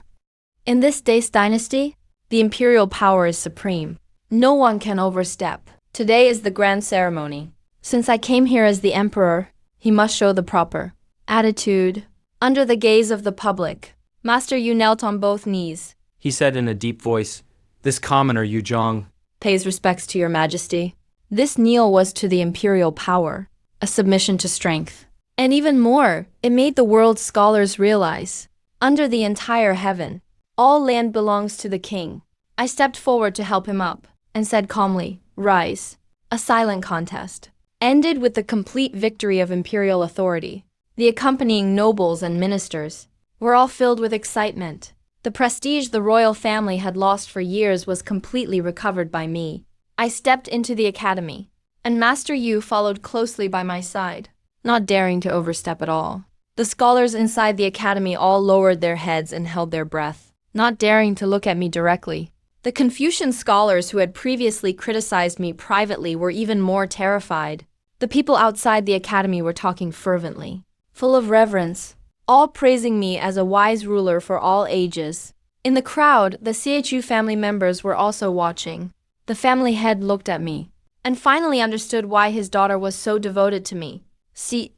In this day's dynasty, the imperial power is supreme. No one can overstep. Today is the grand ceremony. Since I came here as the emperor, he must show the proper attitude. Under the gaze of the public, Master Yu knelt on both knees. He said in a deep voice, "This commoner Yu Zhang Pays respects to your majesty." This kneel was to the imperial power, a submission to strength. And even more, it made the world's scholars realize, under the entire heaven, all land belongs to the king. I stepped forward to help him up, and said calmly, "Rise." A silent contest ended with the complete victory of imperial authority. The accompanying nobles and ministers were all filled with excitement. The prestige the royal family had lost for years was completely recovered by me. I stepped into the academy, and Master Yu followed closely by my side, not daring to overstep at all. The scholars inside the academy all lowered their heads and held their breath, not daring to look at me directly. The Confucian scholars who had previously criticized me privately were even more terrified. The people outside the academy were talking fervently, full of reverence, all praising me as a wise ruler for all ages. In the crowd, the Chu family members were also watching. The family head looked at me, and finally understood why his daughter was so devoted to me. Xiu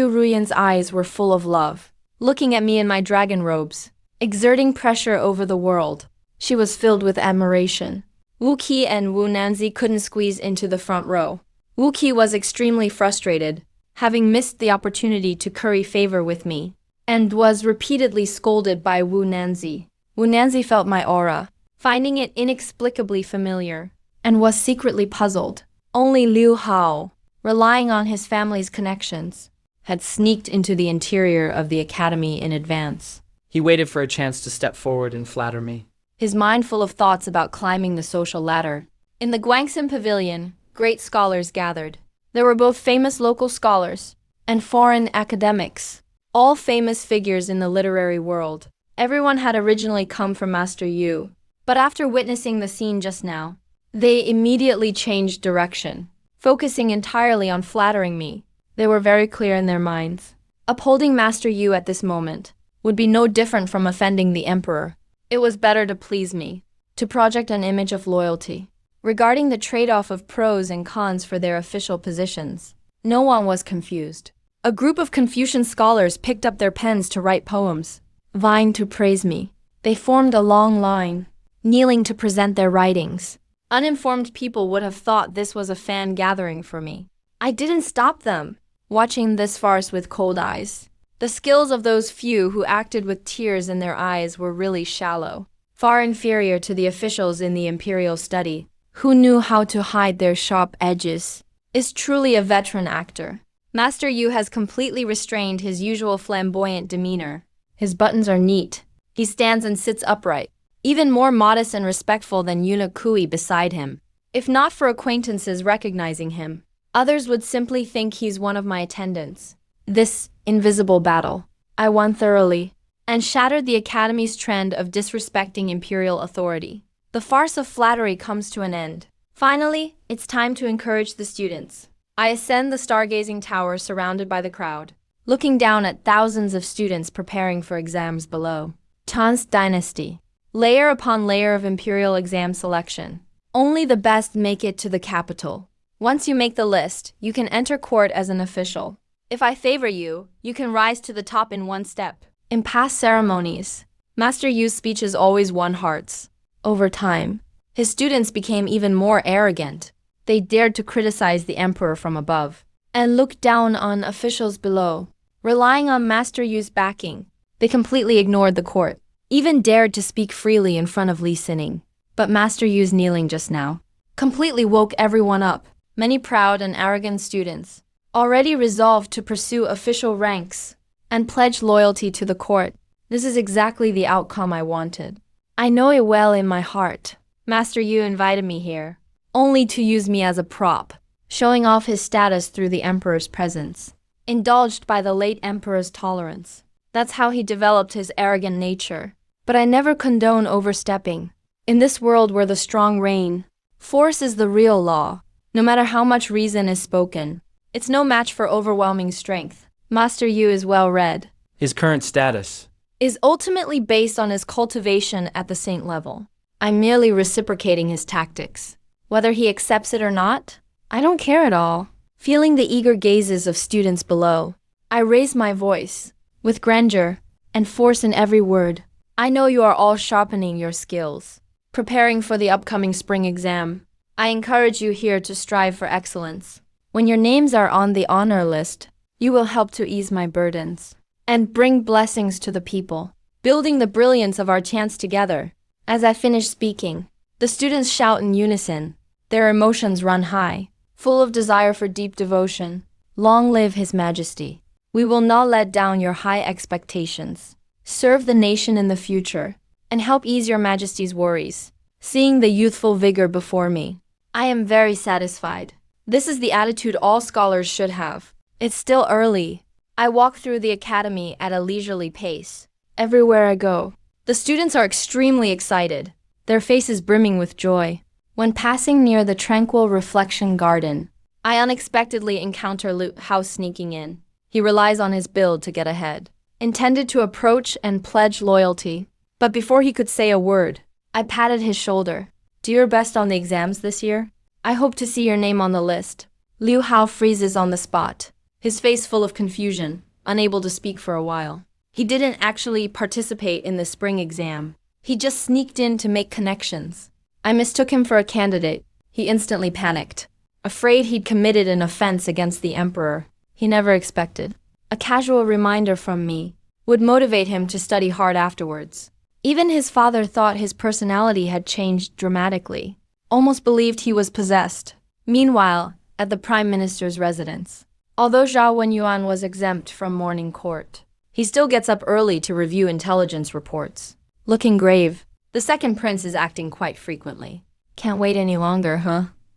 Ruyan's eyes were full of love, looking at me in my dragon robes. exerting pressure over the world. She was filled with admiration. Wu Qi and Wu Nanzi couldn't squeeze into the front row. Wu Qi was extremely frustrated, having missed the opportunity to curry favor with me, and was repeatedly scolded by Wu Nanzi. Wu Nanzi felt my aura, finding it inexplicably familiar, and was secretly puzzled. Only Liu Hao, relying on his family's connections, had sneaked into the interior of the academy in advance. He waited for a chance to step forward and flatter me. His mind full of thoughts about climbing the social ladder. In the Guangxin Pavilion, great scholars gathered. There were both famous local scholars and foreign academics, all famous figures in the literary world. Everyone had originally come from Master Yu, but after witnessing the scene just now, they immediately changed direction, focusing entirely on flattering me. They were very clear in their minds. Upholding Master Yu at this moment would be no different from offending the emperor. It was better to please me, to project an image of loyalty. Regarding the trade-off of pros and cons for their official positions, no one was confused. A group of Confucian scholars picked up their pens to write poems, vying to praise me. They formed a long line, kneeling to present their writings. Uninformed people would have thought this was a fan gathering for me. I didn't stop them, watching this farce with cold eyes. The skills of those few who acted with tears in their eyes were really shallow, far inferior to the officials in the imperial study, who knew how to hide their sharp edges. Is truly a veteran actor. Master Yu has completely restrained his usual flamboyant demeanor. His buttons are neat. He stands and sits upright, even more modest and respectful than Yuna Kui beside him. If not for acquaintances recognizing him, others would simply think he's one of my attendants. This invisible battle, I won thoroughly, and shattered the Academy's trend of disrespecting imperial authority. The farce of flattery comes to an end. Finally, it's time to encourage the students. I ascend the stargazing tower surrounded by the crowd, looking down at thousands of students preparing for exams below. Tan's dynasty. Layer upon layer of imperial exam selection. Only the best make it to the capital. Once you make the list, you can enter court as an official. If I favor you, you can rise to the top in one step. In past ceremonies, Master Yu's speeches always won hearts. Over time, his students became even more arrogant. They dared to criticize the emperor from above and look down on officials below. Relying on Master Yu's backing, they completely ignored the court, even dared to speak freely in front of Lysan. But Master Yu's kneeling just now completely woke everyone up. Many proud and arrogant students, already resolved to pursue official ranks and pledge loyalty to the court. This is exactly the outcome I wanted. I know it well in my heart. Master Yu invited me here, only to use me as a prop, showing off his status through the emperor's presence. Indulged by the late emperor's tolerance. That's how he developed his arrogant nature. But I never condone overstepping. In this world where the strong reign, force is the real law. No matter how much reason is spoken, it's no match for overwhelming strength. Master Yu is well-read. His current status Is ultimately based on his cultivation at the saint level. I'm merely reciprocating his tactics. Whether he accepts it or not, I don't care at all. Feeling the eager gazes of students below, I raise my voice, with grandeur and force in every word. I know you are all sharpening your skills, preparing for the upcoming spring exam. I encourage you here to strive for excellence. When your names are on the honor list, you will help to ease my burdens and bring blessings to the people, building the brilliance of our chance together. As I finish speaking, the students shout in unison. Their emotions run high, full of desire for deep devotion. Long live His Majesty. We will not let down your high expectations. Serve the nation in the future, and help ease your Majesty's worries. Seeing the youthful vigor before me, I am very satisfied. This is the attitude all scholars should have. It's still early. I walk through the academy at a leisurely pace. Everywhere I go, the students are extremely excited, their faces brimming with joy. When passing near the tranquil reflection garden, I unexpectedly encounter Liu Hao sneaking in. He relies on his build to get ahead, intended to approach and pledge loyalty. But before he could say a word, I patted his shoulder. Do your best on the exams this year. I hope to see your name on the list. Liu Hao freezes on the spot, his face full of confusion, unable to speak for a while. He didn't actually participate in the spring exam. He just sneaked in to make connections. I mistook him for a candidate. He instantly panicked, afraid he'd committed an offense against the emperor. He never expected. A casual reminder from me would motivate him to study hard afterwards. Even his father thought his personality had changed dramatically, almost believed he was possessed. Meanwhile, at the prime minister's residence, although Xiao Wenyuan was exempt from morning court, he still gets up early to review intelligence reports. Looking grave, the second prince is acting quite frequently. Can't wait any longer,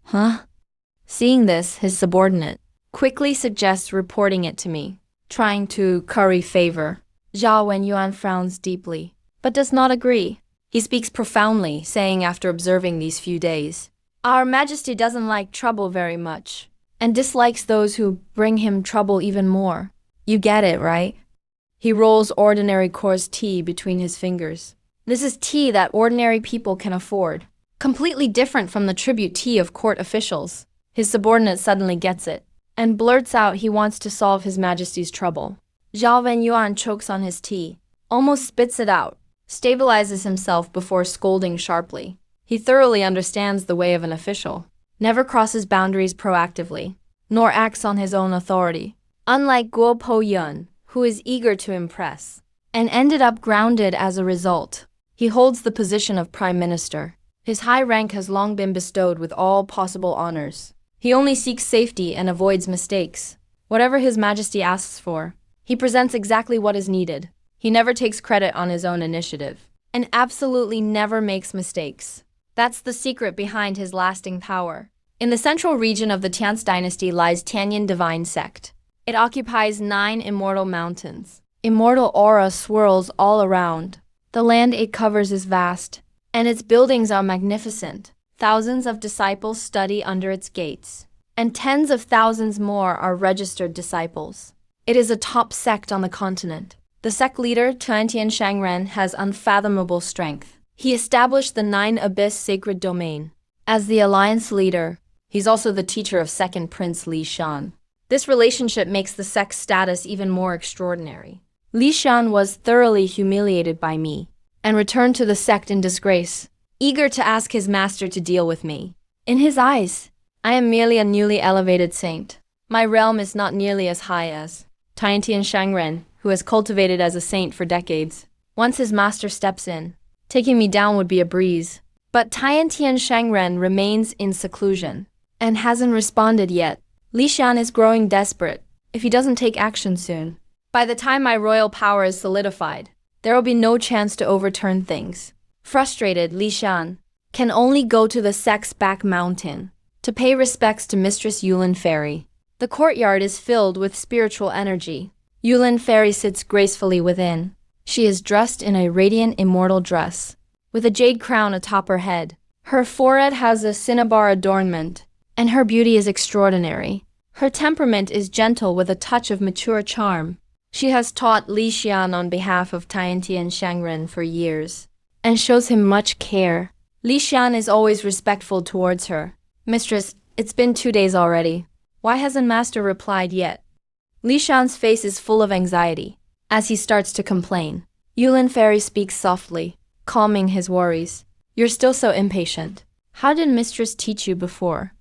huh? Seeing this, his subordinate quickly suggests reporting it to me, trying to curry favor. Xiao Wenyuan frowns deeply, but does not agree. He speaks profoundly, saying after observing these few days, "Our Majesty doesn't like trouble very much, and dislikes those who bring him trouble even more. You get it, right?" He rolls ordinary coarse tea between his fingers. This is tea that ordinary people can afford, completely different from the tribute tea of court officials. His subordinate suddenly gets it, and blurts out he wants to solve His Majesty's trouble. Xiao Wenyuan chokes on his tea, almost spits it out, stabilizes himself before scolding sharply. He thoroughly understands the way of an official, never crosses boundaries proactively, nor acts on his own authority. Unlike Guo Po Yun, who is eager to impress, and ended up grounded as a result, he holds the position of prime minister. His high rank has long been bestowed with all possible honors. He only seeks safety and avoids mistakes. Whatever His Majesty asks for, he presents exactly what is needed. He never takes credit on his own initiative, and absolutely never makes mistakes. That's the secret behind his lasting power. In the central region of the Tian's dynasty lies Tianyin Divine Sect. It occupies 9 immortal mountains. Immortal aura swirls all around. The land it covers is vast, and its buildings are magnificent. Thousands of disciples study under its gates, and tens of thousands more are registered disciples. It is a top sect on the continent. The sect leader, Tiantian Shangren, has unfathomable strength. He established the 9 Abyss Sacred Domain. As the alliance leader, he's also the teacher of second Prince Lysan. This relationship makes the sect's status even more extraordinary. Lysan was thoroughly humiliated by me, and returned to the sect in disgrace, eager to ask his master to deal with me. In his eyes, I am merely a newly elevated saint. My realm is not nearly as high as Tiantian Shangren, who has cultivated as a saint for decades. Once his master steps in, taking me down would be a breeze. But Tiantian Shangren remains in seclusion, and hasn't responded yet. Lysan is growing desperate if he doesn't take action soon. By the time my royal power is solidified, there will be no chance to overturn things. Frustrated, Lysan can only go to the sect's back mountain to pay respects to Mistress Yulin Fairy. The courtyard is filled with spiritual energy. Yulin Fairy sits gracefully within. She is dressed in a radiant immortal dress, with a jade crown atop her head. Her forehead has a cinnabar adornment, and her beauty is extraordinary. Her temperament is gentle with a touch of mature charm. She has taught Lysan on behalf of Tiantian Shangren for years, and shows him much care. Lysan is always respectful towards her. "Mistress, it's been 2 days already. Why hasn't Master replied yet?" Lysan's face is full of anxiety as he starts to complain. Yulin Fairy speaks softly, calming his worries. "You're still so impatient. How did Mistress teach you before?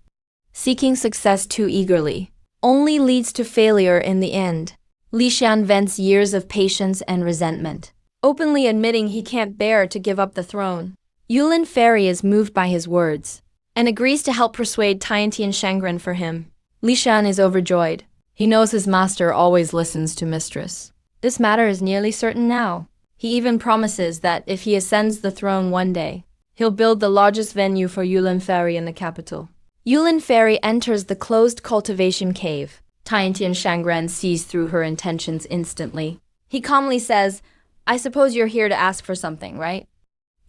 Seeking success too eagerly only leads to failure in the end." Lysan vents years of patience and resentment, openly admitting he can't bear to give up the throne. Yulin Fairy is moved by his words, and agrees to help persuade Tiantian Shangren for him. Lysan is overjoyed. He knows his master always listens to Mistress. This matter is nearly certain now. He even promises that if he ascends the throne one day, he'll build the largest venue for Yulin Fairy in the capital. Yulin Fairy enters the closed cultivation cave. Tiantian Shangren sees through her intentions instantly. He calmly says, "I suppose you're here to ask for something, right?"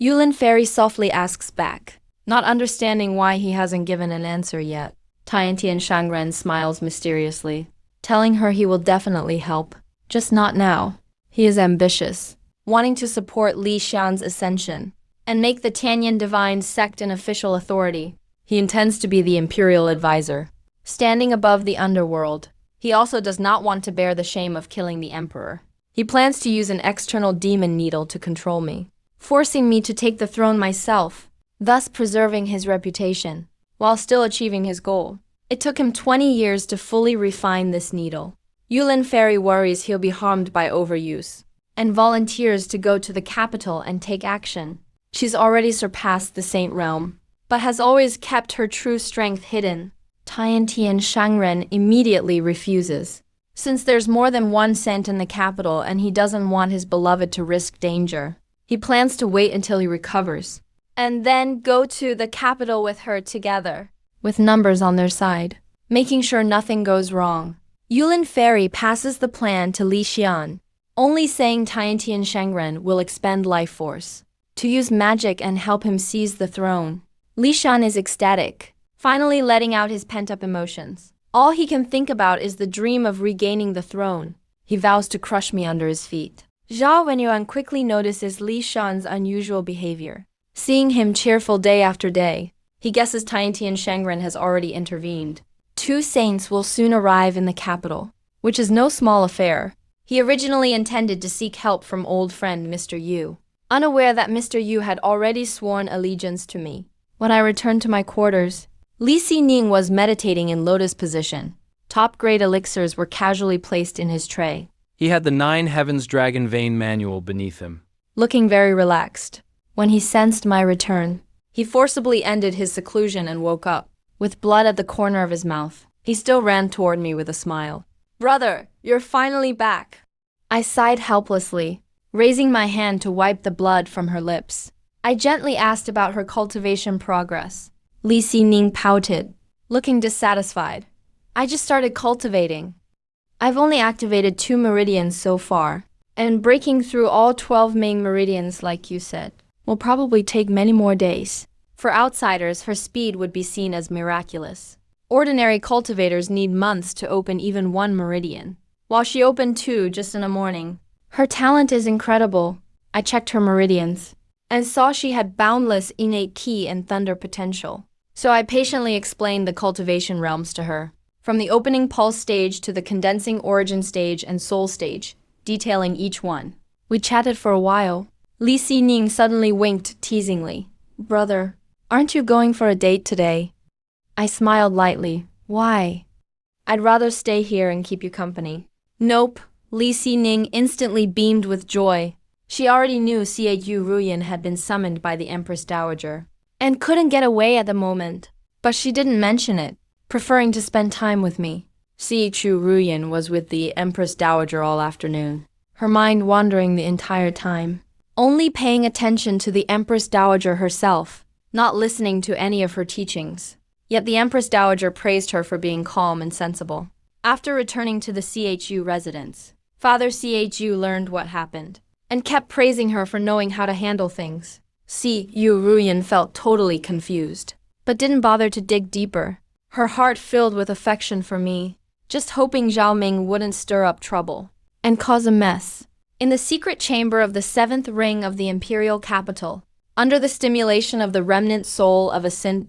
Yulin Fairy softly asks back, not understanding why he hasn't given an answer yet. Tiantian Shangren smiles mysteriously, telling her he will definitely help, just not now. He is ambitious, wanting to support Lysan's ascension and make the Tianyin Divine Sect an official authority. He intends to be the imperial advisor, standing above the underworld. He also does not want to bear the shame of killing the emperor. He plans to use an external demon needle to control me, forcing me to take the throne myself, thus preserving his reputation, while still achieving his goal. It took him 20 years to fully refine this needle. Yulin Fairy worries he'll be harmed by overuse, and volunteers to go to the capital and take action. She's already surpassed the Saint Realm, but has always kept her true strength hidden. Tiantian Shangren immediately refuses, since there's more than one saint in the capital and he doesn't want his beloved to risk danger. He plans to wait until he recovers, and then go to the capital with her together, with numbers on their side, making sure nothing goes wrong. Yulin Fairy passes the plan to Li Xian, only saying Tiantian Shangren will expend life force to use magic and help him seize the throne. Li Xian is ecstatic, finally letting out his pent-up emotions. All he can think about is the dream of regaining the throne. He vows to crush me under his feet. Zhao Wenyuan quickly notices Li Xian's unusual behavior. Seeing him cheerful day after day, he guesses Tiantian Shangren has already intervened. 2 saints will soon arrive in the capital, which is no small affair. He originally intended to seek help from old friend Mr. Yu, unaware that Mr. Yu had already sworn allegiance to me. When I returned to my quarters, Li Xining was meditating in lotus position. Top-grade elixirs were casually placed in his tray. He had the 9 Heavens Dragon Vein manual beneath him. Looking very relaxed. When he sensed my return, he forcibly ended his seclusion and woke up, with blood at the corner of his mouth. He still ran toward me with a smile. "Brother, you're finally back." I sighed helplessly, raising my hand to wipe the blood from her lips. I gently asked about her cultivation progress. Li Xining pouted, looking dissatisfied. "I just started cultivating. I've only activated 2 meridians so far, and breaking through all 12 main meridians like you said will probably take many more days." For outsiders, her speed would be seen as miraculous. Ordinary cultivators need months to open even 1 meridian, while she opened 2 just in a morning. Her talent is incredible. I checked her meridians, and saw she had boundless innate ki and thunder potential. So I patiently explained the cultivation realms to her, from the opening pulse stage to the condensing origin stage and soul stage, detailing each one. We chatted for a while. Li Xining suddenly winked teasingly. "Brother, aren't you going for a date today?" I smiled lightly. "Why?" "I'd rather stay here and keep you company." "Nope." Li Xining instantly beamed with joy. She already knew Xiao Ruyan had been summoned by the Empress Dowager, and couldn't get away at the moment. But she didn't mention it, preferring to spend time with me. Xiao Ruyan was with the Empress Dowager all afternoon, her mind wandering the entire time, only paying attention to the Empress Dowager herself, not listening to any of her teachings. Yet the Empress Dowager praised her for being calm and sensible. After returning to the CHU residence, Father CHU learned what happened, and kept praising her for knowing how to handle things. Yu Ruyan felt totally confused, but didn't bother to dig deeper, her heart filled with affection for me, just hoping Xiao Ming wouldn't stir up trouble and cause a mess. In the secret chamber of the 7th ring of the imperial capital, under the stimulation of the remnant soul of a sin,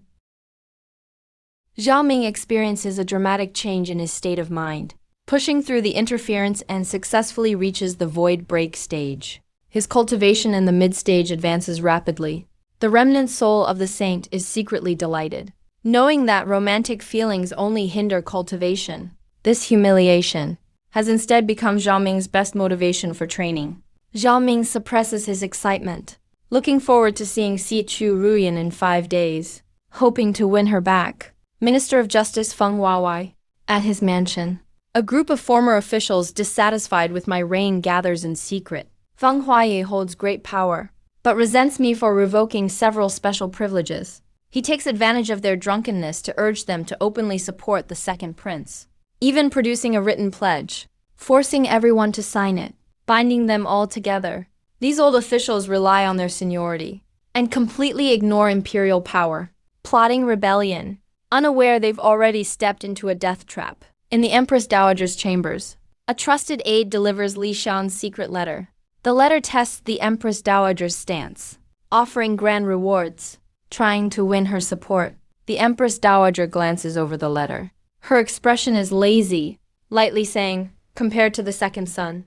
Xiao Ming experiences a dramatic change in his state of mind, pushing through the interference and successfully reaches the void break stage. His cultivation in the mid-stage advances rapidly. The remnant soul of the saint is secretly delighted, knowing that romantic feelings only hinder cultivation. This humiliation has instead become Xiao Ming's best motivation for training. Xiao Ming suppresses his excitement, looking forward to seeing Xiao Ruyan in 5 days, hoping to win her back. Minister of Justice Feng Huawei, at his mansion. A group of former officials dissatisfied with my reign gathers in secret. Feng Huawei holds great power, but resents me for revoking several special privileges. He takes advantage of their drunkenness to urge them to openly support the second prince, even producing a written pledge, forcing everyone to sign it, binding them all together. These old officials rely on their seniority and completely ignore imperial power, plotting rebellion, unaware they've already stepped into a death trap. In the Empress Dowager's chambers, a trusted aide delivers Li Xian's secret letter. The letter tests the Empress Dowager's stance, offering grand rewards, trying to win her support. The Empress Dowager glances over the letter. Her expression is lazy, lightly saying, "Compared to the second son,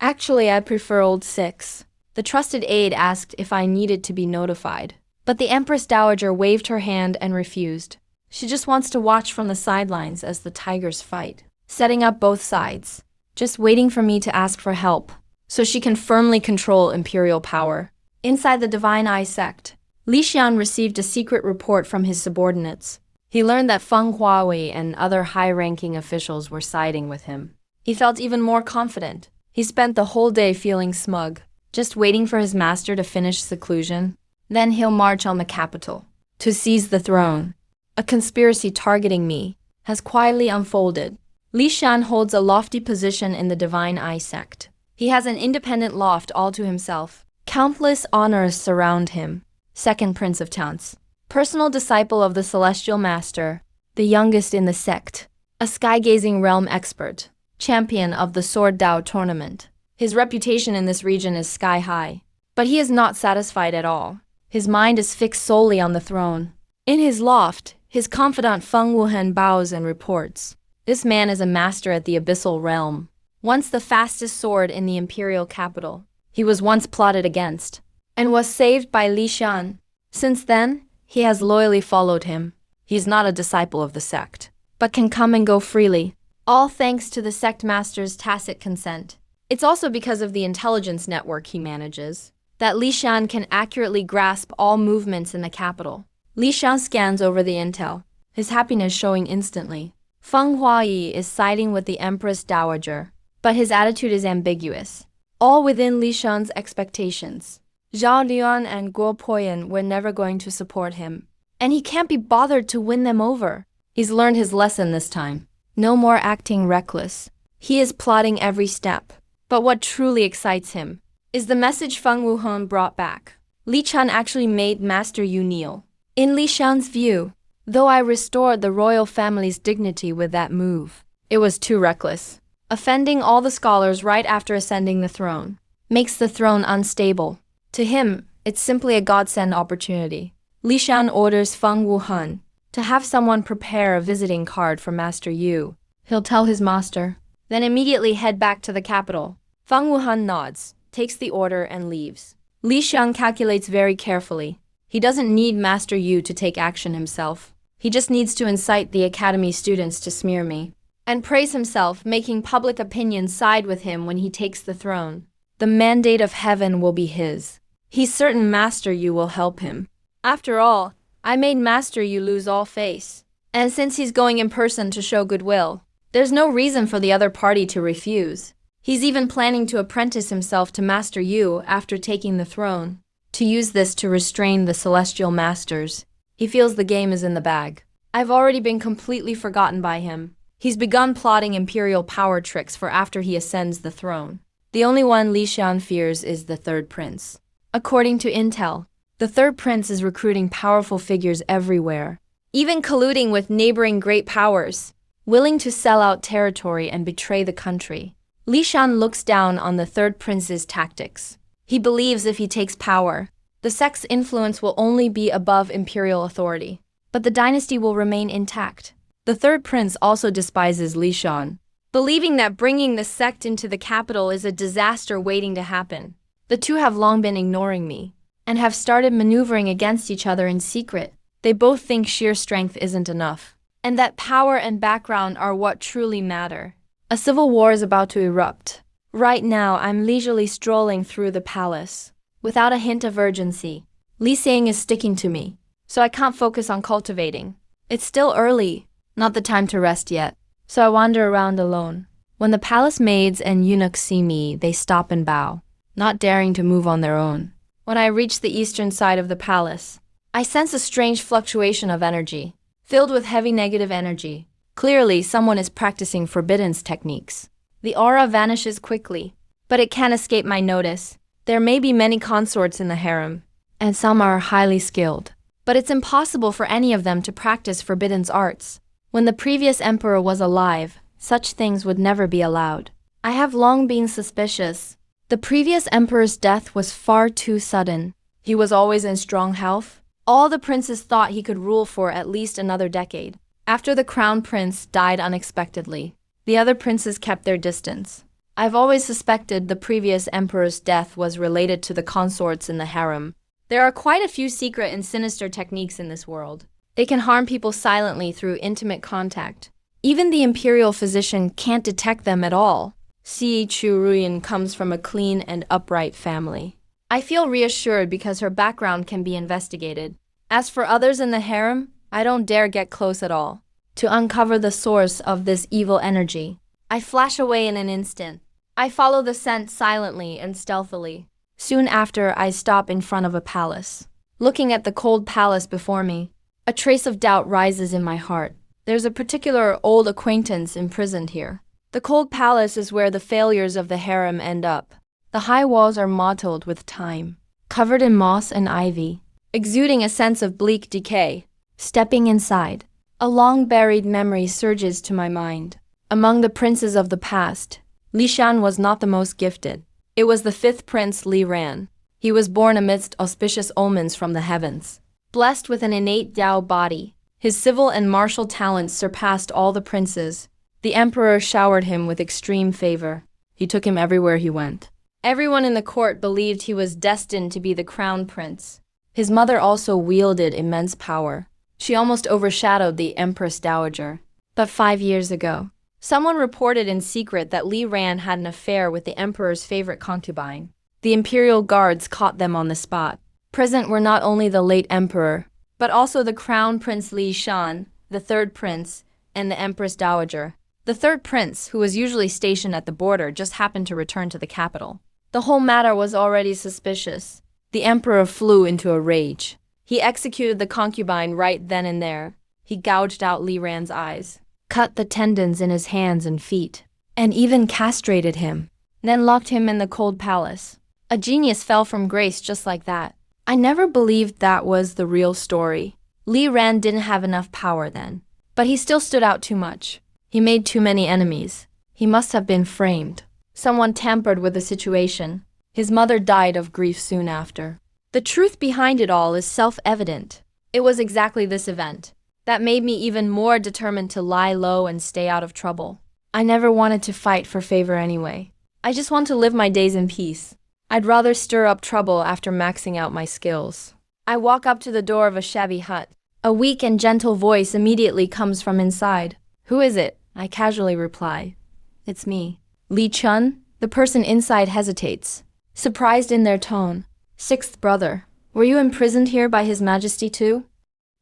Actually, I prefer old 6. The trusted aide asked if I needed to be notified. But the Empress Dowager waved her hand and refused. She just wants to watch from the sidelines as the tigers fight, setting up both sides, just waiting for me to ask for help, so she can firmly control imperial power. Inside the Divine Eye sect, Lysan received a secret report from his subordinates. He learned that Feng Huawei and other high-ranking officials were siding with him. He felt even more confident. He spent the whole day feeling smug, just waiting for his master to finish seclusion. Then he'll march on the capital to seize the throne. A conspiracy targeting me has quietly unfolded. Lysan holds a lofty position in the Divine Eye sect. He has an independent loft all to himself. Countless honors surround him. Second Prince of Towns, personal disciple of the Celestial Master, the youngest in the sect, a sky-gazing realm expert, champion of the Sword Dao tournament. His reputation in this region is sky-high. But he is not satisfied at all. His mind is fixed solely on the throne. In his loft, his confidant Feng Wuhan bows and reports. This man is a master at the Abyssal Realm, once the fastest sword in the imperial capital. He was once plotted against, and was saved by Lysan. Since then, he has loyally followed him. He is not a disciple of the sect, but can come and go freely, all thanks to the sect master's tacit consent. It's also because of the intelligence network he manages that Lysan can accurately grasp all movements in the capital. Lysan scans over the intel, his happiness showing instantly. Feng Huayi is siding with the Empress Dowager, but his attitude is ambiguous, all within Lysan's expectations. Zhao Lian and Guo Poyan were never going to support him, and he can't be bothered to win them over. He's learned his lesson this time. No more acting reckless. He is plotting every step. But what truly excites him is the message Feng Wuhan brought back. Li Chan actually made Master Yu kneel. In Li Shan's view, though I restored the royal family's dignity with that move, it was too reckless. Offending all the scholars right after ascending the throne makes the throne unstable. To him, it's simply a godsend opportunity. Li Shan orders Feng Wuhan to have someone prepare a visiting card for Master Yu. He'll tell his master, then immediately head back to the capital. Feng Wuhan nods, takes the order, and leaves. Li Shan calculates very carefully. He doesn't need Master Yu to take action himself. He just needs to incite the academy students to smear me and praise himself, making public opinion side with him when he takes the throne. The mandate of heaven will be his. He's certain Master Yu will help him. After all, I made Master Yu lose all face. And since he's going in person to show goodwill, there's no reason for the other party to refuse. He's even planning to apprentice himself to Master Yu after taking the throne, to use this to restrain the celestial masters. He feels the game is in the bag. I've already been completely forgotten by him. He's begun plotting imperial power tricks for after he ascends the throne. The only one Li Shan fears is the third prince. According to intel, the third prince is recruiting powerful figures everywhere, even colluding with neighboring great powers, willing to sell out territory and betray the country. Li Shan looks down on the third prince's tactics. He believes if he takes power, the sect's influence will only be above imperial authority, but the dynasty will remain intact. The third prince also despises Li Shan, believing that bringing the sect into the capital is a disaster waiting to happen. The two have long been ignoring me, and have started maneuvering against each other in secret. They both think sheer strength isn't enough, and that power and background are what truly matter. A civil war is about to erupt. Right now, I'm leisurely strolling through the palace, without a hint of urgency. Li Sang is sticking to me, so I can't focus on cultivating. It's still early, not the time to rest yet, so I wander around alone. When the palace maids and eunuchs see me, they stop and bow, not daring to move on their own. When I reach the eastern side of the palace, I sense a strange fluctuation of energy, filled with heavy negative energy. Clearly, someone is practicing forbiddance techniques. The aura vanishes quickly, but it can't escape my notice. There may be many consorts in the harem, and some are highly skilled, but it's impossible for any of them to practice forbidden arts. When the previous emperor was alive, such things would never be allowed. I have long been suspicious. The previous emperor's death was far too sudden. He was always in strong health. All the princes thought he could rule for at least another decade. After the crown prince died unexpectedly, the other princes kept their distance. I've always suspected the previous emperor's death was related to the consorts in the harem. There are quite a few secret and sinister techniques in this world. They can harm people silently through intimate contact. Even the imperial physician can't detect them at all. Si Churuyan comes from a clean and upright family. I feel reassured because her background can be investigated. As for others in the harem, I don't dare get close at all. To uncover the source of this evil energy, I flash away in an instant. I follow the scent silently and stealthily. Soon after, I stop in front of a palace. Looking at the cold palace before me, a trace of doubt rises in my heart. There's a particular old acquaintance imprisoned here. The cold palace is where the failures of the harem end up. The high walls are mottled with time, covered in moss and ivy, exuding a sense of bleak decay. Stepping inside, a long-buried memory surges to my mind. Among the princes of the past, Lysan was not the most gifted. It was the fifth prince Lysan. He was born amidst auspicious omens from the heavens. Blessed with an innate Tao body, his civil and martial talents surpassed all the princes. The emperor showered him with extreme favor. He took him everywhere he went. Everyone in the court believed he was destined to be the crown prince. His mother also wielded immense power. She almost overshadowed the empress dowager. But 5 years ago, someone reported in secret that Lysan had an affair with the emperor's favorite concubine. The imperial guards caught them on the spot. Present were not only the late emperor, but also the crown prince Lysan, the third prince, and the empress dowager. The third prince, who was usually stationed at the border, just happened to return to the capital. The whole matter was already suspicious. The emperor flew into a rage. He executed the concubine right then and there. He gouged out Lysan's eyes, cut the tendons in his hands and feet, and even castrated him, then locked him in the cold palace. A genius fell from grace just like that. I never believed that was the real story. Lysan didn't have enough power then, but he still stood out too much. He made too many enemies. He must have been framed. Someone tampered with the situation. His mother died of grief soon after. The truth behind it all is self-evident. It was exactly this event that made me even more determined to lie low and stay out of trouble. I never wanted to fight for favor anyway. I just want to live my days in peace. I'd rather stir up trouble after maxing out my skills. I walk up to the door of a shabby hut. A weak and gentle voice immediately comes from inside. "Who is it?" I casually reply. "It's me." "Li Chun?" The person inside hesitates, surprised in their tone. "Sixth brother. Were you imprisoned here by His Majesty too?"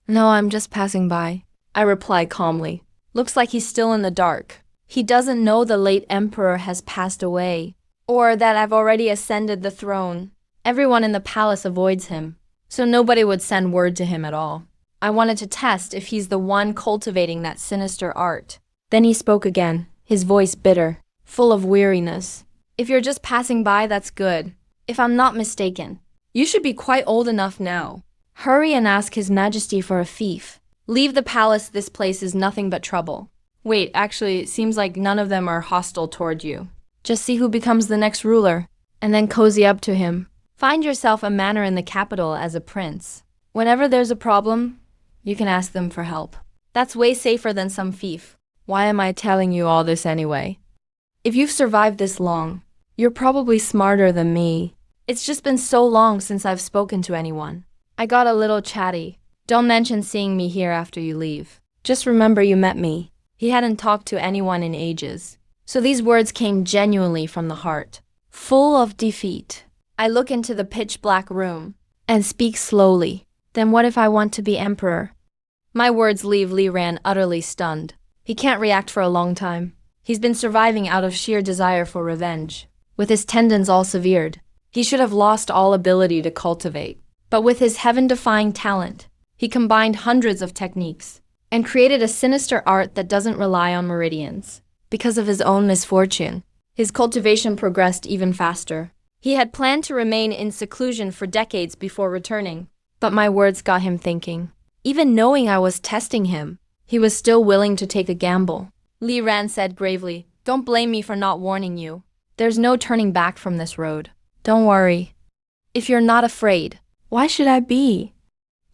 "No, I'm just passing by," I reply calmly. Looks like he's still in the dark. He doesn't know the late emperor has passed away, or that I've already ascended the throne. Everyone in the palace avoids him, so nobody would send word to him at all. I wanted to test if he's the one cultivating that sinister art. Then he spoke again, his voice bitter, full of weariness. "If you're just passing by, that's good. If I'm not mistaken, you should be quite old enough now. Hurry and ask His Majesty for a fief. Leave the palace, this place is nothing but trouble." Wait, actually, it seems like none of them are hostile toward you. Just see who becomes the next ruler, and then cozy up to him. Find yourself a manor in the capital as a prince. Whenever there's a problem, you can ask them for help. That's way safer than some fief. Why am I telling you all this anyway? If you've survived this long, you're probably smarter than me. It's just been so long since I've spoken to anyone. I got a little chatty. Don't mention seeing me here after you leave. Just remember you met me. He hadn't talked to anyone in ages. So these words came genuinely from the heart, full of defeat. I look into the pitch-black room and speak slowly. Then what if I want to be emperor? My words leave Lysan utterly stunned. He can't react for a long time. He's been surviving out of sheer desire for revenge. With his tendons all severed, he should have lost all ability to cultivate. But with his heaven-defying talent, he combined hundreds of techniques and created a sinister art that doesn't rely on meridians. Because of his own misfortune, his cultivation progressed even faster. He had planned to remain in seclusion for decades before returning, but my words got him thinking. Even knowing I was testing him, he was still willing to take a gamble. Lysan said gravely, "Don't blame me for not warning you. There's no turning back from this road. Don't worry. If you're not afraid, why should I be?"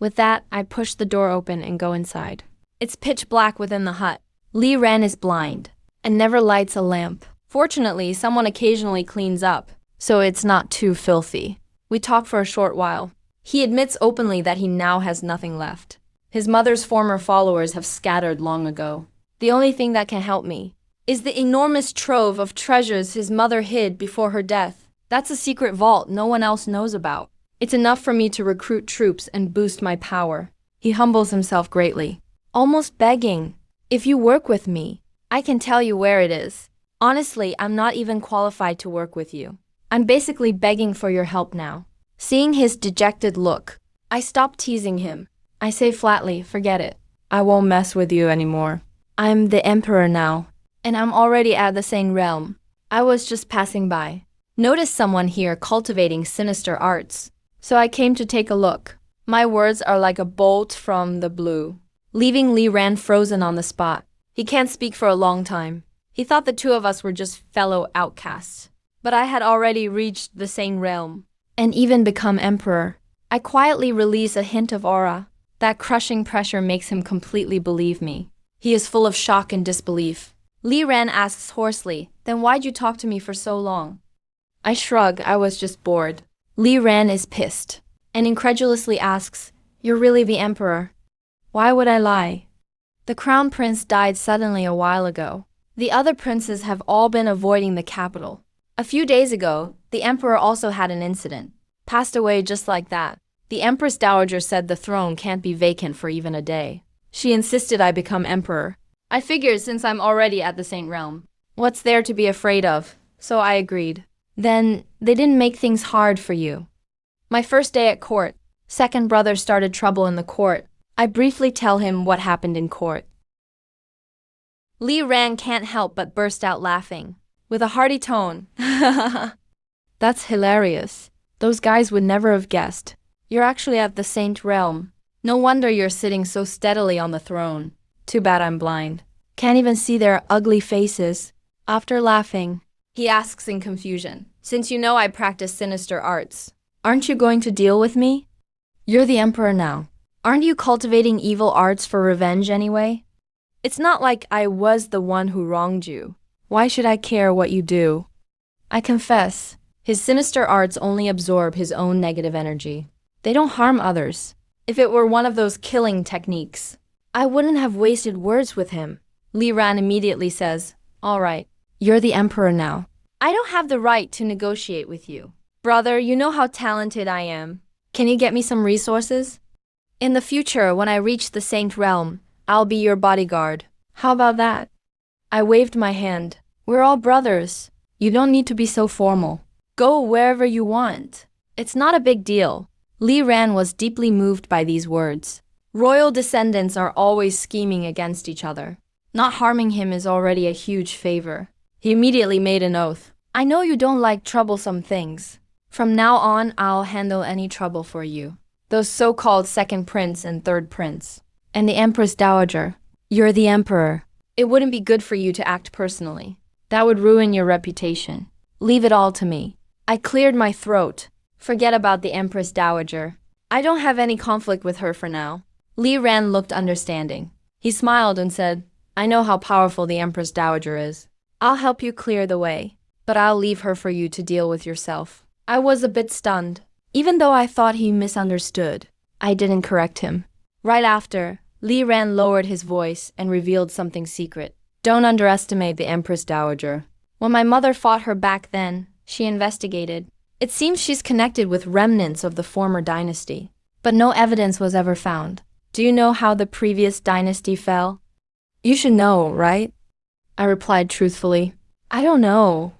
With that, I push the door open and go inside. It's pitch black within the hut. Lysan is blind and never lights a lamp. Fortunately, someone occasionally cleans up, so it's not too filthy. We talk for a short while. He admits openly that he now has nothing left. His mother's former followers have scattered long ago. The only thing that can help me is the enormous trove of treasures his mother hid before her death. That's a secret vault no one else knows about. It's enough for me to recruit troops and boost my power. He humbles himself greatly, almost begging, "If you work with me, I can tell you where it is. Honestly, I'm not even qualified to work with you. I'm basically begging for your help now." Seeing his dejected look, I stop teasing him. I say flatly, "Forget it. I won't mess with you anymore. I'm the emperor now, and I'm already at the same realm. I was just passing by. Noticed someone here cultivating sinister arts, so I came to take a look." My words are like a bolt from the blue, leaving Lysan frozen on the spot. He can't speak for a long time. He thought the two of us were just fellow outcasts. But I had already reached the same realm, and even become emperor. I quietly release a hint of aura. That crushing pressure makes him completely believe me. He is full of shock and disbelief. Lysan asks hoarsely, "Then why'd you talk to me for so long?" I shrug, I was just bored. Lysan is pissed, and incredulously asks, "You're really the emperor?" Why would I lie? The crown prince died suddenly a while ago. The other princes have all been avoiding the capital. A few days ago, the emperor also had an incident. Passed away just like that. The empress dowager said the throne can't be vacant for even a day. She insisted I become emperor. I figured since I'm already at the same realm, what's there to be afraid of? So I agreed. Then, they didn't make things hard for you. My first day at court, second brother started trouble in the court. I briefly tell him what happened in court. Lysan can't help but burst out laughing, with a hearty tone. That's hilarious. Those guys would never have guessed. You're actually at the Saint realm. No wonder you're sitting so steadily on the throne. Too bad I'm blind. Can't even see their ugly faces. After laughing, he asks in confusion, "Since you know I practice sinister arts, aren't you going to deal with me? You're the emperor now. Aren't you cultivating evil arts for revenge anyway? It's not like I was the one who wronged you. Why should I care what you do?" I confess, his sinister arts only absorb his own negative energy. They don't harm others. If it were one of those killing techniques, I wouldn't have wasted words with him. Lysan immediately says, "All right, you're the emperor now. I don't have the right to negotiate with you. Brother, you know how talented I am. Can you get me some resources? In the future, when I reach the Saint realm, I'll be your bodyguard. How about that?" I waved my hand. "We're all brothers. You don't need to be so formal. Go wherever you want. It's not a big deal." Lysan was deeply moved by these words. Royal descendants are always scheming against each other. Not harming him is already a huge favor. He immediately made an oath. "I know you don't like troublesome things. From now on, I'll handle any trouble for you. Those so-called second prince and third prince. And the empress dowager. You're the emperor. It wouldn't be good for you to act personally. That would ruin your reputation. Leave it all to me." I cleared my throat. Forget about the empress dowager. I don't have any conflict with her for now. Lysan looked understanding. He smiled and said, "I know how powerful the empress dowager is. I'll help you clear the way, but I'll leave her for you to deal with yourself." I was a bit stunned. Even though I thought he misunderstood, I didn't correct him. Right after, Lysan lowered his voice and revealed something secret. "Don't underestimate the empress dowager. When my mother fought her back then, she investigated. It seems she's connected with remnants of the former dynasty, but no evidence was ever found. Do you know how the previous dynasty fell?" "You should know, right?" I replied truthfully. "I don't know."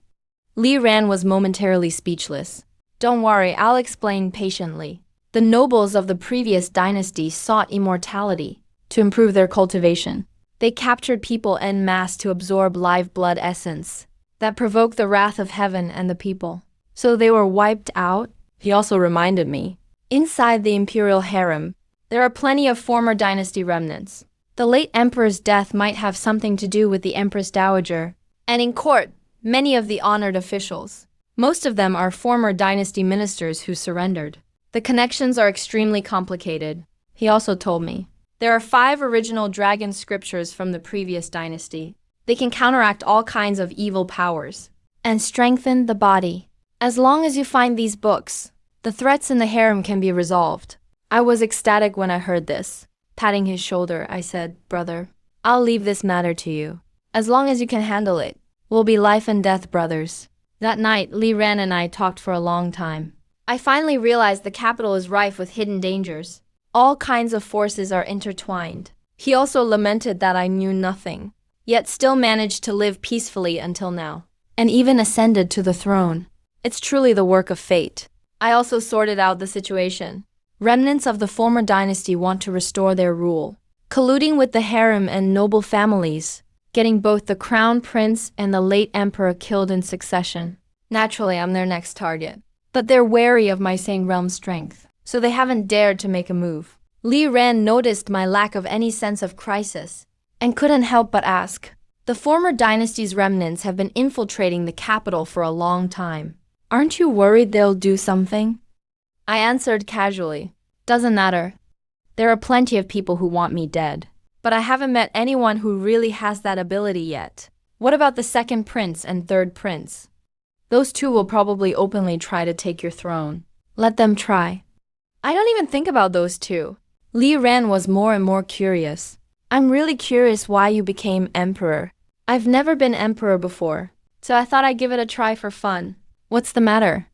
Lysan was momentarily speechless. "Don't worry, I'll explain patiently. The nobles of the previous dynasty sought immortality to improve their cultivation. They captured people en masse to absorb live blood essence that provoked the wrath of heaven and the people. So they were wiped out." He also reminded me, "Inside the imperial harem, there are plenty of former dynasty remnants. The late emperor's death might have something to do with the empress dowager. And in court, many of the honored officials. Most of them are former dynasty ministers who surrendered. The connections are extremely complicated." He also told me, "There are 5 original dragon scriptures from the previous dynasty. They can counteract all kinds of evil powers and strengthen the body. As long as you find these books, the threats in the harem can be resolved. I was ecstatic when I heard this. Patting his shoulder, I said, "Brother, I'll leave this matter to you. As long as you can handle it, we'll be life and death brothers." That night, Li Ran and I talked for a long time. I finally realized the capital is rife with hidden dangers. All kinds of forces are intertwined. He also lamented that I knew nothing, yet still managed to live peacefully until now, and even ascended to the throne. It's truly the work of fate. I also sorted out the situation. Remnants of the former dynasty want to restore their rule, colluding with the harem and noble families, getting both the crown prince and the late emperor killed in succession. Naturally, I'm their next target. But they're wary of my Sang realm strength, so they haven't dared to make a move. Li Ran noticed my lack of any sense of crisis, and couldn't help but ask. The former dynasty's remnants have been infiltrating the capital for a long time. Aren't you worried they'll do something? I answered casually. Doesn't matter. There are plenty of people who want me dead. But I haven't met anyone who really has that ability yet. What about the second prince and third prince? Those two will probably openly try to take your throne. Let them try. I don't even think about those two. Li Ran was more and more curious. I'm really curious why you became emperor. I've never been emperor before, so I thought I'd give it a try for fun. What's the matter?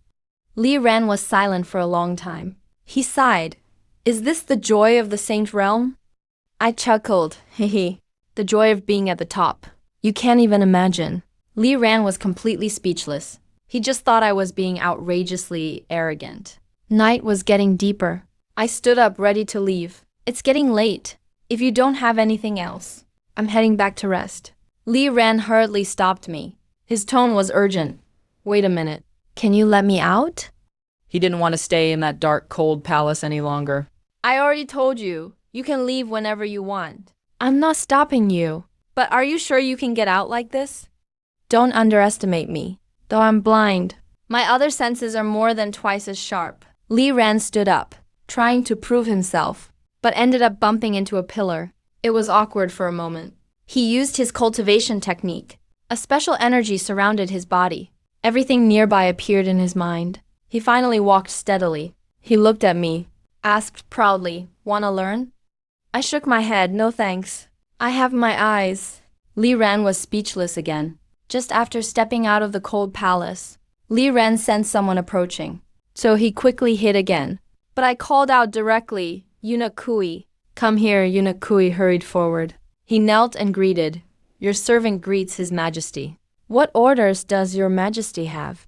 Li Ran was silent for a long time. He sighed. Is this the joy of the Saint Realm? I chuckled. Hehe. The joy of being at the top. You can't even imagine. Li Ran was completely speechless. He just thought I was being outrageously arrogant. Night was getting deeper. I stood up ready to leave. It's getting late. If you don't have anything else, I'm heading back to rest. Li Ran hurriedly stopped me. His tone was urgent. Wait a minute. Can you let me out? He didn't want to stay in that dark, cold palace any longer. I already told you. You can leave whenever you want. I'm not stopping you. But are you sure you can get out like this? Don't underestimate me, though I'm blind. My other senses are more than twice as sharp. Li Ran stood up, trying to prove himself, but ended up bumping into a pillar. It was awkward for a moment. He used his cultivation technique. A special energy surrounded his body. Everything nearby appeared in his mind. He finally walked steadily. He looked at me, asked proudly, "Wanna learn?" I shook my head, "No thanks. I have my eyes." Li Ran was speechless again. Just after stepping out of the cold palace, Li Ran sensed someone approaching, so he quickly hid again. But I called out directly, "Eunuch Kui." "Come here." Eunuch Kui hurried forward. He knelt and greeted. "Your servant greets His Majesty." "What orders does Your Majesty have?"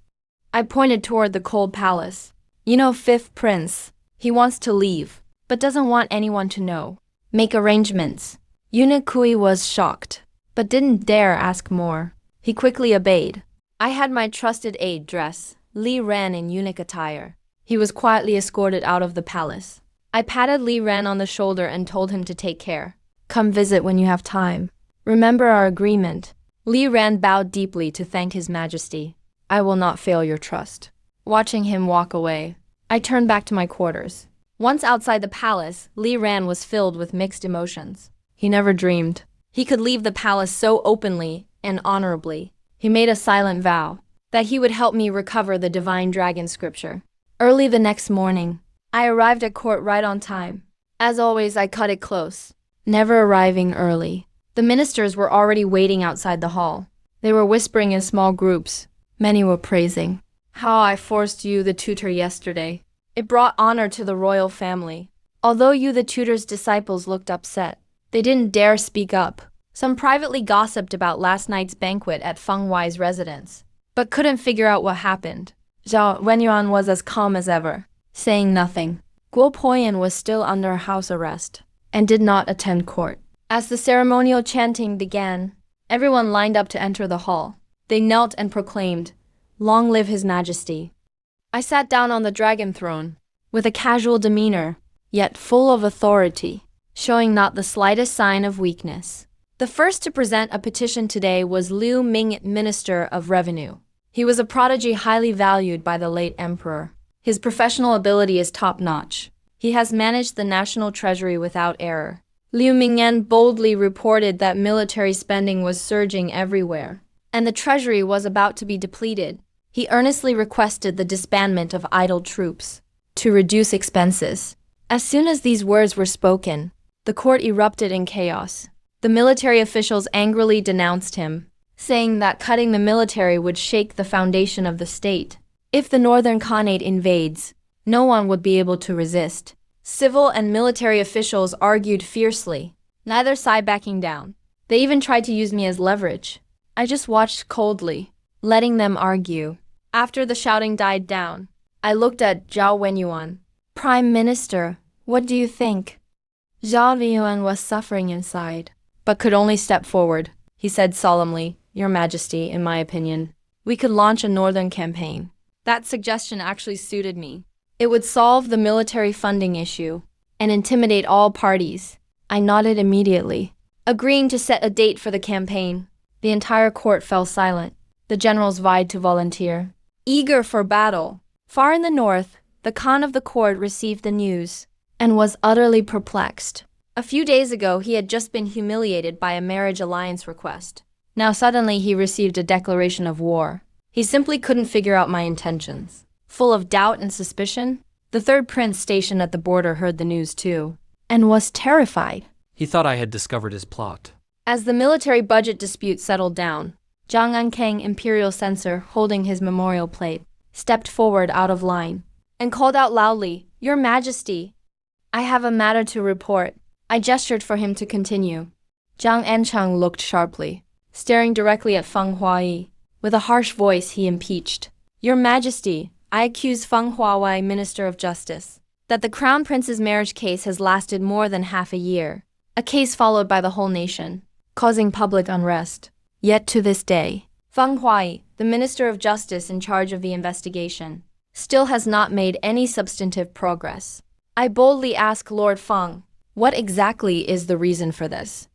I pointed toward the cold palace. "You know, fifth prince. He wants to leave, but doesn't want anyone to know. Make arrangements." Eunuch Kui was shocked, but didn't dare ask more. He quickly obeyed. I had my trusted aide dress. Li Ran in eunuch attire. He was quietly escorted out of the palace. I patted Li Ran on the shoulder and told him to take care. "Come visit when you have time. Remember our agreement." Li Ran bowed deeply to thank His Majesty. "I will not fail your trust." Watching him walk away, I turned back to my quarters. Once outside the palace, Li Ran was filled with mixed emotions. He never dreamed he could leave the palace so openly and honorably. He made a silent vow that he would help me recover the divine dragon scripture. Early the next morning, I arrived at court right on time. As always, I cut it close, never arriving early. The ministers were already waiting outside the hall. They were whispering in small groups. Many were praising. "How I forced you the tutor yesterday. It brought honor to the royal family." Although you the tutor's disciples looked upset, they didn't dare speak up. Some privately gossiped about last night's banquet at Feng Wei's residence, but couldn't figure out what happened. Xiao Wenyuan was as calm as ever, saying nothing. Guo Poyan was still under house arrest and did not attend court. As the ceremonial chanting began, everyone lined up to enter the hall. They knelt and proclaimed, "Long live His Majesty." I sat down on the dragon throne, with a casual demeanor, yet full of authority, showing not the slightest sign of weakness. The first to present a petition today was Liu Ming, Minister of Revenue. He was a prodigy highly valued by the late emperor. His professional ability is top-notch. He has managed the national treasury without error. Liu Mingyan boldly reported that military spending was surging everywhere, and the treasury was about to be depleted. He earnestly requested the disbandment of idle troops to reduce expenses. As soon as these words were spoken, the court erupted in chaos. The military officials angrily denounced him, saying that cutting the military would shake the foundation of the state. If the Northern Khanate invades, no one would be able to resist. Civil and military officials argued fiercely, neither side backing down. They even tried to use me as leverage. I just watched coldly, letting them argue. After the shouting died down, I looked at Zhao Wenyuan. Prime Minister, what do you think? Zhao Wenyuan was suffering inside, but could only step forward. He said solemnly, Your Majesty, in my opinion, we could launch a northern campaign. That suggestion actually suited me. It would solve the military funding issue and intimidate all parties. I nodded immediately, agreeing to set a date for the campaign. The entire court fell silent. The generals vied to volunteer, eager for battle. Far in the north, the Khan of the court received the news and was utterly perplexed. A few days ago, he had just been humiliated by a marriage alliance request. Now suddenly he received a declaration of war. He simply couldn't figure out my intentions. Full of doubt and suspicion, the third prince stationed at the border heard the news too, and was terrified. He thought I had discovered his plot. As the military budget dispute settled down, Zhang Ankang, imperial censor holding his memorial plate, stepped forward out of line and called out loudly, Your Majesty, I have a matter to report. I gestured for him to continue. Zhang Anchang looked sharply, staring directly at Feng Huayi. With a harsh voice, he impeached. Your Majesty, I accuse Feng Huawei, Minister of Justice, that the Crown Prince's marriage case has lasted more than half a year, a case followed by the whole nation, causing public unrest. Yet to this day, Feng Huai, the Minister of Justice in charge of the investigation, still has not made any substantive progress. I boldly ask Lord Feng, what exactly is the reason for this?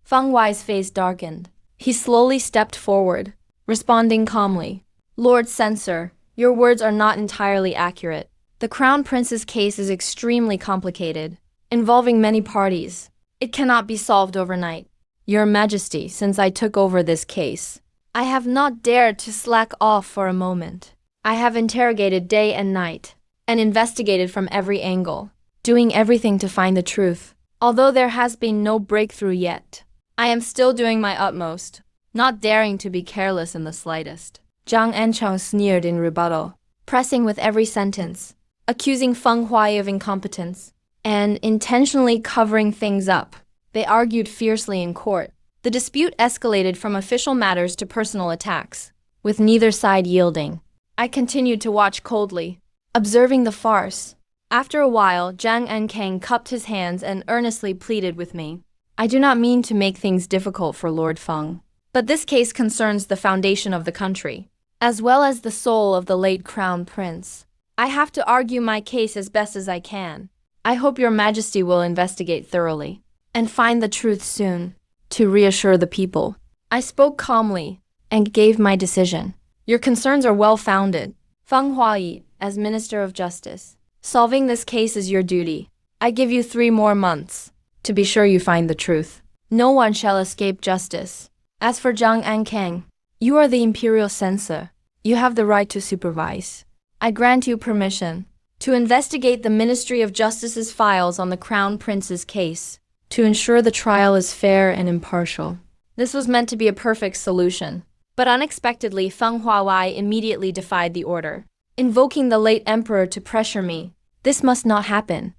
Feng Huai's face darkened. He slowly stepped forward, responding calmly. Lord Censor, your words are not entirely accurate. The Crown Prince's case is extremely complicated, involving many parties. It cannot be solved overnight. Your Majesty, since I took over this case, I have not dared to slack off for a moment. I have interrogated day and night, and investigated from every angle, doing everything to find the truth. Although there has been no breakthrough yet, I am still doing my utmost, not daring to be careless in the slightest. Zhang Anchang sneered in rebuttal, pressing with every sentence, accusing Feng Huai of incompetence, and intentionally covering things up. They argued fiercely in court. The dispute escalated from official matters to personal attacks, with neither side yielding. I continued to watch coldly, observing the farce. After a while, Zhang Ankang cupped his hands and earnestly pleaded with me. I do not mean to make things difficult for Lord Feng, but this case concerns the foundation of the country, as well as the soul of the late Crown Prince. I have to argue my case as best as I can. I hope Your Majesty will investigate thoroughly and find the truth soon, to reassure the people. I spoke calmly and gave my decision. Your concerns are well-founded. Feng Huai, as Minister of Justice, solving this case is your duty. I give you 3 more months to be sure you find the truth. No one shall escape justice. As for Zhang Ankang, you are the imperial censor. You have the right to supervise. I grant you permission to investigate the Ministry of Justice's files on the Crown Prince's case, to ensure the trial is fair and impartial. This was meant to be a perfect solution, but unexpectedly Feng Huai immediately defied the order, invoking the late emperor to pressure me. This must not happen.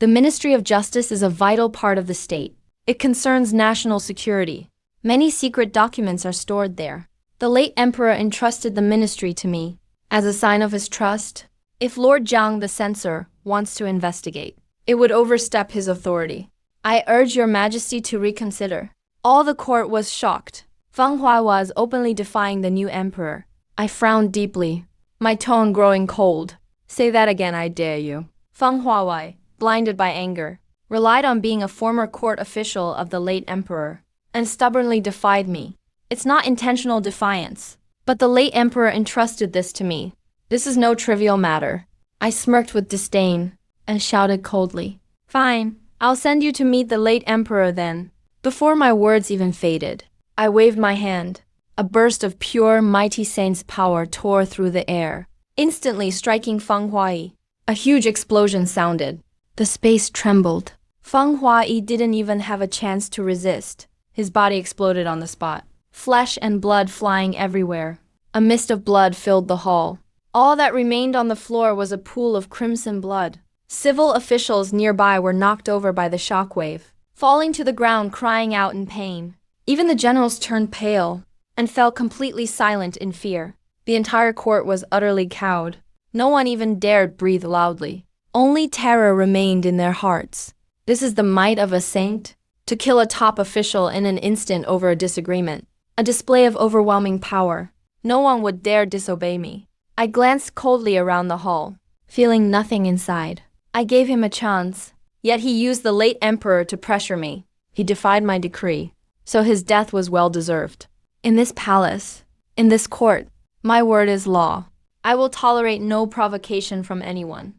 The Ministry of Justice is a vital part of the state. It concerns national security. Many secret documents are stored there. The late emperor entrusted the ministry to me. As a sign of his trust, if Lord Zhang the censor wants to investigate, it would overstep his authority. I urge Your Majesty to reconsider. All the court was shocked. Feng Huai was openly defying the new emperor. I frowned deeply, my tone growing cold. Say that again, I dare you. Feng Huai, blinded by anger, relied on being a former court official of the late emperor, and stubbornly defied me. It's not intentional defiance, but the late emperor entrusted this to me. This is no trivial matter. I smirked with disdain and shouted coldly, Fine, I'll send you to meet the late emperor then. Before my words even faded, I waved my hand. A burst of pure, mighty saint's power tore through the air, instantly striking Feng Huayi. A huge explosion sounded. The space trembled. Feng Huayi didn't even have a chance to resist. His body exploded on the spot. Flesh and blood flying everywhere. A mist of blood filled the hall. All that remained on the floor was a pool of crimson blood. Civil officials nearby were knocked over by the shockwave, falling to the ground crying out in pain. Even the generals turned pale and fell completely silent in fear. The entire court was utterly cowed. No one even dared breathe loudly. Only terror remained in their hearts. This is the might of a saint? To kill a top official in an instant over a disagreement. A display of overwhelming power. No one would dare disobey me. I glanced coldly around the hall, feeling nothing inside. I gave him a chance, yet he used the late emperor to pressure me. He defied my decree, so his death was well deserved. In this palace, in this court, my word is law. I will tolerate no provocation from anyone.